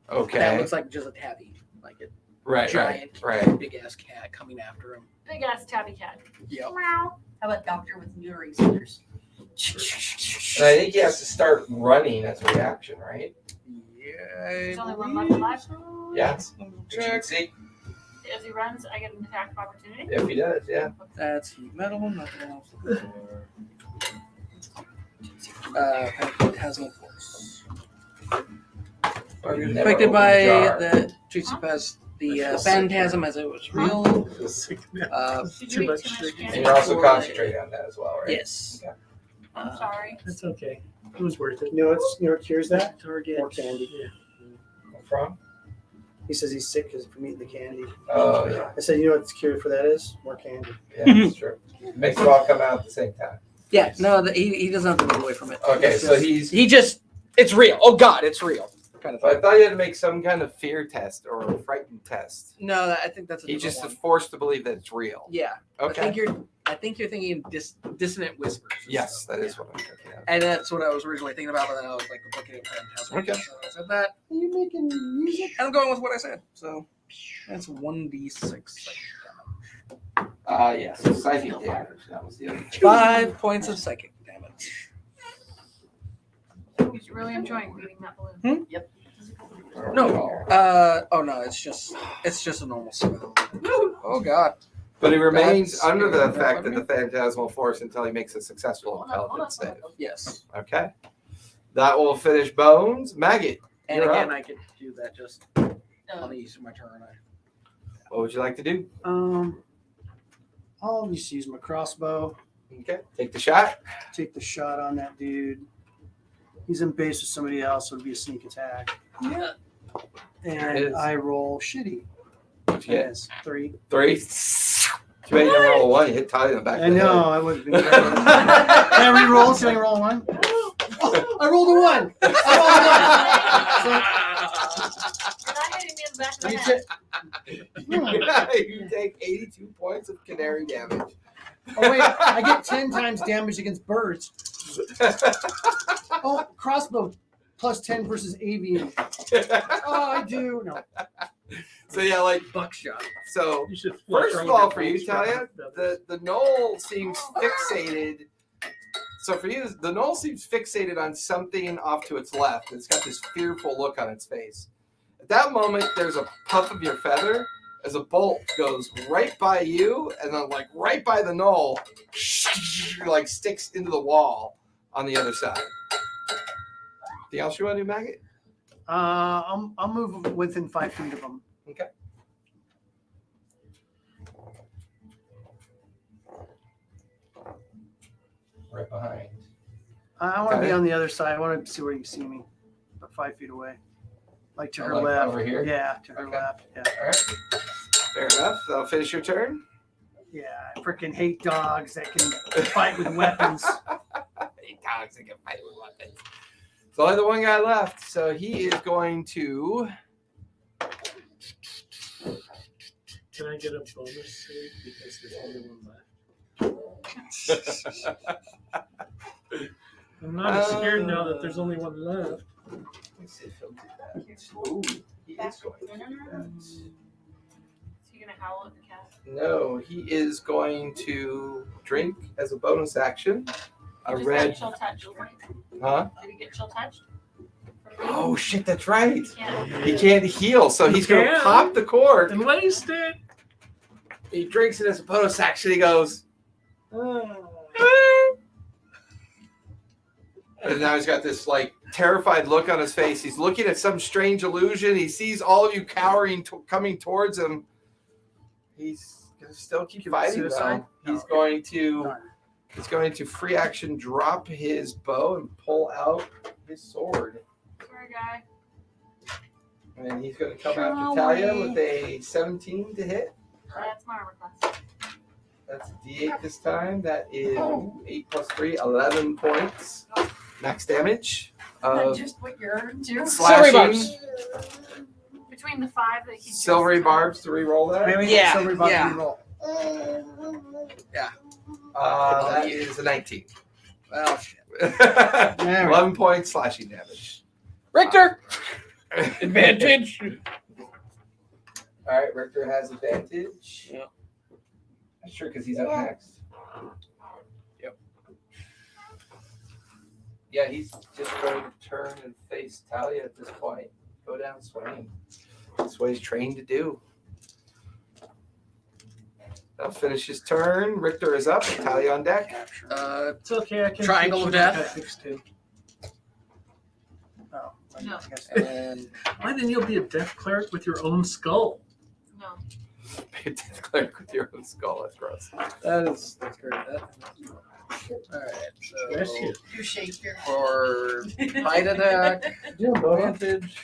S4: That
S1: Okay.
S4: looks like just a tabby. Like a
S1: Right,
S4: giant,
S1: right.
S4: big ass cat coming after him.
S2: Big ass tabby cat.
S4: Yep.
S5: How about doctor with neutering scissors?
S1: And I think he has to start running as a reaction, right?
S4: Yeah.
S2: There's only one left alive.
S1: Yes.
S4: Check.
S1: See?
S2: As he runs, I get an attack of opportunity.
S1: If he does, yeah.
S4: That's heat metal. Nothing else. Phantasmal Force.
S1: Or you never
S4: Affected
S1: open
S4: by
S1: the jar.
S4: the treats you pass the phantasm as it was real.
S2: Did you
S6: Too
S2: eat
S6: much
S2: too much
S6: sugar.
S2: candy?
S1: And you're also concentrating on that as well, right?
S4: Yes.
S1: Okay.
S2: I'm sorry.
S6: That's okay. It was worth it.
S3: You know what cures that?
S6: Target.
S3: More candy.
S6: Yeah.
S1: From?
S3: He says he's sick because from eating the candy.
S1: Oh, yeah.
S3: I said, you know what the cure for that is? More candy.
S1: Yeah, that's true. Makes it all come out at the same time.
S4: Yeah, no, he doesn't have to move away from it.
S1: Okay,
S4: It's
S1: so
S4: just- he just, it's real. Oh God, it's real. Kind of
S1: So I
S4: thing.
S1: thought you had to make some kind of fear test or a frightened test.
S4: No, I think that's a
S1: He
S4: different
S1: just
S4: one.
S1: is forced to believe that it's real.
S4: Yeah.
S1: Okay.
S4: I think you're thinking dissonant whispers. and
S1: Yes,
S4: stuff.
S1: that is
S4: Yeah.
S1: what I'm thinking of.
S4: And that's what I was originally thinking about, but then I was like, the booking of phantasm.
S1: Okay.
S4: So I said that.
S3: Are you making music?
S4: And I'm going with what I said. So that's 1d6.
S1: Yes, psychic damage. That was the other thing.
S4: 5 points of psychic damage.
S2: He's really enjoying reading that balloon.
S4: No. Oh no, it's just a normal spell. Oh God.
S1: But he remains
S4: That's
S1: under the
S4: scary.
S1: effect of the phantasmal force until he makes a successful intelligence save.
S4: Yes.
S1: Okay. That will finish Bones. Maggot,
S4: And
S1: You're
S4: again,
S1: up.
S4: I could do that just on the use of my turn.
S1: what would you like to do?
S3: I'll just use my crossbow.
S1: Okay. Take the shot.
S3: Take the shot on that dude. He's in base with somebody else, so it'd be a sneak attack.
S4: Yeah.
S1: It
S3: And
S1: is.
S3: I roll shitty.
S1: What'd you get?
S3: Yes, 3.
S1: 3. Too bad you didn't roll a 1. You hit Talia in the back of
S3: I
S1: the
S3: know, I would have been. Can I re-roll? So I can roll a 1? Oh, I rolled a 1.
S2: You're not hitting me in the back of the
S3: You
S2: head.
S3: check-
S1: You take 82 points of canary damage.
S3: Oh wait, I get 10 times damage against birds. Oh, crossbow plus 10 versus avian. Oh, I do. No.
S1: So yeah, like
S4: Buckshot.
S1: so.
S6: You should
S1: First of all, for you, Talia, the knoll seems fixated. So for you, the knoll seems fixated on something off to its left. It's got this fearful look on its face. At that moment, there's a puff of your feather as a bolt goes right by you, and then like right by the knoll, like sticks into the wall on the other side. Anything else you want to do, Maggot?
S3: I'll move within 5 feet of him.
S1: Okay. Right behind.
S3: I want to
S1: Okay.
S3: be on the other side. I want to see where you see me. About 5 feet away. Like to
S1: Oh,
S3: her
S1: like
S3: left.
S1: over here?
S3: Yeah, to her
S1: Okay.
S3: left. Yeah.
S1: All right. Fair enough. That'll finish your turn.
S3: Yeah, I freaking hate dogs that can fight with weapons.
S1: Dogs that can fight with weapons. There's only the one guy left, so he is going to.
S6: Can I get a bonus save because there's only one left? I'm not as scared now that there's only one left.
S1: Let me see if he'll do that. Ooh, he is going to do that.
S2: Is he gonna howl at the cat?
S1: No, he is going to drink as a bonus action. A
S2: Just
S1: red.
S2: got chill touch.
S1: Huh?
S2: Did he get chill touched?
S1: Oh shit, that's right.
S2: Yeah.
S1: He can't heal, so he's going to
S6: can.
S1: pop the cork.
S6: And waste it.
S1: He drinks it as a bonus action. He goes. And now he's got this like terrified look on his face. He's looking at some strange illusion. He sees all of you cowering, coming towards him. He's gonna still keep
S3: Commit
S1: fighting.
S3: suicide?
S1: Though. He's
S3: No.
S1: going to.
S3: Darn.
S1: He's going to free action drop his bow and pull out his sword.
S2: Sorry, guy.
S1: And he's going to come after
S5: Shall
S1: Talia
S5: we?
S1: with a 17 to hit.
S2: That's my armor class.
S1: That's a D8 this time. That is 8 plus 3, 11 points. Max damage. Of
S5: Just what you're into.
S1: slashing.
S4: barbs.
S2: Between the 5 that he
S1: Silvery
S2: just-
S1: barbs to re-roll that.
S3: Maybe
S4: Yeah,
S3: silver button
S4: yeah.
S3: roll.
S1: That is a 19.
S4: Oh shit.
S1: 11 points slashing damage.
S4: Richter! Advantage!
S1: All right, Richter has advantage.
S4: Yeah.
S1: Not sure because he's up next.
S4: Yep.
S1: Yeah, he's just going to turn and face Talia at this point. Go down swinging. That's what he's trained to do. That'll finish his turn. Richter is up. Talia on deck.
S6: It's okay. I can
S4: Triangle
S6: teach
S4: of
S6: you
S4: death.
S6: tactics too.
S3: Oh,
S2: No.
S3: I guess
S4: And
S6: Why then you'll be a death cleric with your own skull?
S2: No.
S1: Make a death cleric with your own skull. That's gross.
S4: That's great. Alright,
S6: Yes,
S4: so
S6: yes.
S5: You Shakespeare.
S4: for bite attack, advantage.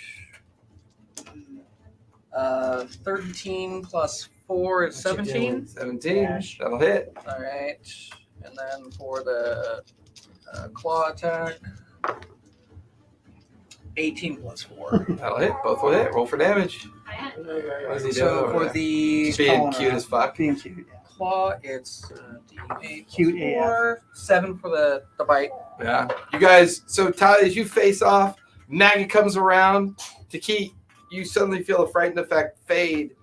S4: 13 plus 4 is 17.
S1: 17. That'll hit.
S4: Alright. And then for the claw attack, 18 plus 4.
S1: That'll hit. Both will hit. Roll for damage.
S2: I
S1: What is he doing
S4: So
S1: over
S4: for
S1: there?
S4: the
S1: Being
S3: calling
S1: cute
S3: her
S1: as fuck.
S3: Being cute. Yeah.
S4: claw, it's D8
S3: Cute
S4: plus 4, 7 for the bite.
S1: Yeah. You guys, so Tyler, as you face off, Naga comes around to keep you suddenly feel a frightened effect fade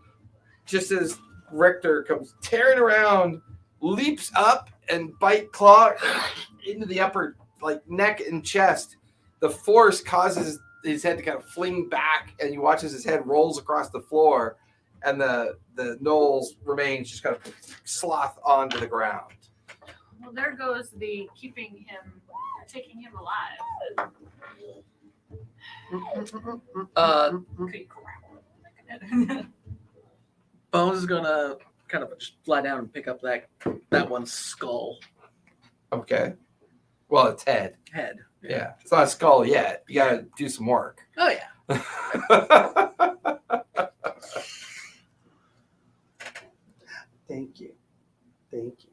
S1: just as Richter comes tearing around, leaps up and bite claw into the upper like neck and chest. The force causes his head to kind of fling back, and you watch as his head rolls across the floor, and the Knowles remains just kind of sloth onto the ground.
S2: Well, there goes the taking him alive.
S4: Bones is gonna kind of just lie down and pick up that one's skull
S1: Okay. Well, it's head.
S4: head.
S1: Yeah. It's not a skull yet. You got to do some work.
S4: Oh yeah.
S3: Thank you. Thank you.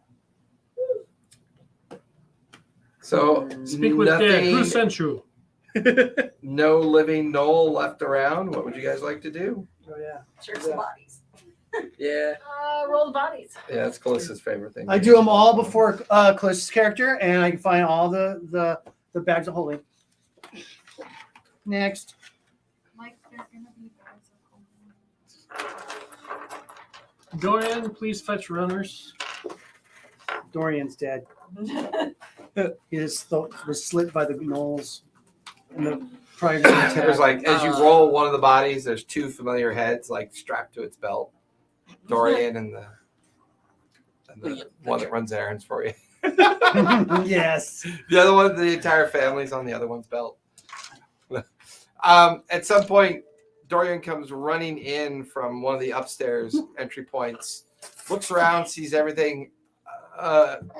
S1: So
S7: Speak with
S1: nothing,
S7: Who sent you?
S1: no living Knoll left around. What would you guys like to do?
S3: Oh yeah.
S5: Search the bodies.
S4: Yeah.
S2: Roll the bodies.
S1: Yeah, that's Callista's favorite thing.
S3: I do them all before Callista's character, and I can find all the bags of holding. Next.
S2: Like they're gonna be bags of holding.
S7: Dorian, please fetch runners.
S3: Dorian's dead. He just was slit by the gnolls in the prior
S1: There's like as you roll one of the bodies, there's two familiar heads like strapped to its belt. Dorian and the one that runs errands for you.
S3: Yes.
S1: The other one, the entire family's on the other one's belt. At some point, Dorian comes running in from one of the upstairs entry points, looks around, sees everything.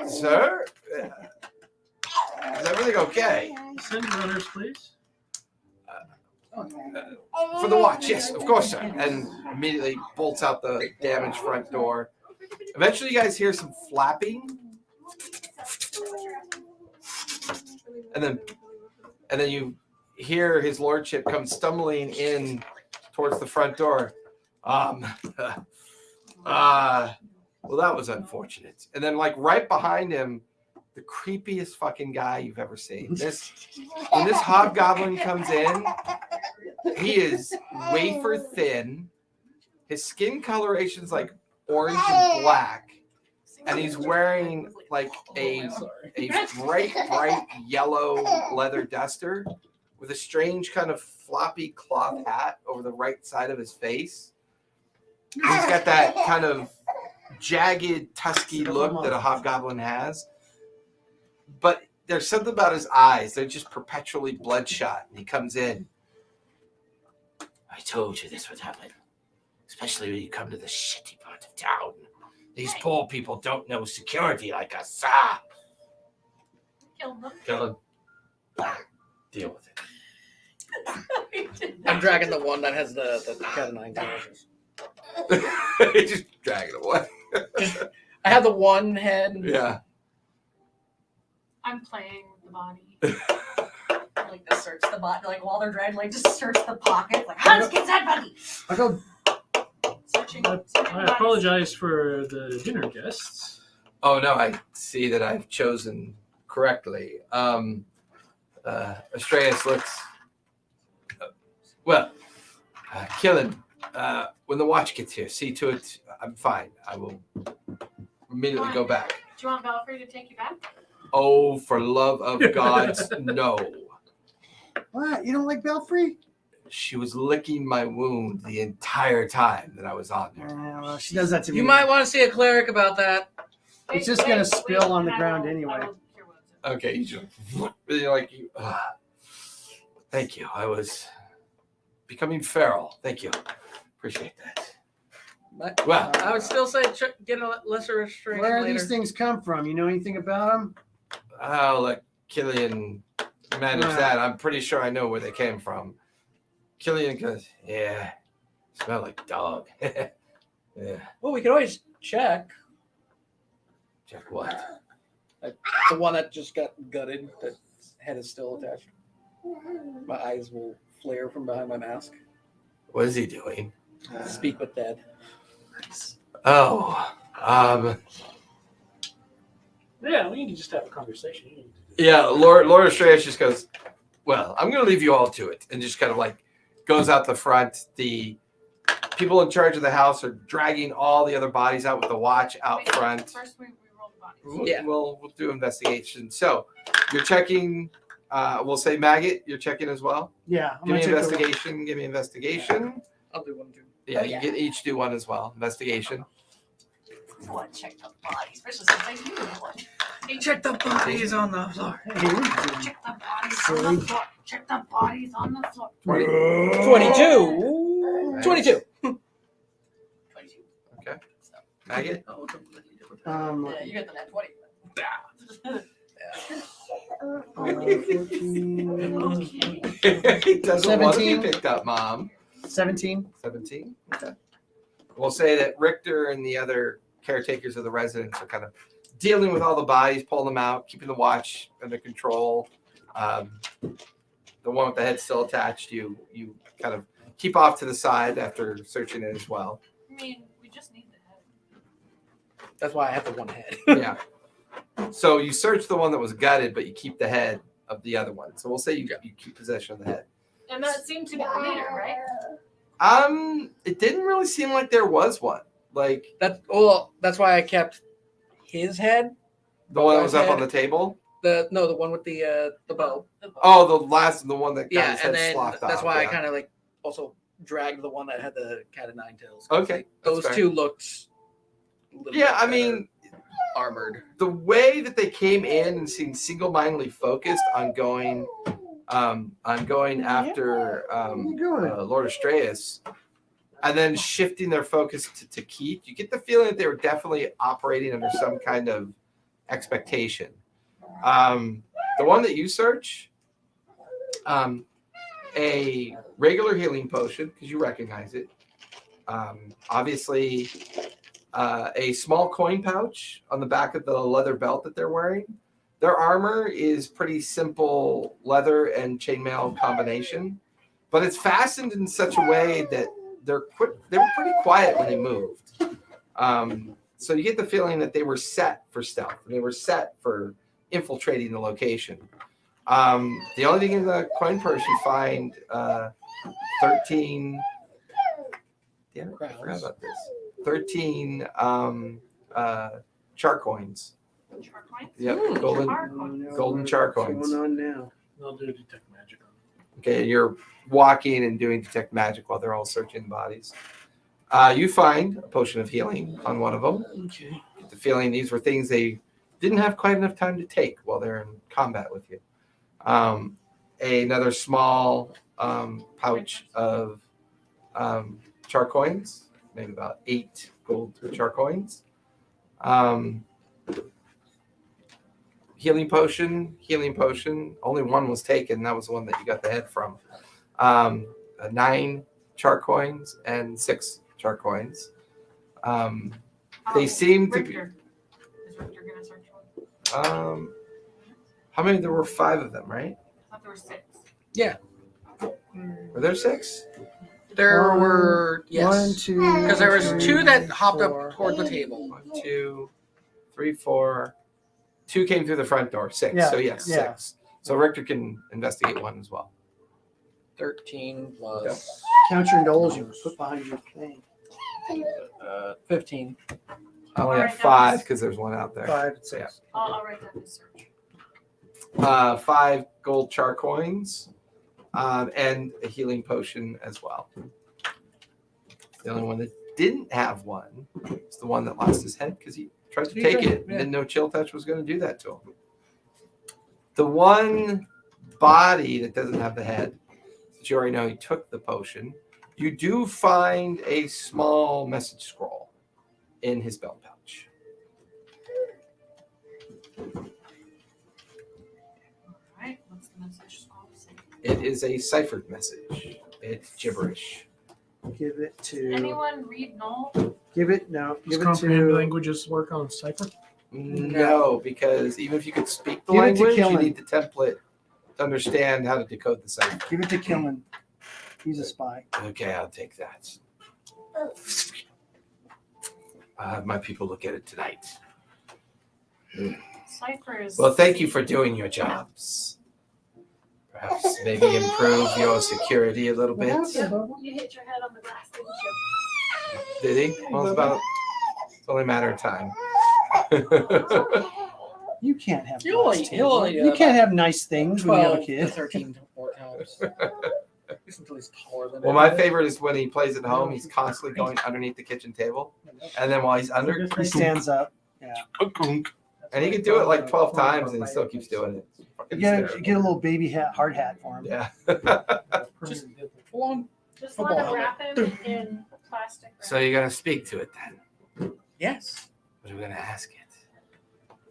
S1: Sir? Is everything okay?
S7: Send runners, please.
S1: For the watch, yes, of course, sir. And immediately bolts out the damaged front door. Eventually, you guys hear some flapping. And then you hear his lordship come stumbling in towards the front door. Well, that was unfortunate. And then, like right behind him, the creepiest fucking guy you've ever seen. When this hobgoblin comes in, he is wafer thin. His skin coloration's like orange and black, and he's wearing like a bright yellow leather duster with a strange kind of floppy cloth hat over the right side of his face. He's got that kind of jagged, tusky look that a hobgoblin has. But there's something about his eyes. They're just perpetually bloodshot. And he comes in. I told you this would happen. Especially when you come to the shitty part of town. These poor people don't know security like us.
S2: Killed them.
S1: Kill him. Deal with it.
S4: I'm dragging the one that has the cat of nine tails.
S1: Just drag it away.
S4: I have the one head.
S1: Yeah.
S2: I'm playing with the body.
S5: Like to search the body, like while they're dragging, like just search the pocket, like how does get that body?
S3: I go.
S2: Searching
S7: I
S2: bodies.
S7: apologize for the dinner guests.
S1: Oh, no, I see that I've chosen correctly. Astreus looks... kill him. When the watch gets here, see to it. I'm fine. I will immediately go back.
S2: Do you want Belfry to take you back?
S1: Oh, for love of God, no.
S3: What? You don't like Belfry?
S1: She was licking my wound the entire time that I was on there.
S3: Well, she does that to me.
S4: You might want to see a cleric about that.
S3: It's just gonna spill on the ground anyway.
S2: I will hear what it is.
S1: Okay, you just you're like you. Thank you. I was becoming feral. Thank you. Appreciate that.
S4: But
S1: Well,
S4: I would still say get a lesser restriction
S3: Where do
S4: later.
S3: these things come from? You know anything about them?
S1: I'll let Killian manage
S3: Right.
S1: that. I'm pretty sure I know where they came from. Killian goes, yeah, smell like dog. Yeah.
S4: Well, we could always check.
S1: Check what?
S4: The one that just got gutted, that head is still attached. My eyes will flare from behind my mask.
S1: What is he doing?
S4: Speak with dead.
S1: Oh,
S7: Yeah, we need to just have a conversation. You need to do
S1: yeah. Lord Astreus just goes, well, I'm going to leave you all to it, and just kind of like goes out the front. The people in charge of the house are dragging all the other bodies out with the watch out
S2: Wait,
S1: front.
S2: First, we roll the bodies.
S1: We'll, we'll do investigation. So you're checking. We'll say Maggot. You're checking as well.
S3: Yeah. I'm
S1: Give me
S3: gonna check the-
S1: investigation. Give me investigation.
S4: I'll do one too.
S1: Yeah, you get each do one as well. Investigation.
S5: I want to check the body, especially since I knew one.
S4: Check the bodies on the floor.
S3: Hey, we're doing-
S2: Check the bodies on the floor. Check the bodies on the floor.
S4: 22.
S1: Nice.
S4: 22.
S5: 22.
S1: Maggot.
S5: Yeah, you got the net 20.
S3: 14,
S1: He doesn't want to be
S3: 17.
S1: picked up, Mom.
S3: 17.
S1: 17. Okay. We'll say that Richter and the other caretakers of the residence are kind of dealing with all the bodies, pulling them out, keeping the watch under control. The one with the head still attached, you kind of keep off to the side after searching it as well.
S2: I mean, we just need the head.
S4: That's why I have the one head.
S1: Yeah. So you search the one that was gutted, but you keep the head of the other one. So we'll say you keep possession of the head.
S2: And that seemed to be the leader, right?
S1: It didn't really seem like there was one. Like
S4: That's why I kept his head.
S1: the one that was up
S4: head.
S1: on the table.
S4: The one with the bow.
S1: Oh, the one that got
S4: Yeah,
S1: his
S4: and
S1: head
S4: then
S1: sloughed
S4: that's
S1: off.
S4: why I
S1: yeah.
S4: kind of like also dragged the one that had the cat of nine tails.
S1: Okay, that's
S4: Those
S1: fair.
S4: two looked. a little
S1: Yeah,
S4: bit
S1: I
S4: better
S1: mean,
S4: armored.
S1: the way that they came in and seemed single-mindedly focused on going after Lord Astreus, and then shifting their focus to Keith, you get the feeling that they were definitely operating under some kind of expectation. The one that you search, a regular healing potion, because you recognize it. Obviously, a small coin pouch on the back of the leather belt that they're wearing. Their armor is pretty simple leather and chainmail combination, but it's fastened in such a way that they were pretty quiet when they moved. So you get the feeling that they were set for stealth. They were set for infiltrating the location. The only thing in the coin purse you find 13. Damn it, I forgot about this. 13 char coins.
S2: Char coins?
S1: Yep,
S2: Char
S1: golden
S2: coins.
S1: char
S3: What's
S1: coins.
S3: going on now?
S7: I'll do detect magic on
S1: Okay, you're walking and doing detect magic while they're all searching bodies. You find a potion of healing on one of them.
S3: Okay.
S1: Get the feeling these were things they didn't have quite enough time to take while they're in combat with you. Another small pouch of char coins, maybe about 8 gold char coins. Healing potion. Only one was taken. That was the one that you got the head from. 9 char coins and 6 char coins. They seem to be.
S2: Richter. Is Richter going to search one?
S1: How many? There were 5 of them, right?
S2: I thought there were 6.
S4: Yeah.
S1: Were there 6?
S4: There
S3: One-
S4: were yes.
S3: 1, 2.
S4: Because there was 2 that hopped
S3: 4.
S4: up toward the table.
S1: 1, 2, 3, 4. 2 came through the front door. 6.
S3: Yeah,
S1: So yes,
S3: yeah.
S1: 6. So Richter can investigate one as well.
S4: 13 plus
S3: Count your knolls you put behind your thing.
S4: 15.
S1: I only
S2: Alright,
S1: have
S2: that
S1: 5
S2: was-
S1: because there's one out there.
S3: 5 and
S1: So,
S3: 6.
S2: I'll write that in search.
S1: 5 gold char coins, and a healing potion as well. The only one that didn't have one is the one that lost his head because he tried to take it and didn't know Chill Touch was going to do that to him. The one body that doesn't have the head, that you already know he took the potion, You do find a small message scroll in his belt pouch.
S2: Alright, what's the message scroll say?
S1: It is a ciphered message. It's gibberish.
S3: Give it to.
S2: Anyone read Null?
S3: Give it no.
S7: Does
S3: Give it
S7: comprehend
S3: to.
S7: languages work on Cipher?
S1: No, because even if you could speak the
S3: Give it to
S1: language, you
S3: Killen.
S1: need the template to understand how to decode the cipher.
S3: Give it to Killen. He's a spy.
S1: Okay, I'll take that. I'll have my people look at it tonight.
S2: Ciphers.
S1: Well, thank you for doing your jobs. Perhaps maybe improve your security a little bit.
S2: You hit your head on the glass, didn't you?
S1: Did he? Well, it's only a matter of time.
S3: You can't have.
S4: He'll
S3: nice
S4: only-
S3: things.
S4: he'll only do
S3: You can't
S4: about
S3: have nice things when you have a
S4: 12 to
S3: kid.
S4: 13 more times. At least until he's taller than
S1: Well, my
S4: everybody.
S1: favorite is when he plays at home. He's constantly going underneath the kitchen table, and then while he's under,
S3: He stands up. Yeah.
S1: and he can do it like 12 times, and he still keeps doing it. It's fucking
S3: You get
S1: hysterical.
S3: a little baby hat, hard hat for him.
S1: Yeah.
S4: Just full on.
S2: Just
S4: Football
S2: let him
S4: helmet.
S2: wrap him in plastic.
S1: So you're gonna speak to it then?
S4: Yes.
S1: What are we gonna ask it?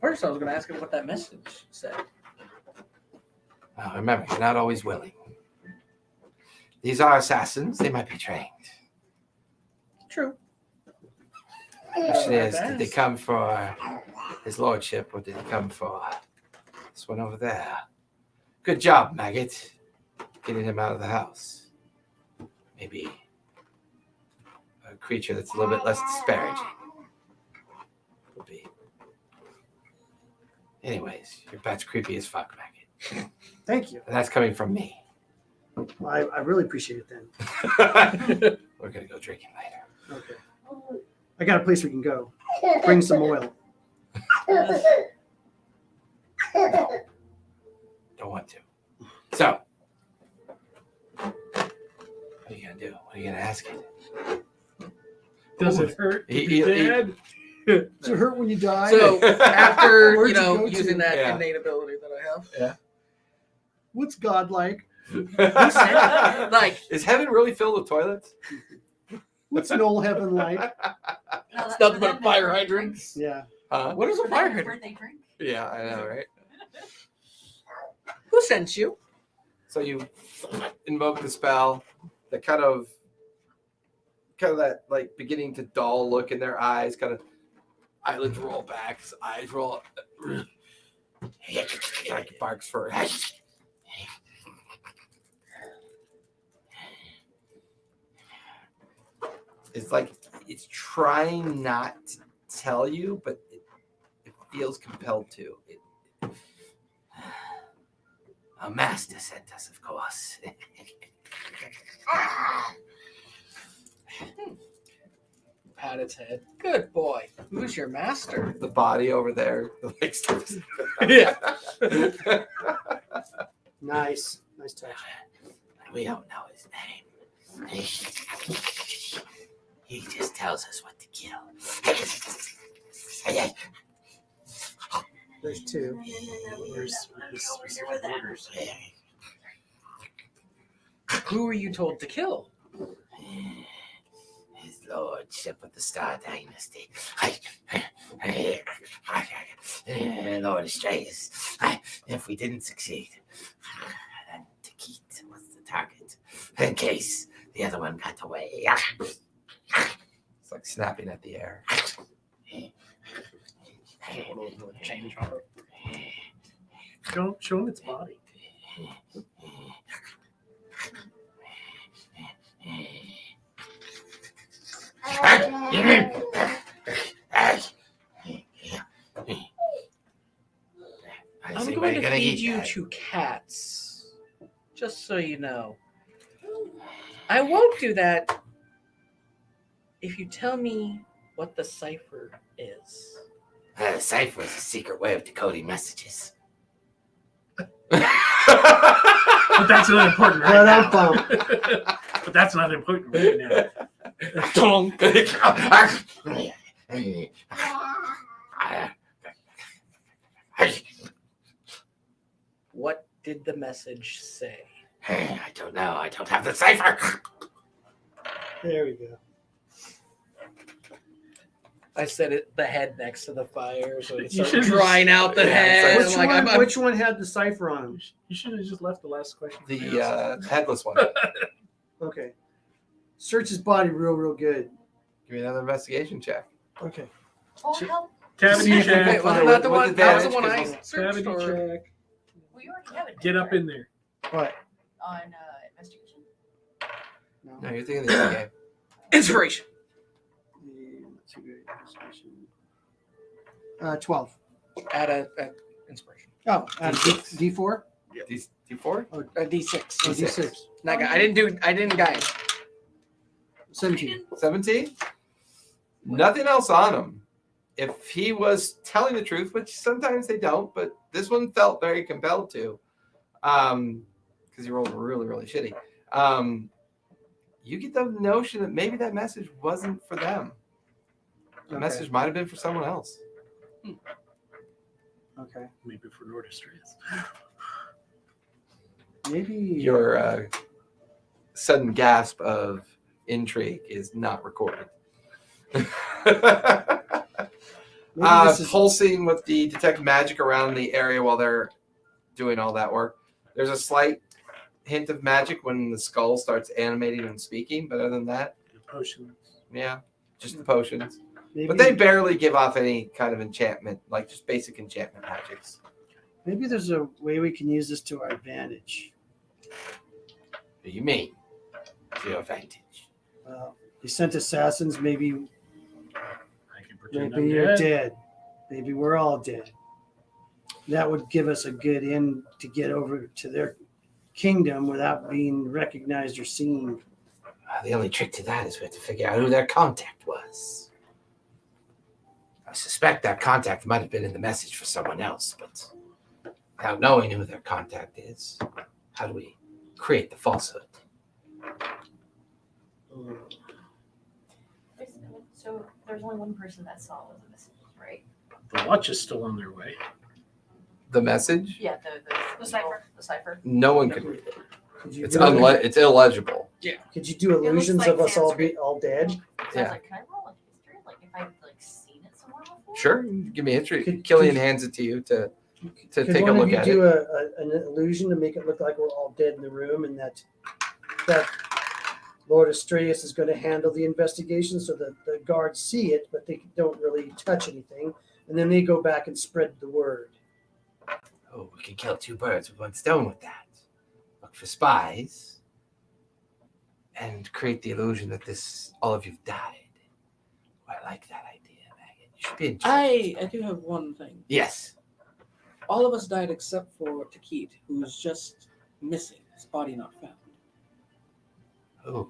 S4: First, I was going to ask him what that message said.
S1: Well, remember, you're not always willing. These are assassins. They might be trained.
S4: True.
S1: Question is, did they come for his lordship, or did he come for this one over there? Good job, maggot, getting him out of the house. Maybe a creature that's a little bit less disparaging would be. Anyways, your bat's creepy as fuck, maggot.
S3: Thank you.
S1: And that's coming from me.
S3: I really appreciate it then.
S1: We're gonna go drinking later.
S3: Okay. I got a place we can go. Bring some oil.
S1: Don't want to. So, what are you gonna do? What are you gonna ask it?
S7: Does it hurt to
S1: He-
S7: be
S1: he-
S7: dead?
S3: Does it hurt when you die?
S4: So after
S3: Where'd you go
S4: using
S3: to?
S4: that
S1: Yeah.
S4: innate ability that I have,
S3: What's God like?
S4: like
S1: Is heaven really filled with toilets?
S3: What's an old heaven like?
S4: it's nothing but fire hydrants.
S3: Yeah.
S1: Huh?
S4: What is a fire
S5: Where
S4: hydrant?
S5: they drink?
S1: Yeah, I know, right?
S4: Who sent you?
S1: So you invoke the spell. The kind of that like beginning to dull look in their eyes, kind of eyelids roll back, his eyes roll up. Like barks for it's like it's trying not to tell you, but it feels compelled to. A master sent us, of course.
S4: Pat its head. Good boy. Who's your master?
S1: The body over there, the leg starts.
S4: Yeah.
S3: Nice. Nice touch.
S1: We don't know his name. He just tells us what to kill.
S3: There's two.
S5: There's specific orders.
S4: Who were you told to kill?
S1: His lordship of the Star Dynasty. Lord Astraeus. If we didn't succeed, then Takit was the target. In case the other one got away. It's like snapping at the air.
S4: Change on it.
S7: Show him its body.
S4: I'm going to feed you to cats. Just so you know. I won't do that if you tell me what the cipher is.
S1: Cipher is a secret way of decoding messages.
S7: But that's not important right now. But that's not important right now.
S4: Dong. What did the message say?
S1: I don't know. I don't have the cipher.
S3: There we go.
S4: I set it the head next to the fire, so it
S7: You
S4: started
S7: should've
S4: drying out the
S1: Yeah,
S4: head.
S3: Which
S4: I'm like,
S3: one?
S4: I'm
S3: Which one had the cipher on him?
S7: You should have just left the last question. for me.
S1: The headless one.
S3: Okay. Search his body real good.
S1: Give me another investigation check.
S3: Okay.
S5: Oh,
S3: Shit.
S5: help.
S7: Cavity
S3: See if we
S4: Wait,
S7: check.
S4: wasn't
S1: With
S4: that the one? That was the one I
S1: advantage,
S4: searched
S7: Cavity
S4: for.
S7: check.
S5: We already have it.
S7: Get up in there.
S3: What?
S5: On investigation.
S3: No.
S1: No, you're thinking of the other game.
S4: Inspiration.
S3: Let's see, investigation. 12.
S4: Add a inspiration.
S3: Oh, D4?
S1: D4?
S4: A D6.
S3: Oh, D6.
S4: Not guy. I didn't guide.
S3: 17.
S1: 17? Nothing else on him. If he was telling the truth, which sometimes they don't, but this one felt very compelled to, because he rolled really shitty. You get the notion that maybe that message wasn't for them. The
S3: Okay.
S1: message might have been for someone else.
S3: Okay.
S7: Maybe for Nordistrays.
S3: Maybe.
S1: Your sudden gasp of intrigue is not recorded.
S3: Maybe this is.
S1: Pulsing with the detect magic around the area while they're doing all that work. There's a slight hint of magic when the skull starts animating and speaking, but other than that,
S7: Potions.
S1: yeah, just the potions.
S3: Maybe,
S1: But they barely give off any kind of enchantment, like just basic enchantment magics.
S3: maybe there's a way we can use this to our advantage.
S1: What do you mean? To your advantage.
S3: They sent assassins. Maybe
S7: I can pretend I'm
S3: you're
S7: dead.
S3: dead. Maybe we're all dead. That would give us a good in to get over to their kingdom without being recognized or seen.
S1: The only trick to that is we have to figure out who their contact was. I suspect that contact might have been in the message for someone else, but without knowing who their contact is, how do we create the falsehood?
S5: So there's only one person that saw what the message, right?
S7: The watch is still on their way.
S1: The message?
S5: Yeah,
S2: The cipher.
S5: The cipher.
S1: No one can read it.
S3: Could you
S1: It's
S3: do,
S1: it's illegible.
S3: could you do illusions
S2: like
S3: of us all
S2: Sanskrit.
S3: be all dead?
S5: So I
S1: Yeah.
S5: was like, can I roll a history? Like if I've seen it somewhere before?
S1: Sure, give me a history.
S3: Could-
S1: Killian
S3: could-
S1: hands it to you to
S3: Could
S1: take
S3: one
S1: a
S3: of
S1: look
S3: you
S1: at
S3: do
S1: it.
S3: an illusion to make it look like we're all dead in the room, and that Lord Astraeus is going to handle the investigation, so that the guards see it, but they don't really touch anything, and then they go back and spread the word.
S1: Oh, we can kill two birds with one stone with that. Look for spies and create the illusion that all of you've died. Oh, I like that idea, Megan. You should be in charge.
S4: I do have one thing.
S1: Yes.
S4: All of us died except for Takit, who's just missing. His body not found.
S1: Oh,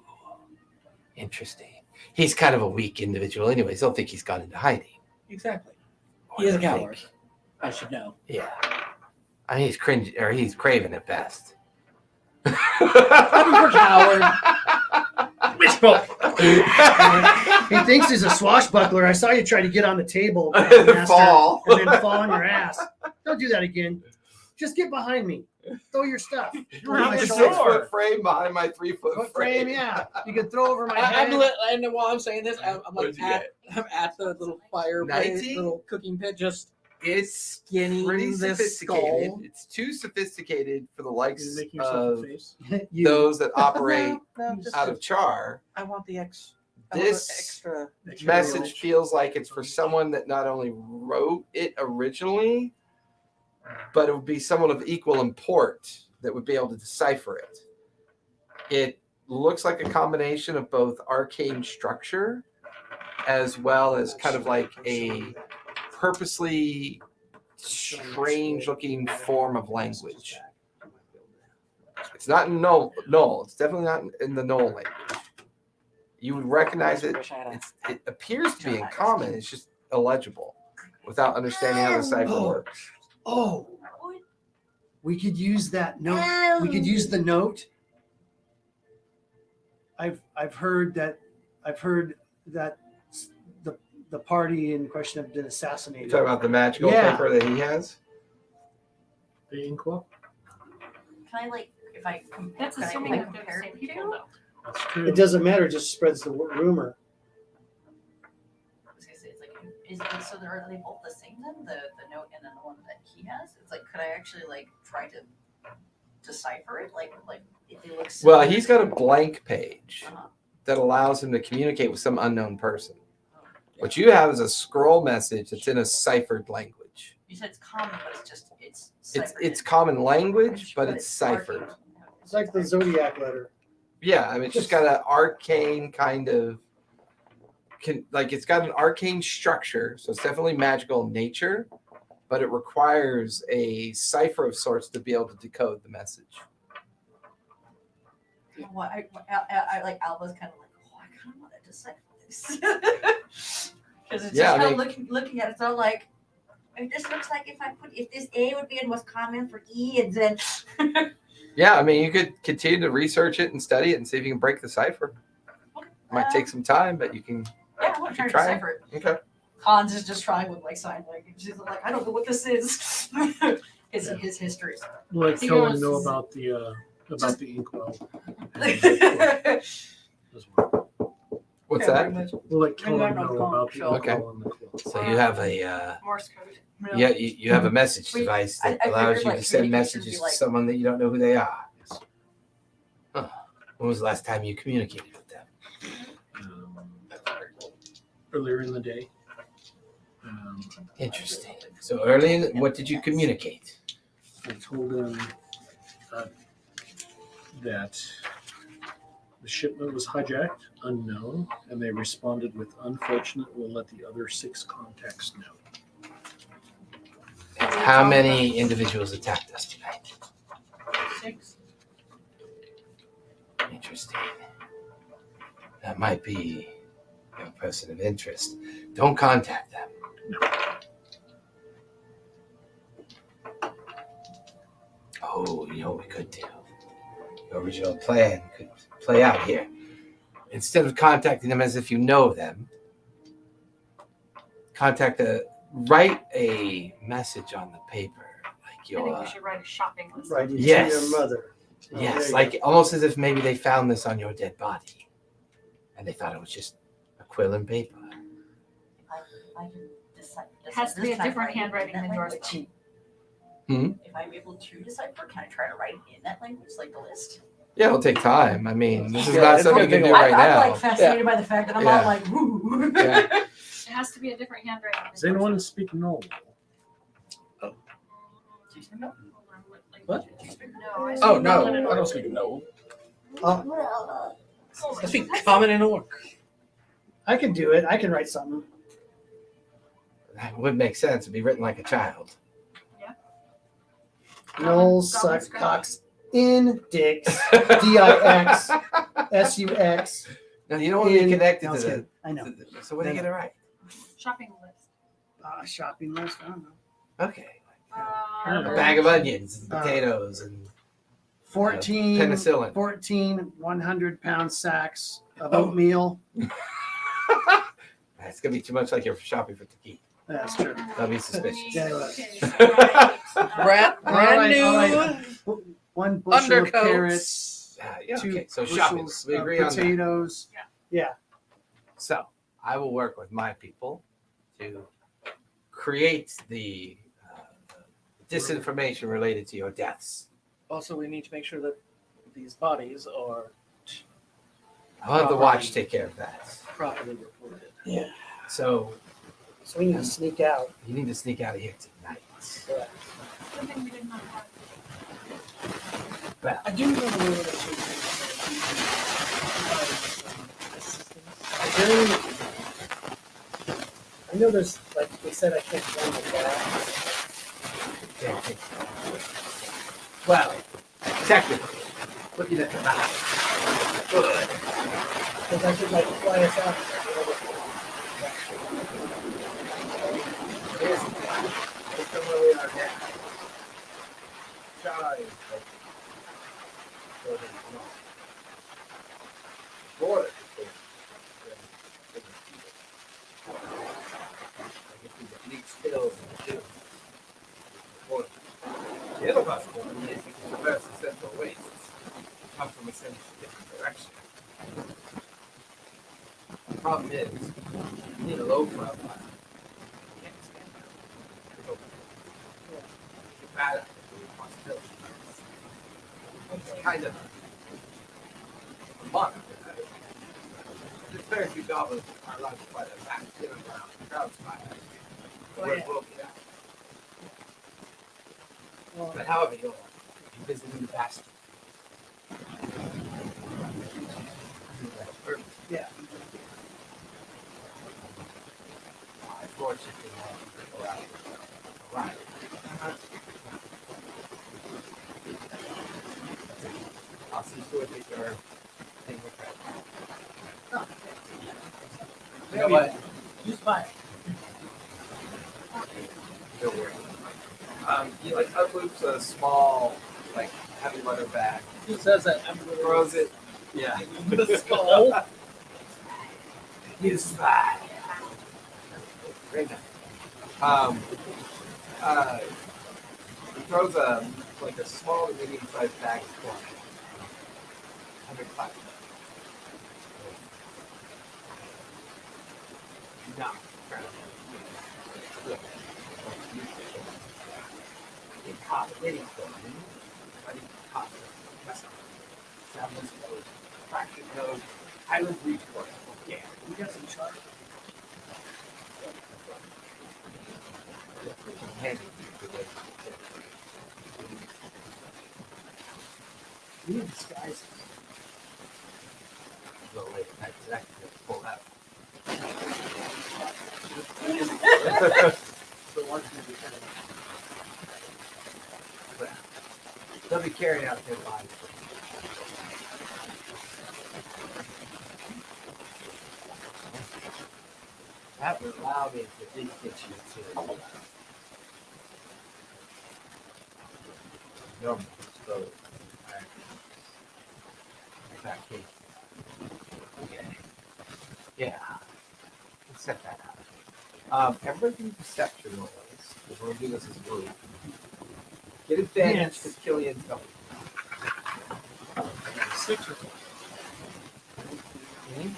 S1: interesting. He's kind of a weak individual anyways. I don't think he's gone into hiding.
S4: Exactly.
S1: Or
S4: He is
S1: I
S4: a
S1: think-
S4: coward. I should know.
S1: Yeah. I mean, he's cringe, or he's craven at best.
S4: We're coward.
S7: Wishful.
S3: He thinks he's a swashbuckler. I saw you try to get on the table, Master,
S1: Fall.
S3: and then fall on your ass. Don't do that again. Just get behind me. Throw your stuff.
S7: You're
S3: Over
S7: on
S3: my
S7: the
S1: The
S3: shoulder.
S1: 6 foot frame behind my 3 foot
S3: Foot
S1: frame.
S3: frame, yeah. You can throw over my
S4: I'm
S3: head.
S4: and while I'm saying this, I'm
S1: What'd
S4: like
S1: you
S4: I'm at the little fireplace,
S1: 19?
S4: little cooking pit, just
S1: It's
S4: skinning
S1: pretty
S4: this
S1: sophisticated.
S4: skull.
S1: It's too sophisticated for the
S7: You're
S1: likes
S7: making yourself
S1: of
S7: a face.
S3: You-
S1: those that operate
S4: No, just
S1: out of char.
S4: I want the
S1: This
S4: extra.
S1: message feels like it's for someone that not only wrote it originally, but it would be someone of equal import that would be able to decipher it. It looks like a combination of both arcane structure as well as kind of like a purposely strange looking form of language. It's not in null. It's definitely not in the null language. You would recognize it. It appears to be in common. It's just illegible without understanding how the cipher works.
S3: Oh, we could use that note. We could use the note. I've heard that the party in question have been
S1: You
S3: assassinated.
S1: talk about the magical
S3: Yeah.
S1: paper that he has.
S7: The inkwell.
S5: Can I if I compare?
S2: That's
S5: can I
S2: assuming that they're
S5: compare
S2: the same
S5: the
S2: people,
S5: two?
S2: though.
S6: That's true.
S3: It doesn't matter. It just spreads the rumor.
S5: I was gonna say, it's like, so are they both the same then? The note and then the one that he has? It's like, could I actually like try to decipher it? Like if they look similar?
S1: Well, he's got a blank page
S5: Uh-huh.
S1: that allows him to communicate with some unknown person. What you have is a scroll message that's in a ciphered language.
S5: You said it's common, but it's
S1: It's
S5: ciphered
S1: common language, but it's
S5: arcane.
S1: ciphered.
S3: It's like the Zodiac letter.
S1: Yeah, I mean, it's just got an arcane kind of, it's got an arcane structure, so it's definitely magical in nature, but it requires a cipher of sorts to be able to decode the message.
S5: Well, I like Alba's kind of like, oh, I kind of want to decipher this because it's
S1: Yeah,
S5: just
S1: I
S5: kind
S1: mean-
S5: of looking at it. So I'm like, it just looks like if this A would be in what's common for E, and then
S1: Yeah, I mean, you could continue to research it and study it and see if you can break the cipher. Might take some time, but you can.
S5: yeah, I want to try to
S1: Try it.
S5: decipher it.
S1: Okay.
S5: Hans is just trying with like sign language. He's like, I don't know what this is. His history.
S6: We'll let
S2: He
S6: Kellen
S2: wants-
S6: know about the inkwell. As well.
S1: What's
S5: Yeah,
S1: that?
S5: pretty much.
S6: We'll let Kellen
S5: not
S6: know
S5: call
S6: about the
S5: Michelle.
S6: inkwell and the quill.
S1: So you have a
S2: Morse code.
S5: No.
S1: you have a message
S5: Wait,
S1: device
S5: I
S1: that allows
S5: figured,
S1: you
S5: like,
S1: to send
S5: communications
S1: messages
S5: be like-
S1: to someone that you don't know who they are. Huh. When was the last time you communicated with them?
S6: Earlier in the day.
S1: Interesting. So early in, what did you communicate?
S6: I told him that the shipment was hijacked, unknown, and they responded with unfortunate. We'll let the other 6 contacts know.
S1: How many individuals attacked us tonight?
S2: 6.
S1: Interesting. That might be a person of interest. Don't contact them. Oh, you know what we could do? The original plan could play out here. Instead of contacting them as if you know them, write a message on the paper, like
S2: I think
S1: your
S2: we should write a shopping list.
S3: Right.
S1: Yes.
S3: To your mother. Oh, there
S1: yes,
S3: you
S1: like
S3: go.
S1: almost as if maybe they found this on your dead body, and they thought it was just a quill and paper.
S5: I can decipher.
S2: It has to be a
S5: Can I
S2: different
S5: write it in
S2: handwriting
S5: that
S2: than yours,
S5: language?
S1: Hmm?
S5: If I'm able to decipher, can I try to write in that language, like the list?
S1: Yeah, it'll take time. I mean, this is
S4: Yeah,
S1: not
S4: it's
S1: something you
S4: gonna
S1: can do
S4: take
S1: right
S5: I'm
S1: now.
S5: like fascinated by the fact that I'm
S1: Yeah.
S5: all like, woo.
S1: Yeah.
S2: It has to be a different handwriting. than
S6: Does anyone
S2: yours.
S6: speak Knoll?
S5: Do you speak Knoll?
S6: What?
S2: Do you speak- No, I
S4: Oh
S2: speak
S4: no,
S2: Northern and
S4: I don't
S2: Orc.
S4: speak no.
S3: Oh,
S4: I speak common and orc.
S3: I can do it. I can write something.
S1: That would make sense. It'd be written like a child.
S3: Knowles
S2: Goblin
S3: suck
S2: scratch.
S3: cocks in dicks. DIX SUX.
S1: Now you don't want to be
S3: in-
S1: connected
S3: No,
S1: to
S3: it's
S1: the.
S3: good. I know.
S1: So what are you gonna write?
S2: Shopping list.
S3: Shopping list. I don't know.
S1: Okay,
S6: A
S1: a bag of onions and potatoes and
S3: 14,
S1: penicillin.
S3: 14 100-pound sacks of oatmeal.
S1: It's gonna be too much like you're shopping for tequila.
S3: That's true.
S1: That'll be suspicious.
S3: Yeah,
S2: Okay,
S3: right.
S4: Brand new
S3: All right. One bushel of
S4: undercoats.
S3: carrots.
S1: Yeah,
S3: 2
S1: okay, so shopping.
S3: bushels
S1: We
S3: of
S1: agree on that.
S3: potatoes.
S1: So I will work with my people to create the disinformation related to your deaths.
S4: Also, we need to make sure that these bodies are
S1: I'll have the watch take care of that.
S4: properly reported.
S3: Yeah.
S1: So
S3: So we need to sneak out.
S1: you need to sneak out of here tonight.
S2: Something we did not have.
S4: I do know the way that
S3: Is there any- I know there's, like they said, I can't run the gas.
S1: Okay. Well, technically, looking at the map, good.
S3: Because I could like fly us out.
S1: Here's the thing. Based on where we are now, Chai is like building north. Border is big. I get through the bleak hills and the dunes. Border. The other possibility is you can traverse the central wastes, come from a different direction. kind of a month. There's very few goblins are allowed to fight us back in and around the crowd spot.
S4: Oh,
S1: We're
S4: yeah.
S1: broken down.
S4: Well,
S1: But however, you'll be visiting the bastion.
S3: Yeah.
S1: Unfortunately, right. I'll see to it that your thing will credit. You know what?
S3: Use fire.
S1: Don't worry. He like unloops a small, like heavy leather bag,
S3: Who says that?
S1: throws it. Yeah.
S3: The skull.
S1: Use fire. Very nice. He throws a small to medium sized bag of corn. Under clap. No. Highland Reach Court. Yeah.
S3: You got some sharp. You need disguises.
S1: A little later. That's exactly what to pull out.
S3: The one's gonna be kind of.
S1: They'll be carrying out their bodies. That would allow me to think that you to. No, so. That case. Okay. Yeah. Let's set that out. Everybody do perception rolls. We're going to do this as a group. Get advantage because Killian's going.
S3: 6 or 4.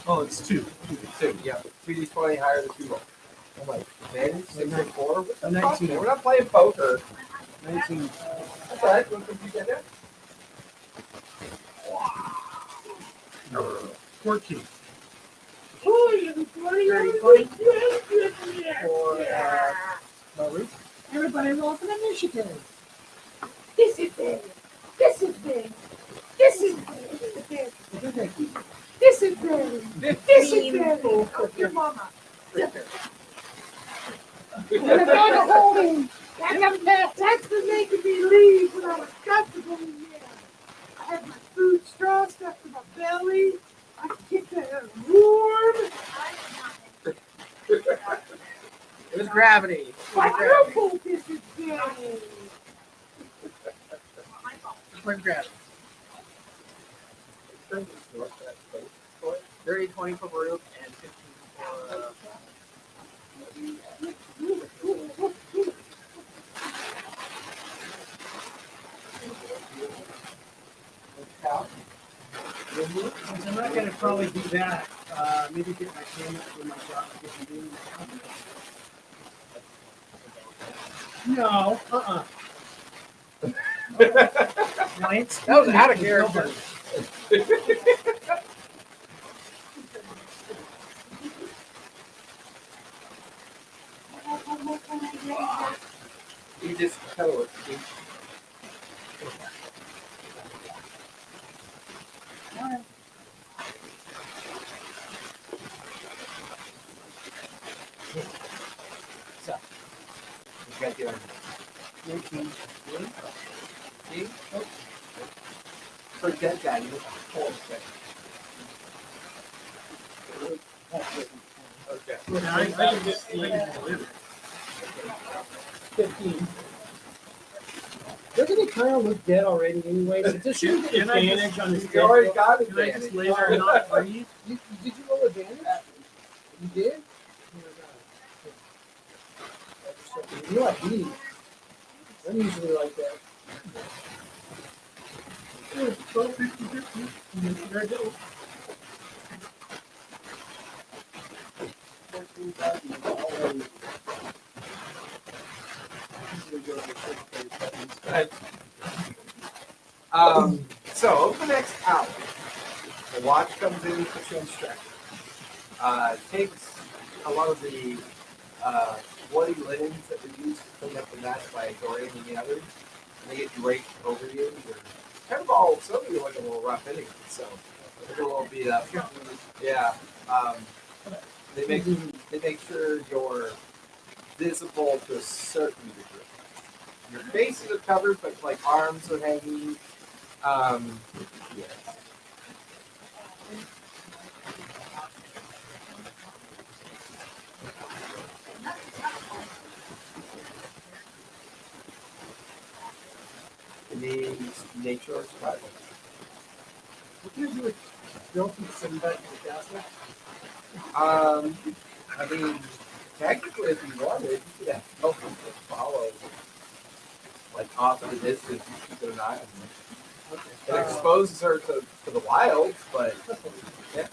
S3: Oh, it's 2.
S1: 2, yeah. 2d20 higher than 2 roll. I'm like, advantage, 6 or 4? What the
S3: 19.
S1: fuck, man? We're not playing poker.
S3: 19.
S1: That's all right. What did you get there?
S3: 14.
S1: For,
S3: Maru?
S8: Everybody roll for initiative. Disadvantage. Disadvantage. Disadvantage. Disadvantage. Disadvantage. Help your mama. And the bag of holding. That's the making me leave when I was comfortable in there. I had my food straw stuck to my belly. I could get that warm.
S4: it was gravity.
S8: Quadruple disadvantage.
S4: It was gravity. 30, 20 for Baruch, and 15 for.
S3: Since I'm not going to probably do that, maybe get my camera for my job. No, No, it's
S4: That was out of character.
S1: you just kind of look. So, you got your 19. See? Oh. For a dead guy, you look whole thing. Okay.
S3: Yeah, I can just believe it. 15. Doesn't it kind of look dead already anyway? So just shoot
S7: Can I just-
S3: advantage on this
S1: You already
S3: dead.
S1: got
S7: Can I
S1: advantage.
S7: just lay there and not breathe?
S3: Did you roll advantage? You did? You know what? Me. I'm usually like that.
S7: 12, 50, 50. And then there I go.
S3: 14,000 already.
S1: So over the next hour, the watch comes in, puts you on stretch. Takes a lot of the bloody linens that were used to clean up the mess by Dorian and the others, and they get draped over you. You're kind of all, some of you are like a little rough anyway, so you're a little beat up. Yeah. They make sure you're visible to a certain degree. Your faces are covered, but like arms are hanging. Yeah. Any nature or survival?
S8: What can I do with built and send back to the castle?
S1: I mean, technically, if you wanted, you could have help them to follow, like off in the distance, you keep an eye on them.
S8: Okay.
S1: It exposes her to the wild, but yeah.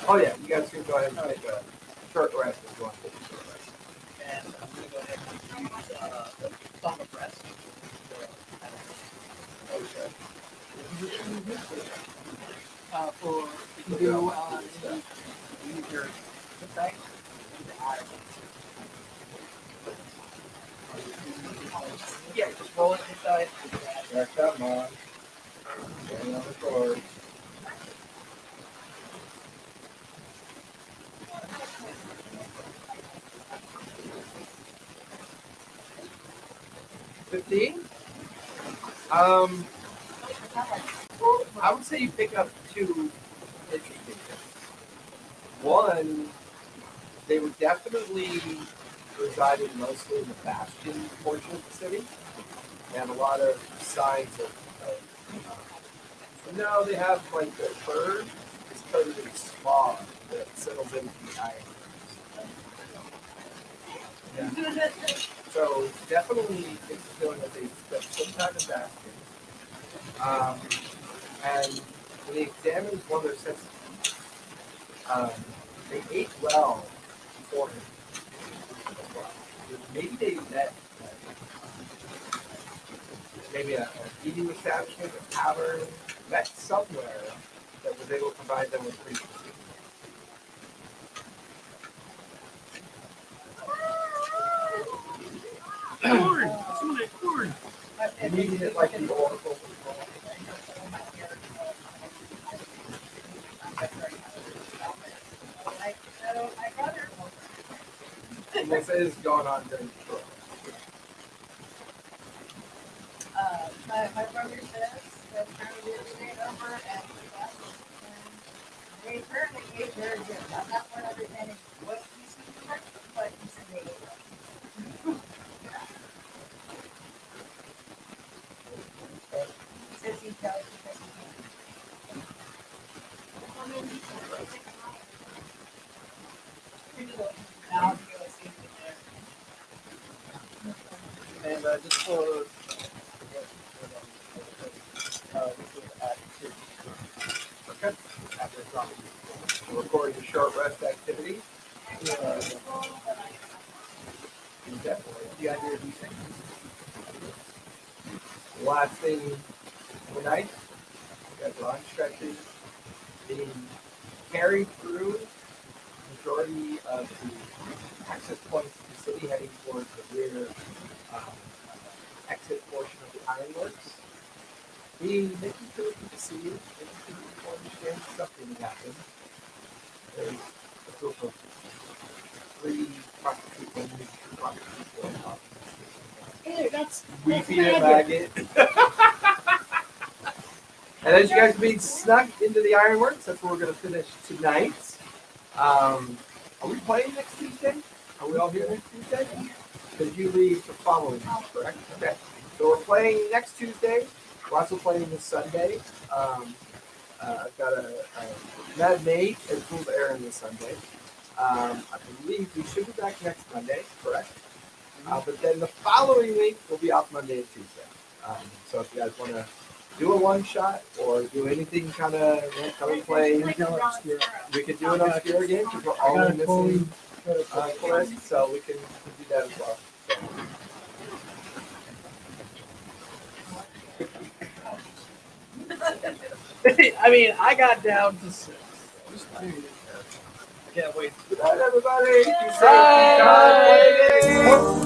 S1: Oh yeah, you guys can go ahead and take a short rest if you want to take a short rest.
S4: And I'm going to go ahead and use the Song of Rest.
S1: Okay.
S4: For you do use your insight. Yeah, just roll it inside.
S1: Yeah, come on. Stand on the cord. $15? I would say you pick up two interesting things. One, they were definitely residing mostly in the bastion portion of the city. They have a lot of signs of no, they have like the bird is coated in smog that settles into the iron. Yeah. So definitely it's a feeling that they spent some time in bastion. And when they examined one of their senses, they ate well beforehand. Maybe they met maybe a eating establishment, a tavern, met somewhere that was able to provide them with free food.
S7: Corn! Some of that corn!
S1: And eating it like the oracle. And this is going on during the tour.
S9: My brother says that apparently they stayed over at the castle and they apparently ate very good. I'm not one understanding what he said, but he said they ate well. He says he tells because he can. Now I'll go see if they're
S3: And just for
S1: Okay. After dropping, we're recording a short rest activity. Definitely. You got your decent. Last thing of the night, we got launch stretches being carried through the majority of the access points to the city, heading towards the rear exit portion of the ironworks. Making sure people see it, making sure people understand something happened. There's a group of 3 prostitute women who prostitute women.
S8: Hey, that's
S1: Weepy and maggot. And as you guys are being snuck into the ironworks, that's where we're going to finish tonight. Are we playing next Tuesday? Are we all here next Tuesday? Because you leave the following week, correct? Okay. So we're playing next Tuesday. We're also playing this Sunday. I've got a Mad Mate and Fool's Errand this Sunday. I believe we should be back next Monday, correct? But then the following week we'll be off Monday and Tuesday. So if you guys want to do a one shot or do anything kind of come and play, we could do an obscure game because we're all missing quest, so we can do that as well.
S4: I mean, I got down to 6. I can't wait.
S1: Good night, everybody. Keep safe.
S4: Bye.
S1: Keep God waiting.